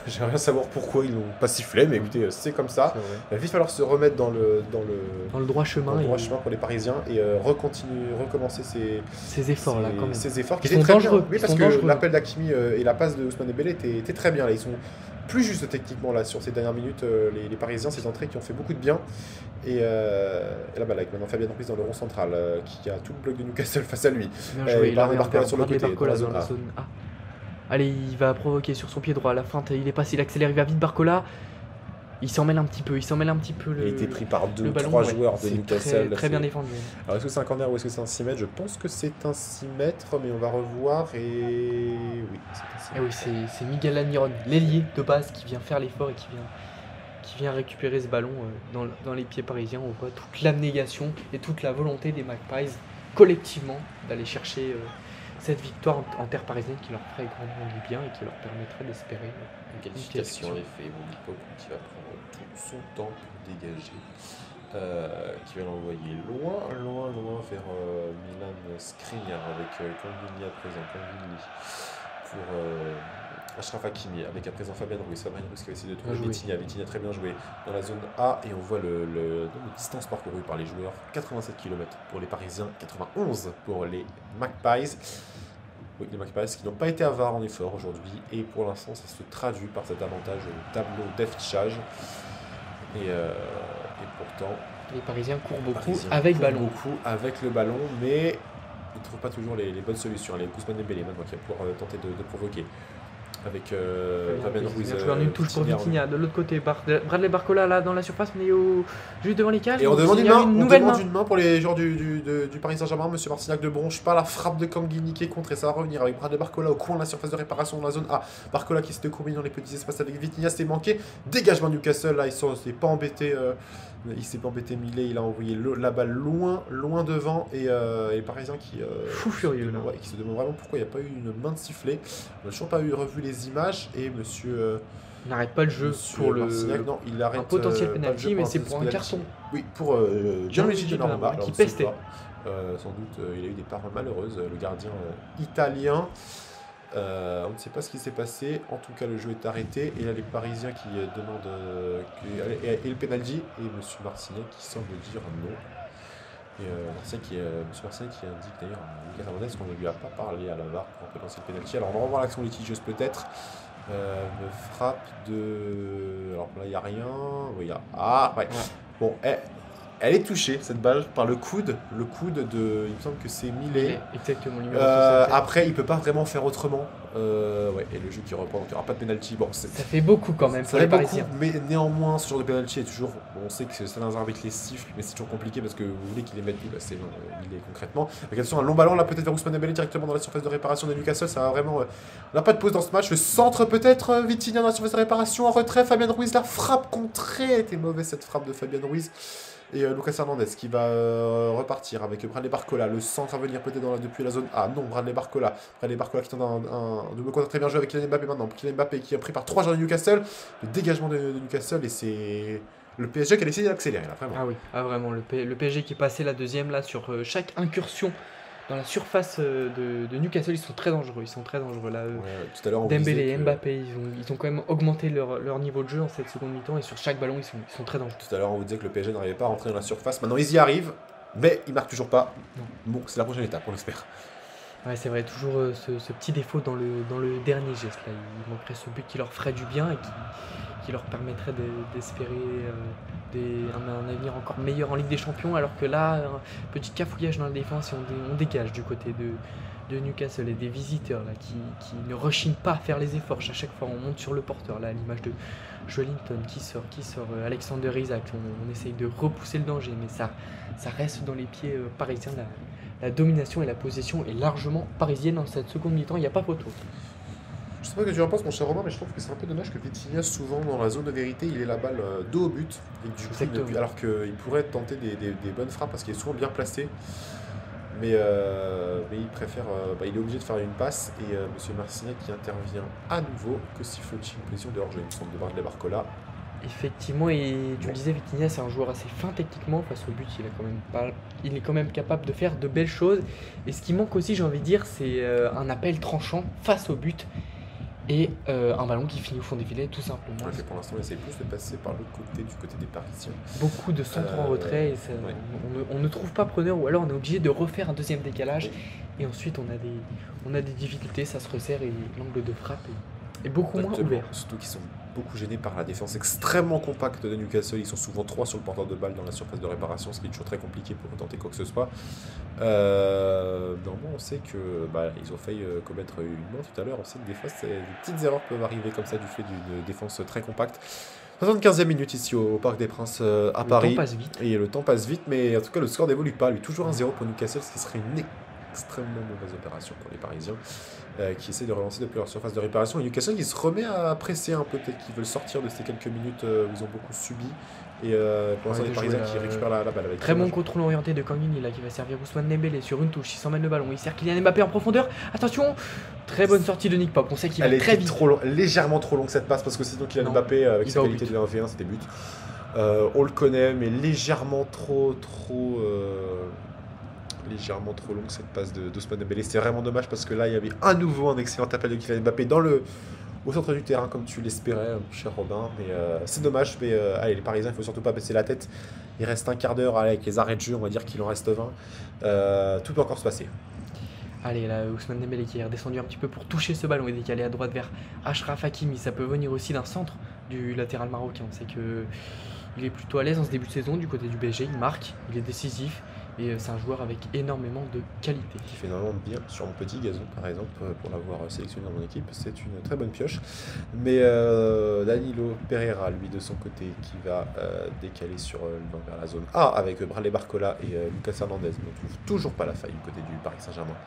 J'aimerais bien savoir pourquoi ils n'ont pas sifflé, mais écoutez, c'est comme ça. Il va vite falloir se remettre dans le droit chemin, pour les Parisiens et recommencer ces efforts là quand même. Ces efforts qui sont dangereux. Oui, parce que l'appel d'Hakimi et la passe de Ousmane Dembélé étaient très bien là. Ils sont plus justes techniquement là sur ces dernières minutes. Les Parisiens, ces entrées qui ont fait beaucoup de bien. Et là, avec maintenant Fabien Ruiz dans le rond central, qui a tout le bloc de Newcastle face à lui. Bien joué, il Barcola sur le côté, dans la zone A. Allez, il va provoquer sur son pied droit. À la feinte, il est passé, il accélère, il va vite. Barcola, il s'en mêle un petit peu. Il a été pris par 2-3 joueurs de Newcastle. Très bien défendu. Alors, est-ce que c'est un corner ou est-ce que c'est un 6 mètres? Je pense que c'est un 6 mètres, mais on va revoir. Et oui, c'est un 6 mètres. C'est Miguel Almiron, l'ailier de base, qui vient faire l'effort et qui vient récupérer ce ballon dans les pieds parisiens. On voit toute l'abnégation et toute la volonté des Magpies collectivement d'aller chercher cette victoire en terre parisienne qui leur ferait grandement du bien et qui leur permettrait d'espérer une qualification. En effet, Bonny qui va prendre tout son temps pour dégager, qui va l'envoyer loin vers Milan Skriniar avec Konvini à présent, pour Achraf Hakimi, avec à présent Fabien Ruiz qui va essayer de trouver Vitinha a très bien joué dans la zone A, et on voit le distance parcourue par les joueurs, 87 km pour les Parisiens, 91 pour les Magpies. Oui, les Magpies qui n'ont pas été avares en effort aujourd'hui, et pour l'instant ça se traduit par cet avantage au tableau d'affichage. Et pourtant, les Parisiens courent beaucoup avec le ballon, mais ils ne trouvent pas toujours les bonnes solutions. Allez, Ousmane Dembélé maintenant qui va pouvoir tenter de provoquer. Avec Fabien Ruiz. Une touche pour Vitinha. De l'autre côté, Bradley Barcola là dans la surface, on est juste devant les cages. Et on demande une main pour les joueurs du Paris Saint-Germain. Monsieur Marcignac de bronche, pas la frappe de Konvini qui est contre, et ça va revenir avec Bradley Barcola au coin de la surface de réparation dans la zone A. Barcola qui s'était combiné dans les petits espaces avec Vitinha, c'est manqué. Dégagement Newcastle, là, il s'est pas embêté. Millet, il a envoyé la balle loin devant, et les Parisiens qui fou furieux là. Qui se demandent vraiment pourquoi il n'y a pas eu une main de sifflet. On n'a toujours pas revu les images, et monsieur n'arrête pas le jeu pour Marcignac, non, il arrête un potentiel penalty, mais c'est pour un carton. Oui, pour Gianluigi Donnarumma qui pestait. Sans doute il a eu des parts malheureuses, le gardien italien. On ne sait pas ce qui s'est passé, en tout cas le jeu est arrêté, et là les Parisiens qui demandent et le penalty, et monsieur Marcignac qui semble dire non. Et monsieur Marcignac qui indique d'ailleurs à Lucas Hernandez qu'on ne lui a pas parlé à la VAR pour un potentiel penalty. Alors on va revoir l'action litigieuse peut-être. Une frappe de... Alors là il n'y a rien. Oui, il y a... Ah ouais. Bon, elle est touchée, cette balle, par le coude de... Il me semble que c'est Millet. Exactement, après, il peut pas vraiment faire autrement. Et le jeu qui reprend, donc il n'y aura pas de penalty. Bon, ça fait beaucoup quand même pour les Parisiens. Mais néanmoins, ce genre de penalty est toujours... Bon, on sait que certains arbitres les sifflent, mais c'est toujours compliqué parce que vous voulez qu'ils les mettent où là, c'est Millet concrètement. Donc attention, un long ballon là, peut-être vers Ousmane Dembélé directement dans la surface de réparation de Newcastle. Ça va vraiment... On n'a pas de pause dans ce match. Le centre peut-être, Vitinha dans la surface de réparation, en retrait. Fabien Ruiz, la frappe contrée. Elle était mauvaise cette frappe de Fabien Ruiz. Et Lucas Hernandez qui va repartir avec Bradley Barcola, le centre à venir peut-être depuis la zone A. Non, Bradley Barcola qui tente un double contact très bien joué avec Kylian Mbappé maintenant. Kylian Mbappé qui est pris par 3 joueurs de Newcastle. Le dégagement de Newcastle, et c'est le PSG qui a essayé d'accélérer là, vraiment. Ah oui, vraiment, le PSG qui est passé la deuxième là sur chaque incursion dans la surface de Newcastle. Ils sont très dangereux là. Tout à l'heure, Dembélé et Mbappé, ils ont quand même augmenté leur niveau de jeu en cette seconde mi-temps, et sur chaque ballon ils sont très dangereux. Tout à l'heure on vous disait que le PSG n'arrivait pas à rentrer dans la surface, maintenant ils y arrivent, mais ils marquent toujours pas. Non. Bon, c'est la prochaine étape, on l'espère. Ouais, c'est vrai, toujours ce petit défaut dans le dernier geste là. Il manquerait ce but qui leur ferait du bien et qui leur permettrait d'espérer un avenir encore meilleur en Ligue des Champions, alors que là, un petit cafouillage dans la défense, et on dégage du côté de Newcastle, et des visiteurs là, qui ne rechignent pas à faire les efforts. À chaque fois on monte sur le porteur, là, à l'image de Joelinton qui sort Alexander Isak. On essaye de repousser le danger, mais ça reste dans les pieds parisiens. La domination et la possession est largement parisienne dans cette seconde mi-temps, il n'y a pas photo. Je sais pas ce que tu en penses, mon cher Romain, mais je trouve que c'est un peu dommage que Vitinha, souvent dans la zone de vérité, il ait la balle dos au but, et du coup, alors qu'il pourrait tenter des bonnes frappes parce qu'il est souvent bien placé. Mais il préfère, il est obligé de faire une passe, et monsieur Marcignac qui intervient à nouveau. Que siffle-t-il une position de hors-jeu, il me semble, de Bradley Barcola. Effectivement, et tu le disais, Vitinha c'est un joueur assez fin techniquement. Face au but, il est quand même capable de faire de belles choses. Et ce qui manque aussi, j'ai envie de dire, c'est un appel tranchant face au but. Et un ballon qui finit au fond des filets, tout simplement. Ouais, pour l'instant, on essaie plus de passer par l'autre côté, du côté des Parisiens. Beaucoup de centres en retrait, et ouais. on ne trouve pas preneur, ou alors on est obligé de refaire un deuxième décalage. Oui. Et ensuite, on a des difficultés, ça se resserre et l'angle de frappe est beaucoup moins Exactement. ouvert. Surtout qu'ils sont beaucoup gênés par la défense extrêmement compacte de Newcastle. Ils sont souvent 3 sur le porteur de balle dans la surface de réparation, ce qui est toujours très compliqué pour tenter quoi que ce soit. Normalement, on sait que ils ont failli commettre une mort tout à l'heure. On sait que des fois, des petites erreurs peuvent arriver comme ça du fait d'une défense très compacte. 75e minute ici au Parc des Princes à Paris. Le temps passe vite. Et le temps passe vite, mais en tout cas, le score n'évolue pas. Lui, toujours 1-0 pour Newcastle, ce qui serait une extrêmement mauvaise opération pour les Parisiens qui essaient de relancer depuis leur surface de réparation. Et Newcastle qui se remet à presser un peu, peut-être qu'ils veulent sortir de ces quelques minutes où ils ont beaucoup subi. Et pour l'instant, les Parisiens qui récupèrent la balle. Avec très bon contrôle orienté de Kangini là qui va servir Ousmane Dembélé sur une touche. Il s'emmène le ballon, il sert Kylian Mbappé en profondeur. Attention, très bonne sortie de Nick Pope. On sait qu'il va très vite. Légèrement trop longue cette passe parce que sinon Kylian Mbappé avec sa qualité de 1v1 c'était but. On le connaît, mais légèrement trop longue cette passe d'Ousmane Dembélé. C'était vraiment dommage parce que là il y avait à nouveau un excellent appel de Kylian Mbappé au centre du terrain comme tu l'espérais, mon cher Robin. Mais c'est dommage. Mais allez, les Parisiens, il faut surtout pas baisser la tête. Il reste un quart d'heure avec les arrêts de jeu, on va dire qu'il en reste 20. Tout peut encore se passer. Allez, là, Ousmane Dembélé qui est redescendu un petit peu pour toucher ce ballon et décaler à droite vers Achraf Hakimi. Ça peut venir aussi d'un centre du latéral marocain. On sait que il est plutôt à l'aise en ce début de saison du côté du PSG. Il marque, il est décisif. Et c'est un joueur avec énormément de qualité. Qui fait énormément de bien sur mon petit gazon, par exemple, pour l'avoir sélectionné dans mon équipe. C'est une très bonne pioche. Mais Danilo Pereira, lui, de son côté, qui va décaler vers la zone A avec Bradley Barcola et Lucas Hernandez. On ne trouve toujours pas la faille du côté du Paris Saint-Germain.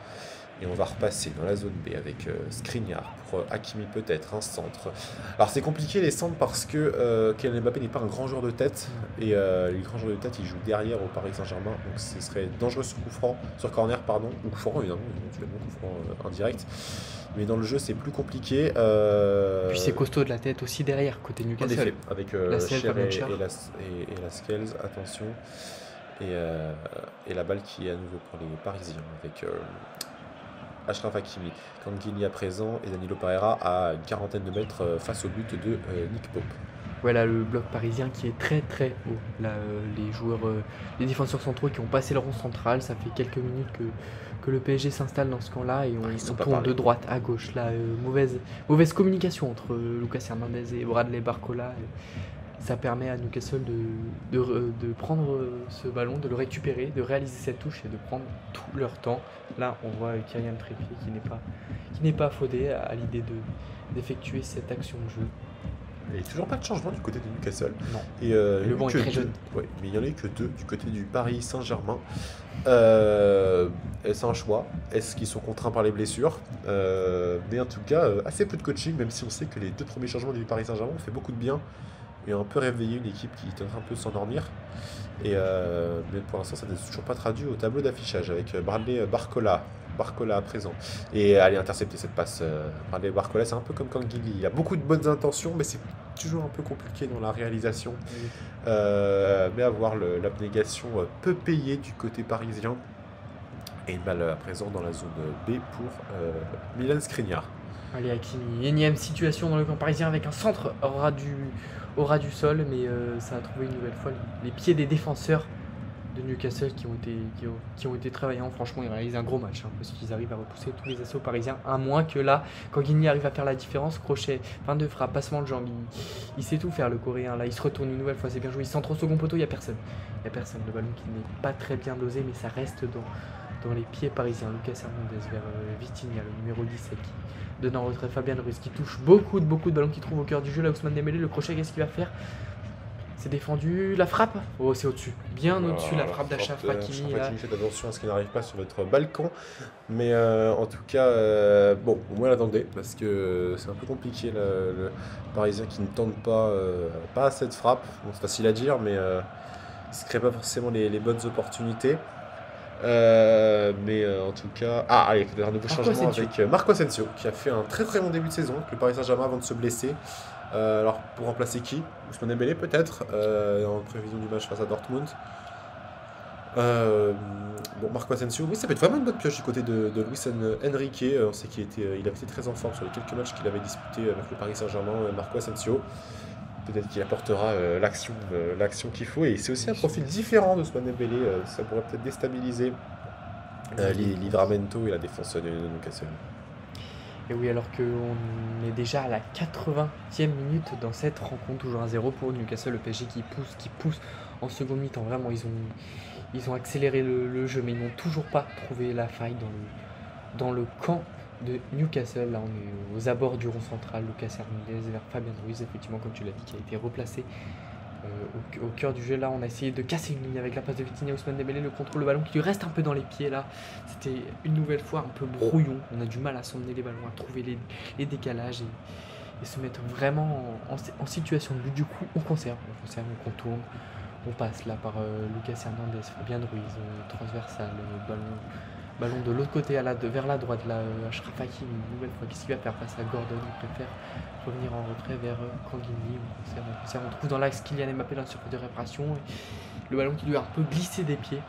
Et on va repasser dans la zone B avec Skriniar pour Hakimi peut-être, un centre. Alors c'est compliqué les centres parce que Kylian Mbappé n'est pas un grand joueur de tête. Et les grands joueurs de tête ils jouent derrière au Paris Saint-Germain. Donc ce serait dangereux sur coup franc, sur corner pardon, ou coup franc évidemment, éventuellement coup franc indirect. Mais dans le jeu c'est plus compliqué. Puis c'est costaud de la tête aussi derrière, côté Newcastle. En effet, avec Cher et la Scales, attention. Et la balle qui est à nouveau pour les Parisiens avec Achraf Hakimi, Kangini à présent et Danilo Pereira à une quarantaine de mètres face au but de Nick Pope. Voilà le bloc parisien qui est très très haut. Là, les défenseurs centraux qui ont passé le rond central, ça fait quelques minutes que le PSG s'installe dans ce camp-là et on tourne de droite à gauche. Là, mauvaise communication entre Lucas Hernandez et Bradley Barcola. Ça permet à Newcastle de prendre ce ballon, de le récupérer, de réaliser cette touche et de prendre tout leur temps. Là, on voit Kylian Trippier qui n'est pas affolé à l'idée d'effectuer cette action de jeu. Il n'y a toujours pas de changement du côté de Newcastle. Non. Et, le banc est très jeune. Ouais, mais il n'y en a eu que 2 du côté du Paris Saint-Germain. C'est un choix. Est-ce qu'ils sont contraints par les blessures mais en tout cas, assez peu de coaching, même si on sait que les 2 premiers changements du Paris Saint-Germain ont fait beaucoup de bien. Et un peu réveillé une équipe qui est en train un peu de s'endormir. Mais pour l'instant, ça n'est toujours pas traduit au tableau d'affichage avec Bradley Barcola à présent. Et aller intercepter cette passe. Bradley Barcola, c'est un peu comme Kangili. Il a beaucoup de bonnes intentions, mais c'est toujours un peu compliqué dans la réalisation. Mais avoir l'abnégation peu payée du côté parisien. Et une balle à présent dans la zone B pour Milan Skriniar. Allez, Hakimi, énième situation dans le camp parisien avec un centre au ras du sol, mais ça a trouvé une nouvelle fois les pieds des défenseurs de Newcastle qui ont été travaillants. Franchement, ils réalisent un gros match parce qu'ils arrivent à repousser tous les assauts parisiens, à moins que là, quand Guigny arrive à faire la différence, crochet, fin de frappe, passement de jambes, il sait tout faire le coréen. Là, il se retourne une nouvelle fois, c'est bien joué, il centre au second poteau, il n'y a personne. Le ballon qui n'est pas très bien dosé, mais ça reste dans les pieds parisiens. Lucas Hernandez vers Vitinha, le numéro 17 qui donne en retrait Fabien Ruiz qui touche beaucoup de ballons qui trouve au cœur du jeu. Là, Ousmane Dembélé, le crochet, qu'est-ce qu'il va faire? C'est défendu, la frappe. Oh, c'est au-dessus, bien au-dessus la frappe d'Achraf Hakimi. Faites attention à ce qui n'arrive pas sur votre balcon. Mais en tout cas, bon, au moins l'attendez parce que c'est un peu compliqué le Parisien qui ne tente pas cette frappe. Bon, c'est facile à dire, mais il ne se crée pas forcément les bonnes opportunités. Mais en tout cas, allez, un nouveau changement avec Marco Asensio qui a fait un très bon début de saison avec le Paris Saint-Germain avant de se blesser. Alors pour remplacer qui? Ousmane Dembélé peut-être en prévision du match face à Dortmund. Bon, Marco Asensio, oui, ça peut être vraiment une bonne pioche du côté de Luis Enrique. On sait il avait été très en forme sur les quelques matchs qu'il avait disputés avec le Paris Saint-Germain, Marco Asensio. Peut-être qu'il apportera l'action qu'il faut. Et c'est aussi un profil différent d'Ousmane Dembélé. Ça pourrait peut-être déstabiliser Livramento et la défense de Newcastle. Et oui, alors qu'on est déjà à la 80e minute dans cette rencontre, toujours 1-0 pour Newcastle, le PSG qui pousse en seconde mi-temps. Vraiment, ils ont accéléré le jeu, mais ils n'ont toujours pas trouvé la faille dans le camp de Newcastle. Là, on est aux abords du rond central, Lucas Hernandez vers Fabien Ruiz, effectivement, comme tu l'as dit, qui a été replacé au cœur du jeu. Là, on a essayé de casser une ligne avec la passe de Vitinha, Ousmane Dembélé, le contrôle, le ballon qui lui reste un peu dans les pieds. Là, c'était une nouvelle fois un peu brouillon. On a du mal à s'emmener les ballons, à trouver les décalages et se mettre vraiment en situation de but. Du coup, on conserve, on contourne. On passe là par Lucas Hernandez, Fabien Ruiz, transversal, ballon de l'autre côté vers la droite. Là, Achraf Hakimi, une nouvelle fois, qu'est-ce qu'il va faire face à Gordon? Il préfère revenir en retrait vers Kangini. On trouve dans l'axe Kylian Mbappé dans la surface de réparation. Et le ballon qui lui a un peu glissé des pieds.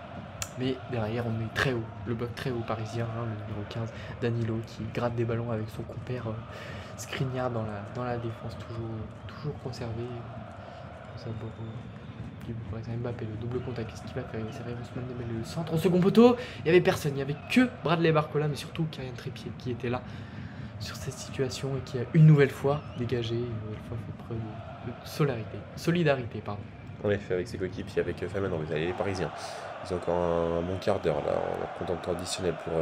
Mais derrière, on est très haut, le bloc très haut parisien, le numéro 15, Danilo, qui gratte des ballons avec son compère Skriniar dans la défense, toujours conservé. Mbappé, le double contact, qu'est-ce qu'il va faire? Il va servir Ousmane Dembélé, le centre au second poteau. Il n'y avait personne, il n'y avait que Bradley Barcola, mais surtout Kylian Trippier qui était là sur cette situation et qui a une nouvelle fois dégagé, une nouvelle fois fait preuve de solidarité. En effet, avec ses coéquipiers, avec Fabien Ruiz, les Parisiens. Ils ont encore un bon quart d'heure là, en comptant le temps additionnel pour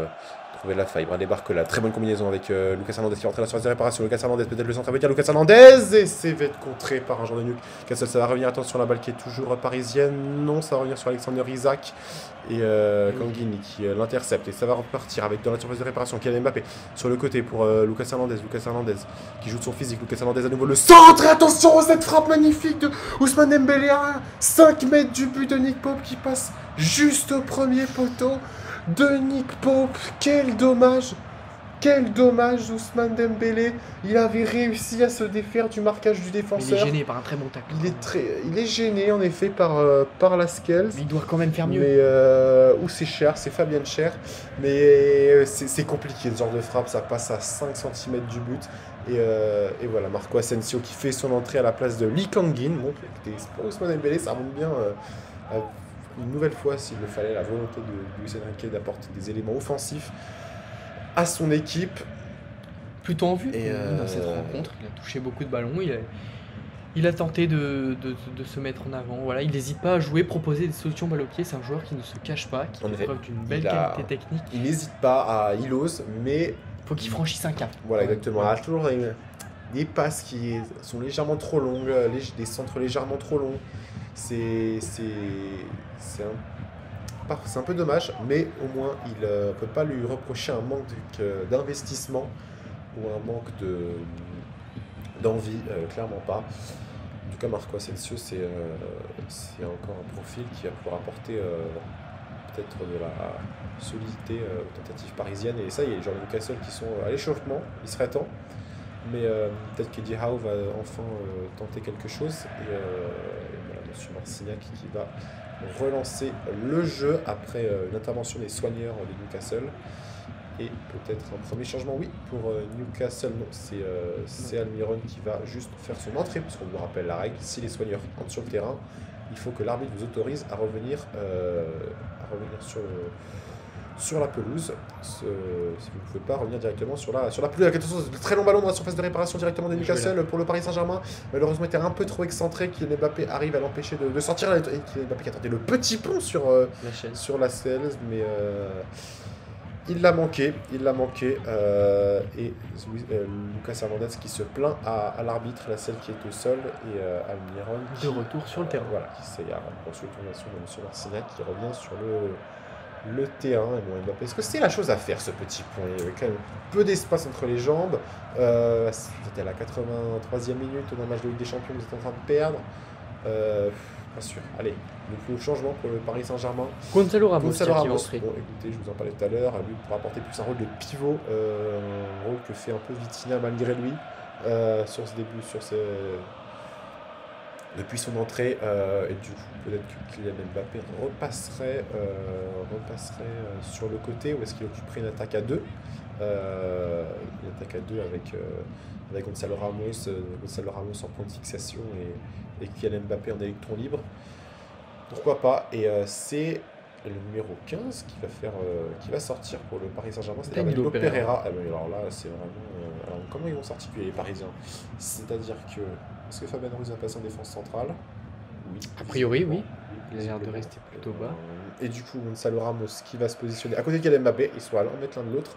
trouver la faille. Bradley Barcola, très bonne combinaison avec Lucas Hernandez qui rentre à la surface de réparation. Lucas Hernandez, peut-être le centre à dire Lucas Hernandez, et c'est vite contré par un joueur de Newcastle. Ça va revenir, attention, la balle qui est toujours parisienne. Non, ça va revenir sur Alexander Isak et Kangini qui l'intercepte. Et ça va repartir avec dans la surface de réparation Kylian Mbappé sur le côté pour Lucas Hernandez. Lucas Hernandez qui joue de son physique. Lucas Hernandez à nouveau le centre. Et attention, cette frappe magnifique de Ousmane Dembélé à 5 mètres du but de Nick Pope qui passe juste au premier poteau de Nick Pope. Quel dommage Ousmane Dembélé. Il avait réussi à se défaire du marquage du défenseur. Il est gêné par un très bon tacle. Il est gêné en effet par Lascelles. Mais il doit quand même faire mieux. Mais c'est cher, c'est Fabien Cher. Mais c'est compliqué ce genre de frappe. Ça passe à 5 cm du but. Et voilà, Marco Asensio qui fait son entrée à la place de Lee Kang-in. Bon, c'est pas Ousmane Dembélé, ça remonte bien. Une nouvelle fois, s'il le fallait, la volonté de Luis Enrique d'apporter des éléments offensifs à son équipe. Plutôt en vue dans cette rencontre. Il a touché beaucoup de ballons. Il a tenté de se mettre en avant. Voilà, il n'hésite pas à jouer, proposer des solutions balle au pied. C'est un joueur qui ne se cache pas, qui fait preuve d'une belle qualité technique. Il n'hésite pas, il ose, mais faut qu'il franchisse un cap. Voilà, exactement. Il a toujours des passes qui sont légèrement trop longues, des centres légèrement trop longs. C'est un peu dommage, mais au moins il ne peut pas lui reprocher un manque d'investissement ou un manque d'envie, clairement pas. En tout cas, Marco Asensio, c'est encore un profil qui va pouvoir apporter peut-être de la solidité aux tentatives parisiennes. Et ça, il y a les joueurs de Newcastle qui sont à l'échauffement, il serait temps. Mais peut-être que Eddie Howe va enfin tenter quelque chose. Et voilà, M. Marcignac qui va relancer le jeu après une intervention des soigneurs de Newcastle. Et peut-être un premier changement, oui, pour Newcastle. Non, c'est Almiron qui va juste faire son entrée, parce qu'on vous rappelle la règle, si les soigneurs entrent sur le terrain, il faut que l'arbitre vous autorise à revenir sur la pelouse. Si vous ne pouvez pas revenir directement sur la pelouse. Attention, très long ballon dans la surface de réparation directement de Newcastle pour le Paris Saint-Germain. Malheureusement, il était un peu trop excentré. Kylian Mbappé arrive à l'empêcher de sortir. Et Kylian Mbappé qui attendait le petit pont sur la selle, mais il l'a manqué. Et Lucas Hernandez qui se plaint à l'arbitre, la selle qui est au sol, et Almiron de retour sur le terrain. Voilà, qui c'est la consultation de M. Marcignac qui revient sur le terrain. Et bon, Mbappé, est-ce que c'est la chose à faire, ce petit point? Il y avait quand même peu d'espace entre les jambes. C'était à la 83e minute dans le match de Ligue des Champions, vous êtes en train de perdre. Pas sûr. Allez, donc changement pour le Paris Saint-Germain. Gonzalo Ramos. Bon, écoutez, je vous en parlais tout à l'heure. Lui pour apporter plus un rôle de pivot, un rôle que fait un peu Vitinha malgré lui sur ce début, depuis son entrée. Et du coup, peut-être que Kylian Mbappé repasserait sur le côté, ou est-ce qu'il occuperait une attaque à deux. Une attaque à deux avec Gonzalo Ramos en point de fixation et Kylian Mbappé en électron libre. Pourquoi pas. Et c'est le numéro 15 qui va sortir pour le Paris Saint-Germain, c'est Danilo Pereira. Ah ben alors là, c'est vraiment... alors, comment ils vont s'articuler les Parisiens? C'est-à-dire que... Est-ce que Fabien Ruiz va passer en défense centrale? Oui. A priori, oui. Il a l'air de rester plutôt bas. Et du coup, Gonzalo Ramos qui va se positionner à côté de Kylian Mbappé. Ils sont à l'un mètre l'un de l'autre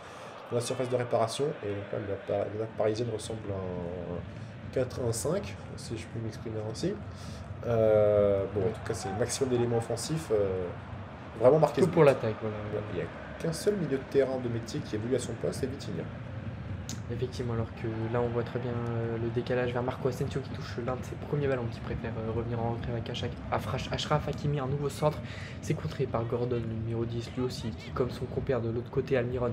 dans la surface de réparation. Et donc là, la parisienne ressemble à un 4-1-5, si je peux m'exprimer ainsi. Bon, en tout cas, c'est le maximum d'éléments offensifs. Vraiment marqué. Tout pour l'attaque, voilà. Il n'y a qu'un seul milieu de terrain de métier qui évolue à son poste, c'est Vitinha. Effectivement, alors que là on voit très bien le décalage vers Marco Asensio qui touche l'un de ses premiers ballons, qui préfère revenir en retrait avec Achraf Hakimi, un nouveau centre. C'est contré par Gordon, le numéro 10, lui aussi, qui comme son compère de l'autre côté, Almiron,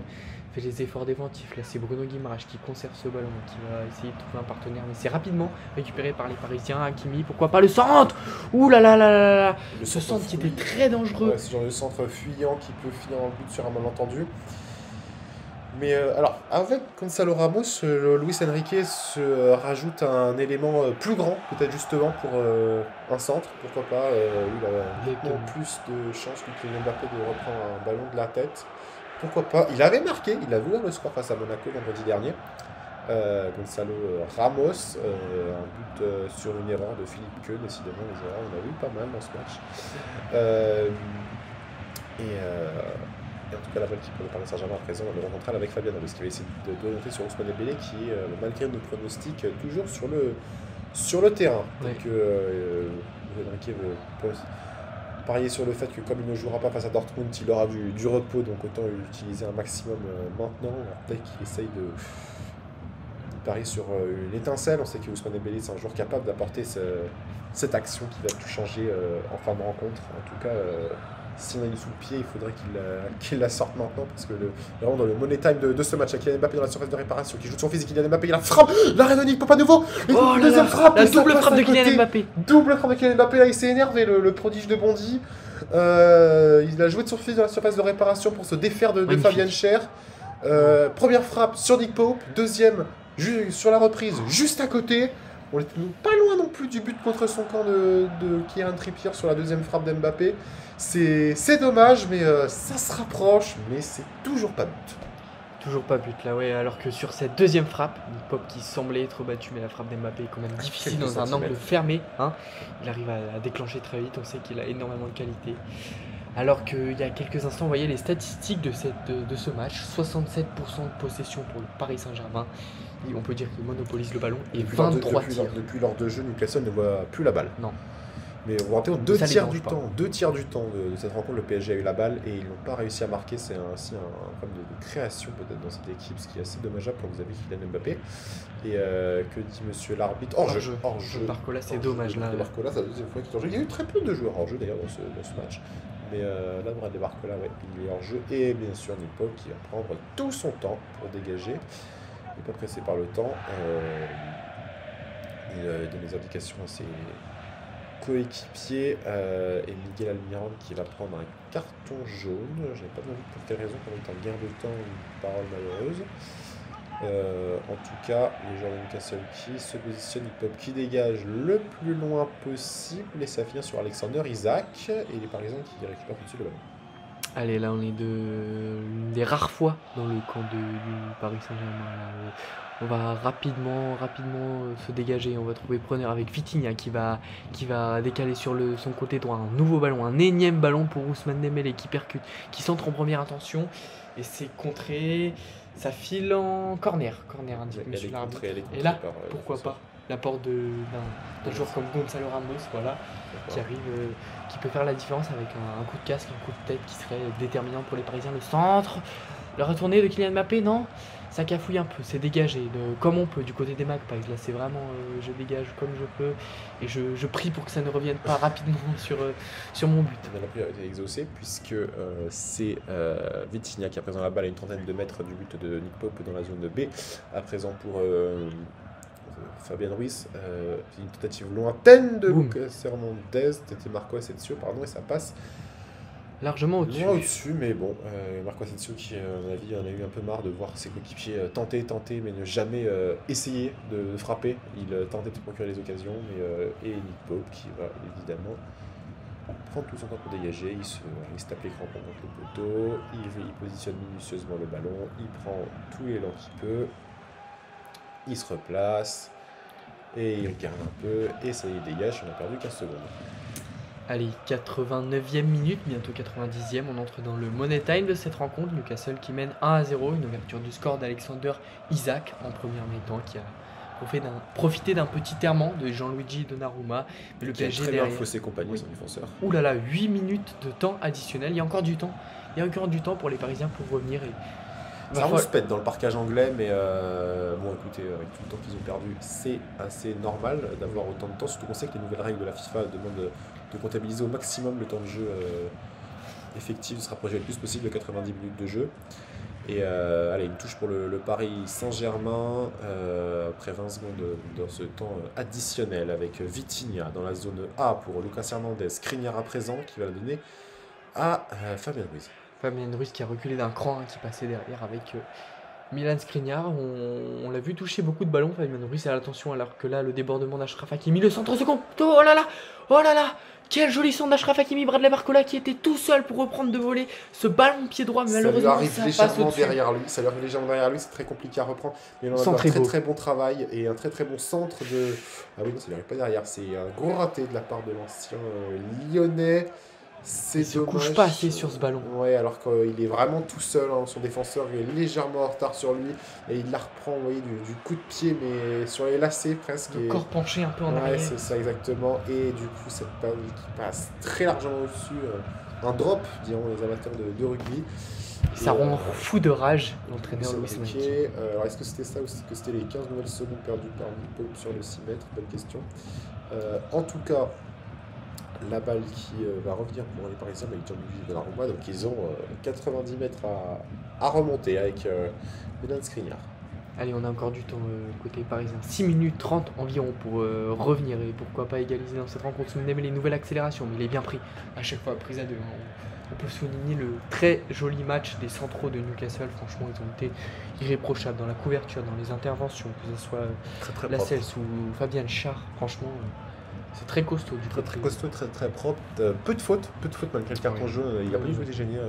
fait les efforts défensifs. Là c'est Bruno Guimaraes qui conserve ce ballon, qui va essayer de trouver un partenaire, mais c'est rapidement récupéré par les Parisiens. Hakimi, pourquoi pas le centre? Ouh là là là là là. Ce centre qui était très dangereux. Ouais, ce genre de centre fuyant qui peut finir en but sur un malentendu. Mais alors, avec Gonzalo Ramos, Luis Enrique se rajoute un élément plus grand, peut-être justement pour un centre, pourquoi pas. Il a nettement plus de chances que Kylian Mbappé de reprendre un ballon de la tête. Pourquoi pas. Il avait marqué, il a ouvert le score face à Monaco vendredi dernier. Gonzalo Ramos, un but sur une erreur de Philippe Queux, décidément les erreurs, on a vu pas mal dans ce match. Et en tout cas, la balle qui pour le Paris Saint-Germain à présent, le rencontre avec Fabien Ruiz, qui va essayer d'orienter sur Ousmane Dembélé, qui est, malgré nos pronostics, toujours sur le terrain. Ouais. Donc, Enrique veut parier sur le fait que comme il ne jouera pas face à Dortmund, il aura du repos, donc autant l'utiliser un maximum maintenant. Peut-être qu'il essaye de parier sur une étincelle. On sait que Ousmane Dembélé, c'est un joueur capable d'apporter cette action qui va tout changer en fin de rencontre. En tout cas... si on a une sous le pied, il faudrait qu'il la sorte maintenant, parce que vraiment dans le money time de ce match, avec Kylian Mbappé dans la surface de réparation, qui joue de son physique, Kylian Mbappé, il a frappe, l'arrêt de Nick Pope à nouveau, deuxième frappe, la double frappe de Kylian Mbappé. Double frappe de Kylian Mbappé, là il s'est énervé, le prodige de Bondy. Il a joué de son physique dans la surface de réparation pour se défaire de Fabian Cher. Première frappe sur Nick Pope, deuxième sur la reprise, juste à côté. On était pas loin non plus du but contre son camp de Kieran Trippier sur la deuxième frappe d'Mbappé. C'est dommage, mais ça se rapproche, mais c'est toujours pas but. Toujours pas but là, ouais, alors que sur cette deuxième frappe, Nick Pope qui semblait être battu, mais la frappe d'Mbappé est quand même difficile dans un angle fermé. Hein. Il arrive à déclencher très vite, on sait qu'il a énormément de qualité. Alors qu'il y a quelques instants, vous voyez les statistiques de ce match, 67% de possession pour le Paris Saint-Germain. On peut dire qu'il monopolise le ballon et 23 tirs. Depuis l'heure de jeu, Newcastle ne voit plus la balle. Non. Mais on va en deux tiers du temps de cette rencontre, le PSG a eu la balle et ils n'ont pas réussi à marquer. C'est aussi un problème de création peut-être dans cette équipe, ce qui est assez dommageable quand vous avez Kylian Mbappé. Et que dit monsieur l'arbitre? Hors-jeu. Barcola, c'est dommage là. Barcola, c'est la deuxième fois qu'il est hors-jeu. Il y a eu très peu de joueurs hors-jeu d'ailleurs dans ce match. Mais là, Bradley Barcola, ouais, il est hors-jeu. Et bien sûr, Nick Pope qui va prendre tout son temps pour dégager. Il n'est pas pressé par le temps. Il donne des indications à ses coéquipiers. Et Miguel Almiron qui va prendre un carton jaune. Je n'ai pas demandé pour quelle raison, quand même, en gain de temps, une parole malheureuse. En tout cas, les joueurs de Newcastle qui se positionnent, Nick Pope qui dégage le plus loin possible et ça finit sur Alexander Isaac et les Parisiens qui récupèrent tout de suite le ballon. Allez, là on est des rares fois dans le camp du Paris Saint-Germain. On va rapidement se dégager. On va trouver preneur avec Vitinha qui va décaler sur son côté droit. Un nouveau ballon, un énième ballon pour Ousmane Dembélé qui percute, qui centre en première intention. Et c'est contré. Ça file en corner indique monsieur l'arbitre. Et là, pourquoi pas l'apport d'un joueur comme Gonzalo Ramos, voilà, qui arrive, qui peut faire la différence avec un coup de casque, un coup de tête qui serait déterminant pour les Parisiens. Le centre, la retournée de Kylian Mbappé, non, ça cafouille un peu, c'est dégagé, comme on peut du côté des Magpies. Là, c'est vraiment, je dégage comme je peux et je prie pour que ça ne revienne pas rapidement sur mon but. La priorité est exaucée puisque c'est Vitinha qui a présent la balle à une trentaine de mètres du but de Nick Pope dans la zone B. À présent pour Fabien Ruiz. Une tentative lointaine de Boum. Lucas Hernandez. C'était Marco Asensio, pardon, et ça passe Largement au-dessus. loin au-dessus, mais bon, Marco Asensio qui, à mon avis, en a eu un peu marre de voir ses coéquipiers tenter, mais ne jamais essayer de frapper. Il tentait de se procurer les occasions, et Nick Pope qui va évidemment prendre tout son temps pour dégager. Il se tape les crampons contre le poteau, il positionne minutieusement le ballon, il prend tout l'élan qu'il peut, il se replace, et il regarde un peu, et ça y est, dégage, on a perdu 15 secondes. Allez, 89e minute, bientôt 90e, on entre dans le money time de cette rencontre. Newcastle qui mène 1-0, une ouverture du score d'Alexander Isak en première mi-temps qui a profité d'un petit errement de Gianluigi Donnarumma. Mais le Qui a PSG très bien derrière. faussé compagnie, son défenseur. Ouh là là, 8 minutes de temps additionnel, il y a encore du temps. Il y a encore du temps pour les Parisiens pour revenir. Ça rouspète dans le parquage anglais, mais bon, écoutez, avec tout le temps qu'ils ont perdu, c'est assez normal d'avoir autant de temps, surtout qu'on sait que les nouvelles règles de la FIFA demandent de comptabiliser au maximum le temps de jeu effectif, de se rapprocher le plus possible de 90 minutes de jeu. Et allez, une touche pour le Paris Saint-Germain, après 20 secondes dans ce temps additionnel, avec Vitinha dans la zone A pour Lucas Hernandez, Skriniar à présent, qui va la donner à Fabien Ruiz. Fabien Ruiz qui a reculé d'un cran, qui passait derrière avec Milan Skriniar. On l'a vu toucher beaucoup de ballons, Fabien Ruiz, à l'attention, alors que là, le débordement d'Achraf Hakimi, le centre second. Oh là là, quel joli centre d'Achraf Hakimi, Bradley Barcola qui était tout seul pour reprendre de voler ce ballon pied droit, mais malheureusement, ça lui arrive légèrement derrière lui. Ça lui arrive légèrement derrière lui, c'est très compliqué à reprendre. Mais il a un très bon travail et un très bon centre de. Ah oui, non, ça lui arrive pas derrière. C'est un gros raté de la part de l'ancien lyonnais. Il ne se couche pas assez sur ce ballon. Ouais, alors qu'il est vraiment tout seul, hein, son défenseur est légèrement en retard sur lui et il la reprend, vous voyez, du coup de pied, mais sur les lacets presque. Le corps penché un peu en arrière. Ouais, c'est ça exactement. Et du coup, cette balle qui passe très largement au-dessus, un drop, diront les amateurs de rugby. Ça rend fou de rage l'entraîneur Luis Enrique. Alors, est-ce que c'était ça ou est-ce que c'était les 15 nouvelles secondes perdues par Nick Pope sur le 6 mètres? Bonne question. En tout cas, la balle qui va revenir pour les Parisiens avec Gianluigi Donnarumma. Donc ils ont 90 mètres à remonter avec Milan Skriniar. Allez, on a encore du temps côté parisien. 6 minutes 30 environ pour revenir et pourquoi pas égaliser dans cette rencontre. Vous aimez les nouvelles accélérations, mais il est bien pris à chaque fois, prise à deux. On peut souligner le très joli match des centraux de Newcastle. Franchement, ils ont été irréprochables dans la couverture, dans les interventions, que ce soit très Lascelles ou Fabien Schär. Franchement, c'est très costaud. Très costaud, très propre. Peu de fautes malgré le carton jaune. Il a pas du tout été génial.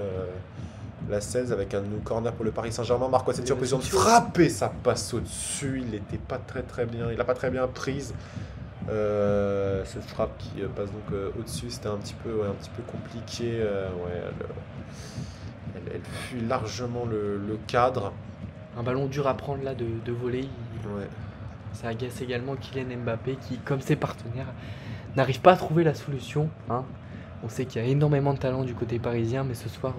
La 16 avec un corner pour le Paris Saint-Germain. Marco Asensio en position de frapper, ça passe au-dessus. Il n'était pas très bien. Il n'a pas très bien prise. Cette frappe qui passe donc au-dessus, c'était un petit peu compliqué. Elle fuit largement le cadre. Un ballon dur à prendre là de voler. Ouais. Ça agace également Kylian Mbappé qui, comme ses partenaires, n'arrive pas à trouver la solution. Hein. On sait qu'il y a énormément de talent du côté parisien, mais ce soir,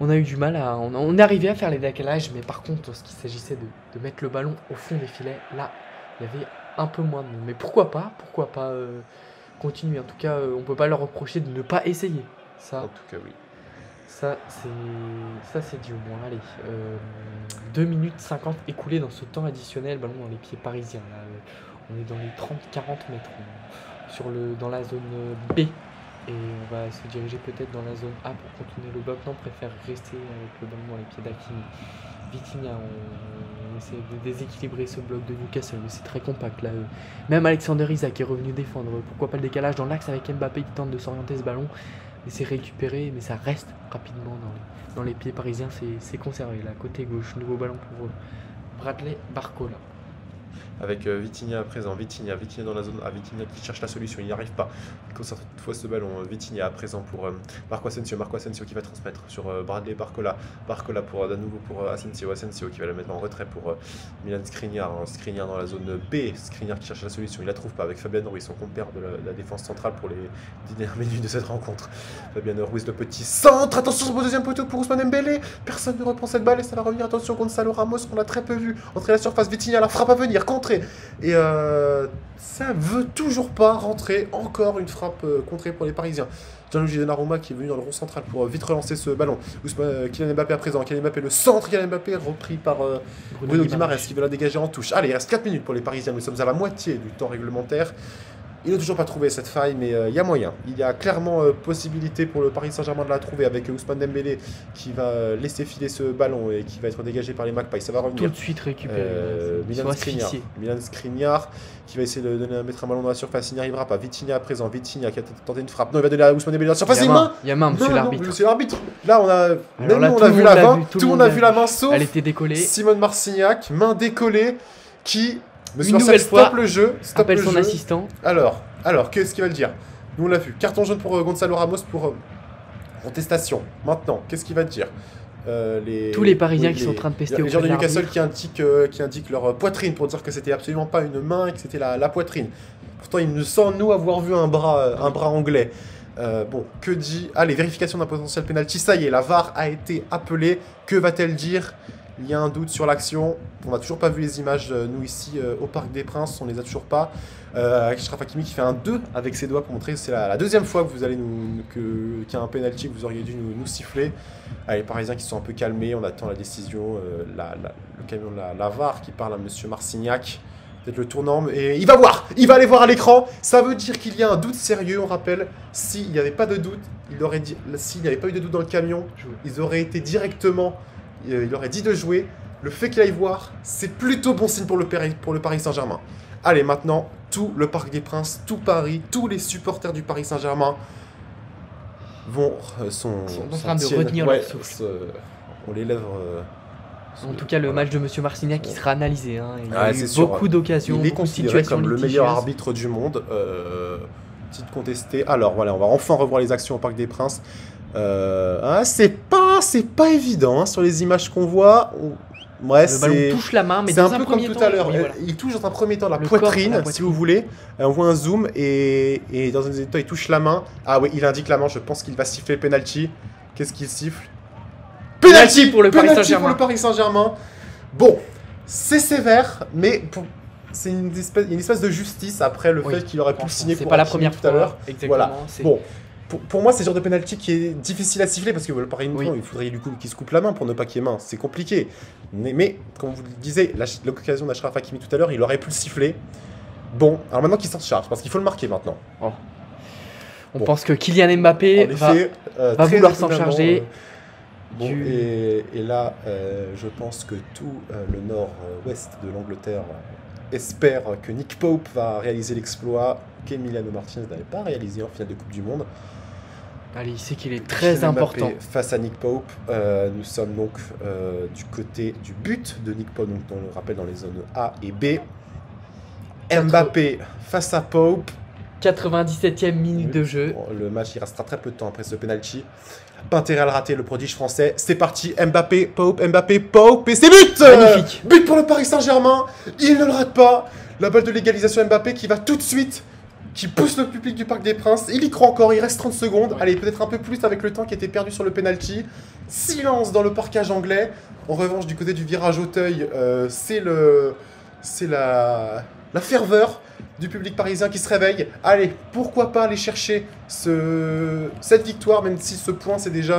on a eu du mal à. On est arrivé à faire les décalages, mais par contre, lorsqu'il s'agissait de mettre le ballon au fond des filets, là, il y avait un peu moins de monde. Mais pourquoi pas continuer. En tout cas, on ne peut pas leur reprocher de ne pas essayer. Ça, en tout cas, oui. Ça, c'est dit au moins. Allez, 2 minutes 50 écoulées dans ce temps additionnel, ballon dans les pieds parisiens. Là, on est dans les 30-40 mètres dans la zone B. Et on va se diriger peut-être dans la zone A pour contourner le bloc. Non, on préfère rester avec le ballon dans les pieds d'Hakimi. Vitinha, on essaie de déséquilibrer ce bloc de Newcastle, mais c'est très compact là. Même Alexander Isak est revenu défendre. Pourquoi pas le décalage dans l'axe avec Mbappé qui tente de s'orienter ce ballon. Mais c'est récupéré, mais ça reste rapidement dans les pieds parisiens. C'est conservé là, côté gauche. Nouveau ballon pour Bradley Barcola. Avec Vitinha à présent, Vitinha dans la zone A, Vitinha qui cherche la solution, il n'y arrive pas. Il conserve toutefois ce ballon, Vitinha à présent pour Marco Asensio qui va transmettre sur Bradley Barcola pour de nouveau pour Asensio qui va le mettre en retrait pour Milan Skriniar dans la zone B, Skriniar qui cherche la solution, il la trouve pas avec Fabien Ruiz, son compère de la défense centrale pour les 10 dernières minutes de cette rencontre. Fabien Ruiz, le petit centre, attention sur le deuxième poteau pour Ousmane Dembélé, personne ne reprend cette balle et ça va revenir, attention Gonzalo Ramos qu'on a très peu vu, entrer à la surface, Vitinha la frappe à venir, contré rentrer. Et ça veut toujours pas rentrer. Encore une frappe contrée pour les Parisiens. Gianluigi Donnarumma qui est venu dans le rond central pour vite relancer ce ballon. Kylian Mbappé à présent. Kylian Mbappé, le centre. Kylian Mbappé repris par Bruno Guimaraes qui veut la dégager en touche. Allez, il reste 4 minutes pour les Parisiens. Nous sommes à la moitié du temps réglementaire. Il n'a toujours pas trouvé cette faille, mais il y a moyen. Il y a clairement possibilité pour le Paris Saint-Germain de la trouver avec Ousmane Dembélé qui va laisser filer ce ballon et qui va être dégagé par les Magpies. Ça va revenir. Tout de suite récupéré. Milan Skriniar qui va essayer de mettre un ballon dans la surface. Il n'y arrivera pas. Vitinha à présent. Vitinha qui a tenté une frappe. Non, il va donner à Ousmane Dembélé dans la surface. Il y a main, monsieur l'arbitre. Monsieur l'arbitre. Là, on a, même là, on a vu la main. Tout le monde a vu la main sauf. Elle était décollée. Simone Marcignac, main décollée, qui. Monsieur Marcel, stop le jeu. Appelle son assistant. Alors, qu'est-ce qu'il va le dire? Nous, on l'a vu. Carton jaune pour Gonzalo Ramos pour contestation. Maintenant, qu'est-ce qu'il va te dire? Tous les Parisiens qui sont en train de pester au les gens de Newcastle qui indiquent leur poitrine pour dire que c'était absolument pas une main et que c'était la poitrine. Pourtant, il nous semble, nous, avoir vu un bras anglais. Bon, que dit... Allez, vérification d'un potentiel penalty. Ça y est, la VAR a été appelée. Que va-t-elle dire? Il y a un doute sur l'action. On n'a toujours pas vu les images, nous, ici, au Parc des Princes. On les a toujours pas. Achraf Hakimi qui fait un 2 avec ses doigts pour montrer que c'est la deuxième fois que vous allez qu'il y a un penalty que vous auriez dû nous siffler. Allez, les Parisiens qui sont un peu calmés. On attend la décision. Le camion de la VAR qui parle à monsieur Marcignac. Peut-être le tournant. Et il va voir. Il va aller voir à l'écran. Ça veut dire qu'il y a un doute sérieux. On rappelle, s'il n'y avait pas de doute, s'il n'y avait pas eu de doute dans le camion, ils auraient été directement... Il aurait dit de jouer. Le fait qu'il aille voir, c'est plutôt bon signe pour le Paris Saint-Germain. Allez, maintenant, tout le Parc des Princes, tout Paris, tous les supporters du Paris Saint-Germain sont en train de retenir leur souffle. On les lèvres. En tout cas, le match de monsieur Marcignac qui sera analysé. Il y a eu beaucoup d'occasions, il est considéré comme le meilleur arbitre du monde. Petite contestée. Alors voilà, on va enfin revoir les actions au Parc des Princes. C'est pas évident sur les images qu'on voit. Ouais, le ballon touche la main, mais dans un peu comme tout à l'heure. Voilà. Il touche dans un premier temps la poitrine, si vous voulez. On voit un zoom et dans un deuxième temps, il touche la main. Ah oui, il indique la main. Je pense qu'il va siffler le penalty. Qu'est-ce qu'il siffle? Penalty pour le Paris Saint-Germain. Bon, c'est sévère, mais c'est une espèce de justice après le fait qu'il aurait pu le signer. C'est pas la première fois. Tout à l'heure. Voilà. Bon. Pour moi, c'est le genre de penalty qui est difficile à siffler parce que le Paris, il faudrait du coup qu'il se coupe la main pour ne pas qu'il y ait main. C'est compliqué. Mais comme vous le disiez, l'occasion d'Achraf Hakimi tout à l'heure, il aurait pu le siffler. Bon, alors maintenant qu'il s'en charge, parce qu'il faut le marquer maintenant. On pense que Kylian Mbappé va vouloir s'en charger. Et là, je pense que tout le nord-ouest de l'Angleterre espère que Nick Pope va réaliser l'exploit qu'Emiliano Martinez n'avait pas réalisé en finale de Coupe du Monde. Allez, il sait qu'il est très important. Face à Nick Pope, nous sommes donc du côté du but de Nick Pope, donc on le rappelle dans les zones A et B. Mbappé face à Pope. 97e minute de jeu. Le match, il restera très peu de temps après ce penalty. Pas intérêt à le rater, le prodige français. C'est parti, Mbappé, Pope, et c'est but! Magnifique. But pour le Paris Saint-Germain. Il ne le rate pas. La balle de l'égalisation Mbappé qui va tout de suite, qui pousse le public du Parc des Princes. Il y croit encore, il reste 30 secondes. Allez, peut-être un peu plus avec le temps qui était perdu sur le penalty. Silence dans le parquage anglais. En revanche, du côté du virage Auteuil, c'est la ferveur du public parisien qui se réveille. Allez, pourquoi pas aller chercher cette victoire, même si ce point c'est déjà...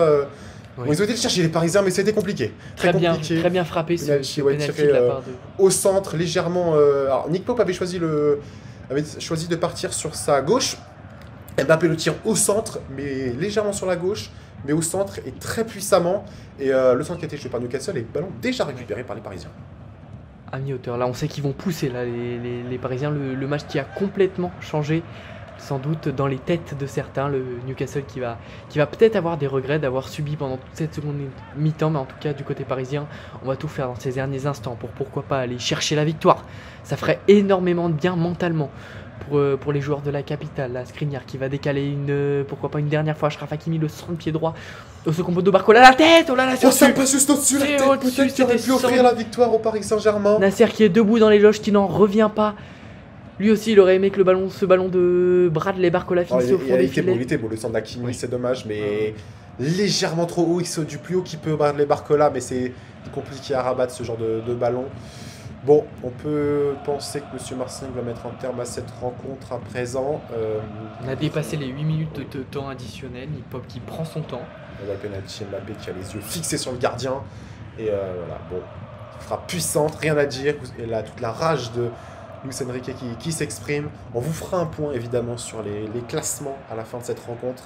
Ils ont été le chercher les Parisiens, mais c'était compliqué. Très bien frappé ce penalty de la part de... Au centre, légèrement... Alors, Nick Pope avait choisi de partir sur sa gauche. Mbappé le tire au centre, mais légèrement sur la gauche, mais au centre et très puissamment. Et le centre qui a été joué par Newcastle et le ballon déjà récupéré par les Parisiens. À mi-hauteur. Là, on sait qu'ils vont pousser là, les Parisiens. Le match qui a complètement changé, sans doute dans les têtes de certains. Le Newcastle qui va peut-être avoir des regrets d'avoir subi pendant toute cette seconde mi-temps. Mais en tout cas, du côté parisien, on va tout faire dans ces derniers instants pour pourquoi pas aller chercher la victoire. Ça ferait énormément de bien mentalement pour les joueurs de la capitale. La Skriniar qui va décaler pourquoi pas une dernière fois. Achraf Hakimi, le centre pied droit. Ce combo de Barcola, la tête. Oh là là, ça passe juste au-dessus la tête. Peut-être qu'il aurait pu offrir la victoire au Paris Saint-Germain. Nasser qui est debout dans les loges, qui n'en revient pas. Lui aussi, il aurait aimé que ce ballon de Bradley Barcola finisse au fond des filets. Il était beau, le centre d'Hakimi, c'est dommage, mais légèrement trop haut. Il saute du plus haut qu'il peut Bradley Barcola, mais c'est compliqué à rabattre ce genre de ballon. Bon, on peut penser que M. Marcinq va mettre un terme à cette rencontre à présent. On a dépassé les 8 minutes de temps additionnel. Nick Pope qui prend son temps. La penalty, Mbappé qui a les yeux fixés sur le gardien. Et voilà, bon, frappe puissante, rien à dire. Et là, toute la rage de Luis Enrique qui s'exprime. On vous fera un point évidemment sur les classements à la fin de cette rencontre.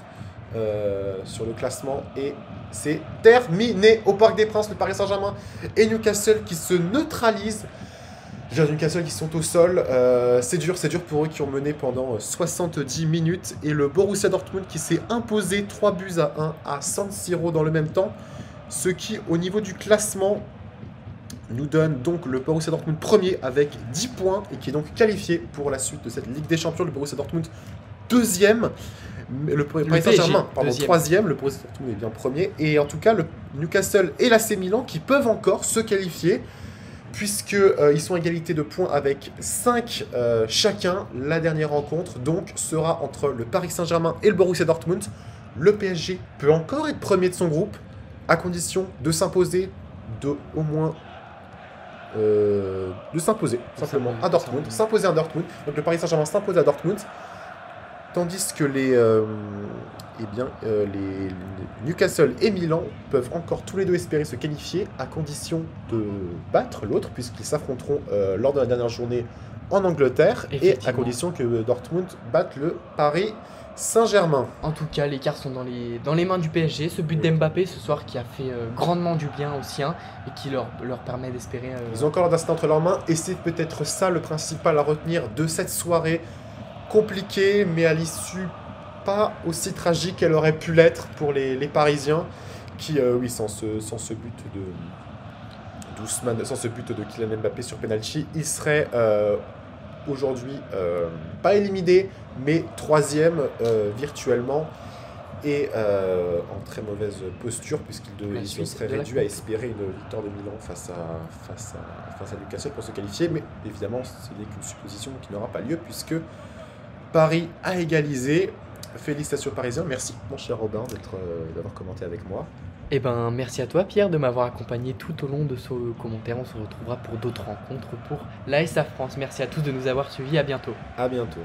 Sur le classement. Et c'est terminé au Parc des Princes. Le Paris Saint-Germain et Newcastle qui se neutralisent. Je veux dire, Newcastle qui sont au sol. C'est dur pour eux qui ont mené pendant 70 minutes. Et le Borussia Dortmund qui s'est imposé 3-1 à San Siro dans le même temps. Ce qui, au niveau du classement, nous donne donc le Borussia Dortmund premier avec 10 points et qui est donc qualifié pour la suite de cette Ligue des Champions. Le Borussia Dortmund deuxième. Le Paris Saint-Germain, pardon, troisième. Le Borussia Dortmund est bien premier. Et en tout cas, le Newcastle et l'AC Milan qui peuvent encore se qualifier puisqu'ils sont à égalité de points avec 5 chacun. La dernière rencontre donc sera entre le Paris Saint-Germain et le Borussia Dortmund. Le PSG peut encore être premier de son groupe à condition de s'imposer au moins de s'imposer simplement à Dortmund. S'imposer à Dortmund. Donc le Paris Saint-Germain s'impose à Dortmund. Tandis que les Newcastle et Milan peuvent encore tous les deux espérer se qualifier à condition de battre l'autre, puisqu'ils s'affronteront lors de la dernière journée en Angleterre, et à condition que Dortmund batte le Paris Saint-Germain. En tout cas, les cartes sont dans les mains du PSG. Ce but d'Mbappé ce soir qui a fait grandement du bien aux siens et qui leur permet d'espérer... Ils ont encore leur destin entre leurs mains, et c'est peut-être ça le principal à retenir de cette soirée. Compliquée, mais à l'issue pas aussi tragique qu'elle aurait pu l'être pour les Parisiens, qui, oui, sans ce but sans ce but de Kylian Mbappé sur penalty, ils seraient aujourd'hui pas éliminés, mais troisième virtuellement, et en très mauvaise posture, puisqu'ils seraient réduits à espérer une victoire de Milan face à Newcastle pour se qualifier, mais évidemment, ce n'est qu'une supposition qui n'aura pas lieu, puisque Paris a égalisé. Félicitations aux Parisiens. Merci, mon cher Robin, d'avoir commenté avec moi. Eh ben, merci à toi, Pierre, de m'avoir accompagné tout au long de ce commentaire. On se retrouvera pour d'autres rencontres pour l'ASA France. Merci à tous de nous avoir suivis. À bientôt. À bientôt.